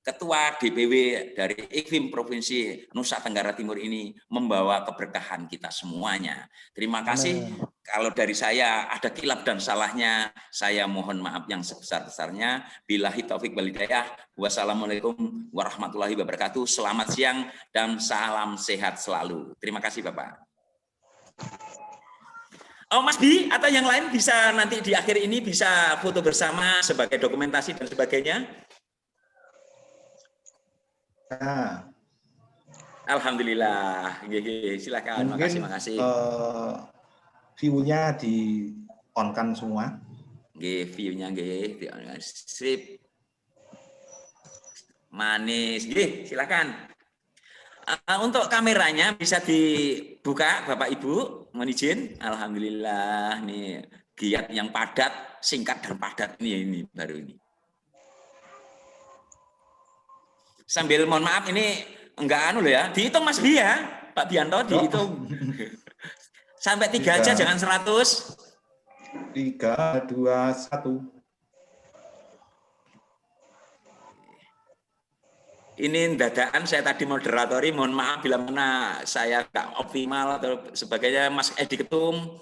Ketua DPW dari IKWIM Provinsi Nusa Tenggara Timur ini membawa keberkahan kita semuanya. Terima kasih. Kalau dari saya ada kilap dan salahnya, saya mohon maaf yang sebesar-besarnya. Billahi taufik wal hidayah. Wassalamualaikum warahmatullahi wabarakatuh. Selamat siang dan salam sehat selalu. Terima kasih Bapak. Oh Mas Bi atau yang lain bisa nanti di akhir ini bisa foto bersama sebagai dokumentasi dan sebagainya. Alhamdulillah. Silakan. Mungkin, makasih. View-nya di on-kan semua. View-nya sip. Manis. Silakan. Untuk kameranya bisa dibuka Bapak Ibu, mohon izin. Alhamdulillah nih giat yang padat, singkat dan padat ini baru ini. Sambil mohon maaf ini enggak ya, dihitung Mas Bi ya, Pak Bianto dihitung. Sampai 3 aja jangan 100. 3, 2, 1. Ini dadakan saya tadi moderatori, mohon maaf bila mana saya enggak optimal atau sebagainya. Mas Edi Ketum,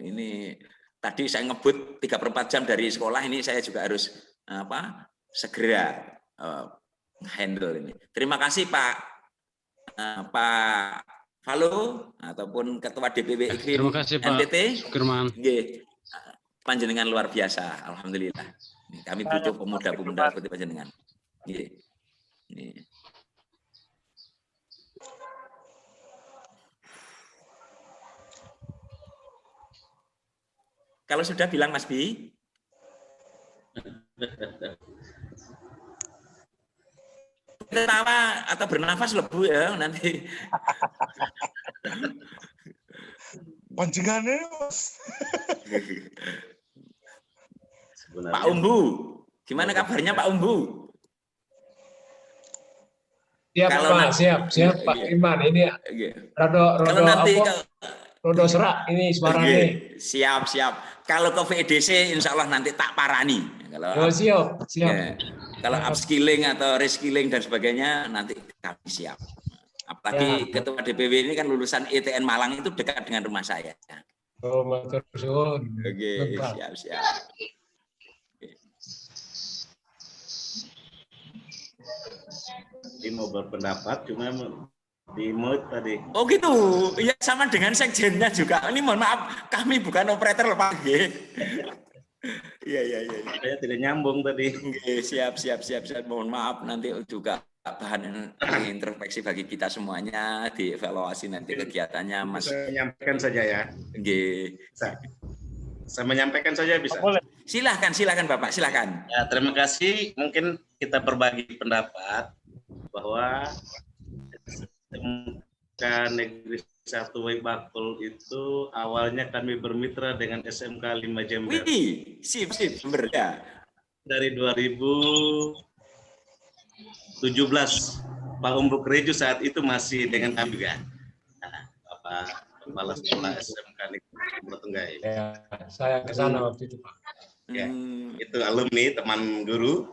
ini tadi saya ngebut 3/4 jam dari sekolah, ini saya juga harus segera handle ini. Terima kasih Pak Falo ataupun Ketua DPW IKWIM NTT. Panjenengan luar biasa, alhamdulillah. Kami butuh pemuda-pemuda seperti panjenengan. Kalau sudah bilang Mas Bi. Ketawa atau bernafas lebu ya nanti. Pancingannya Mas. Pak Umbu, gimana kabarnya Pak Umbu? Siap Pak Iman, ini rodo serak ini suaranya. Siap. Kalau ke VDC insya Allah nanti tak parani. Siap. Kalau upskilling atau reskilling dan sebagainya nanti kami siap. Apalagi Ketua DPW ini kan lulusan ITN Malang itu dekat dengan rumah saya. Siap. Ini mau berpendapat cuma di mute tadi. Oh gitu, ya sama dengan sekjennya juga. Ini mohon maaf, kami bukan operator loh Pak. Iya. Saya tidak nyambung tadi. Siap. Mohon maaf nanti juga bahan introspeksi bagi kita semuanya, dievaluasi nanti kegiatannya, Mas. Saya menyampaikan saja ya. Nggih. Saya menyampaikan saja bisa. Silahkan Bapak, silahkan. Ya, terima kasih. Mungkin kita berbagi pendapat bahwa SMK Negeri 1 Bakul itu awalnya kami bermitra dengan SMK 5 Jember. Wih, sip, Jember ya. Dari 2017, Pak Umbuk Reju saat itu masih dengan kami ya. Nah, Bapak Kepala Sekolah SMK Negeri Tunggai. Ya, saya ke sana waktu itu, Pak. Ya, itu alumni, teman guru.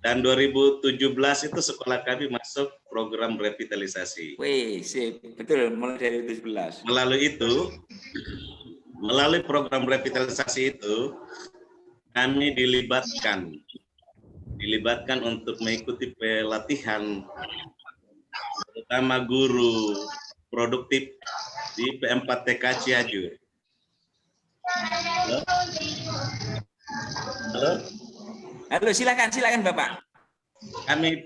Dan 2017 itu sekolah kami masuk program revitalisasi. Wih, sip. Betul, mulai dari 2017. Melalui program revitalisasi itu, kami dilibatkan untuk mengikuti pelatihan, terutama guru produktif di P4TK Cianjur. Halo, silakan Bapak. Kami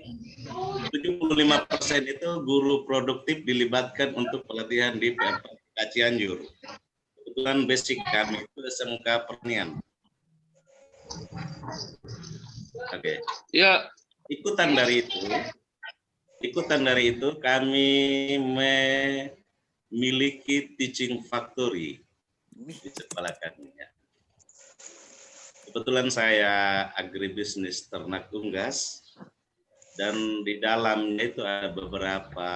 75% itu guru produktif dilibatkan untuk pelatihan di P4TK Cianjur. Kebetulan basic kami itu SMK Pertanian. Oke. Ya. Ikutan dari itu kami memiliki teaching factory di sekolah kami. Ya. Kebetulan saya agribisnis ternak unggas dan di dalamnya itu ada beberapa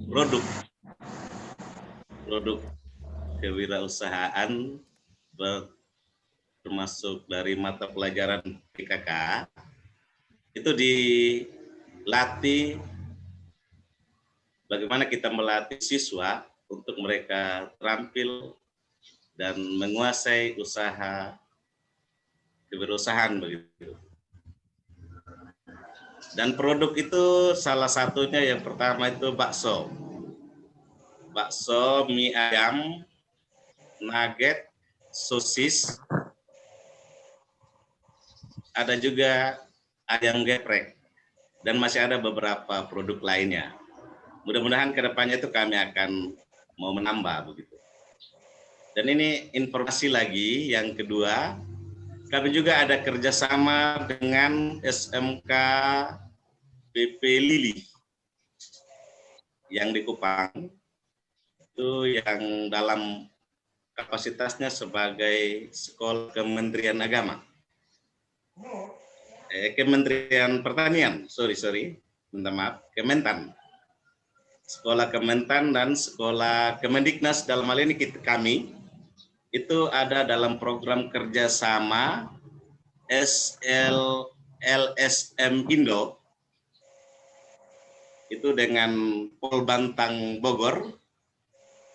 produk kewirausahaan termasuk dari mata pelajaran PKK itu dilatih bagaimana kita melatih siswa untuk mereka terampil dan menguasai usaha kewirausahaan begitu. Dan produk itu salah satunya yang pertama itu bakso. Bakso, mie ayam, nugget, sosis, ada juga ayam geprek, dan masih ada beberapa produk lainnya. Mudah-mudahan ke depannya itu kami akan mau menambah begitu. Dan ini informasi lagi yang kedua, kami juga ada kerjasama dengan SMK PP Lili yang di Kupang, itu yang dalam kapasitasnya sebagai sekolah Kementerian Agama. Kementerian Pertanian, minta maaf, Kementan. Sekolah Kementan dan sekolah Kemendiknas dalam hal ini kami itu ada dalam program kerjasama LSM Indo itu dengan Pol Bantang Bogor,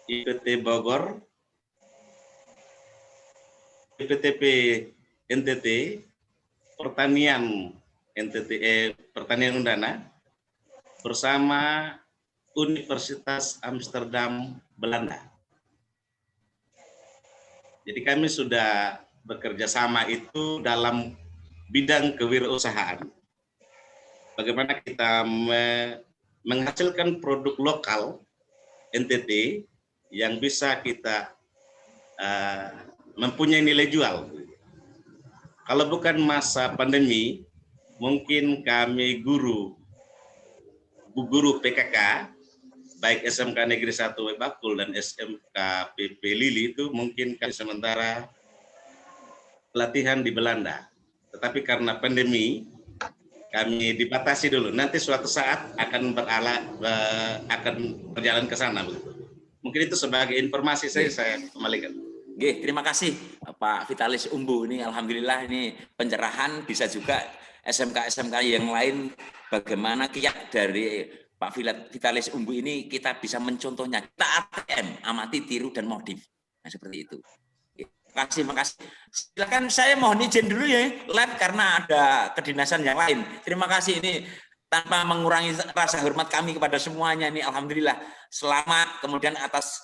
IPT Bogor, IPTP NTT, Pertanian NTT Pertanian Undana bersama Universitas Amsterdam Belanda. Jadi kami sudah bekerja sama itu dalam bidang kewirausahaan. Bagaimana kita menghasilkan produk lokal NTT yang bisa kita mempunyai nilai jual. Kalau bukan masa pandemi, mungkin kami guru PKK, baik SMK Negeri 1 Bakul dan SMK PP Lili itu mungkin kami sementara pelatihan di Belanda. Tetapi karena pandemi, kami dibatasi dulu. Nanti suatu saat akan akan berjalan ke sana. Mungkin itu sebagai informasi saya kembalikan. Oke, terima kasih Pak Vitalis Umbu. Ini alhamdulillah ini pencerahan, bisa juga SMK-SMK yang lain bagaimana kiat dari Pak Vitalis Umbu ini kita bisa mencontohnya. Kita ATM, amati, tiru, dan modif. Nah, seperti itu. Terima kasih. Silakan saya mohon izin dulu ya, live karena ada kedinasan yang lain. Terima kasih ini tanpa mengurangi rasa hormat kami kepada semuanya ini. Alhamdulillah selamat. Kemudian atas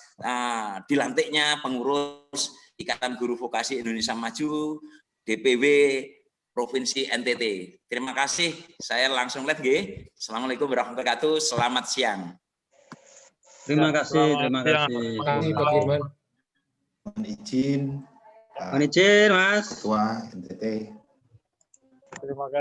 dilantiknya pengurus Ikatan Guru Vokasi Indonesia Maju, DPW Provinsi NTT. Terima kasih. Saya langsung live G. Assalamualaikum warahmatullahi wabarakatuh. Selamat siang. Terima kasih, terima kasih. Terima kasih Pak Firman. Mohon izin, Mohon izin, Mas. Ketua NTT. Terima kasih.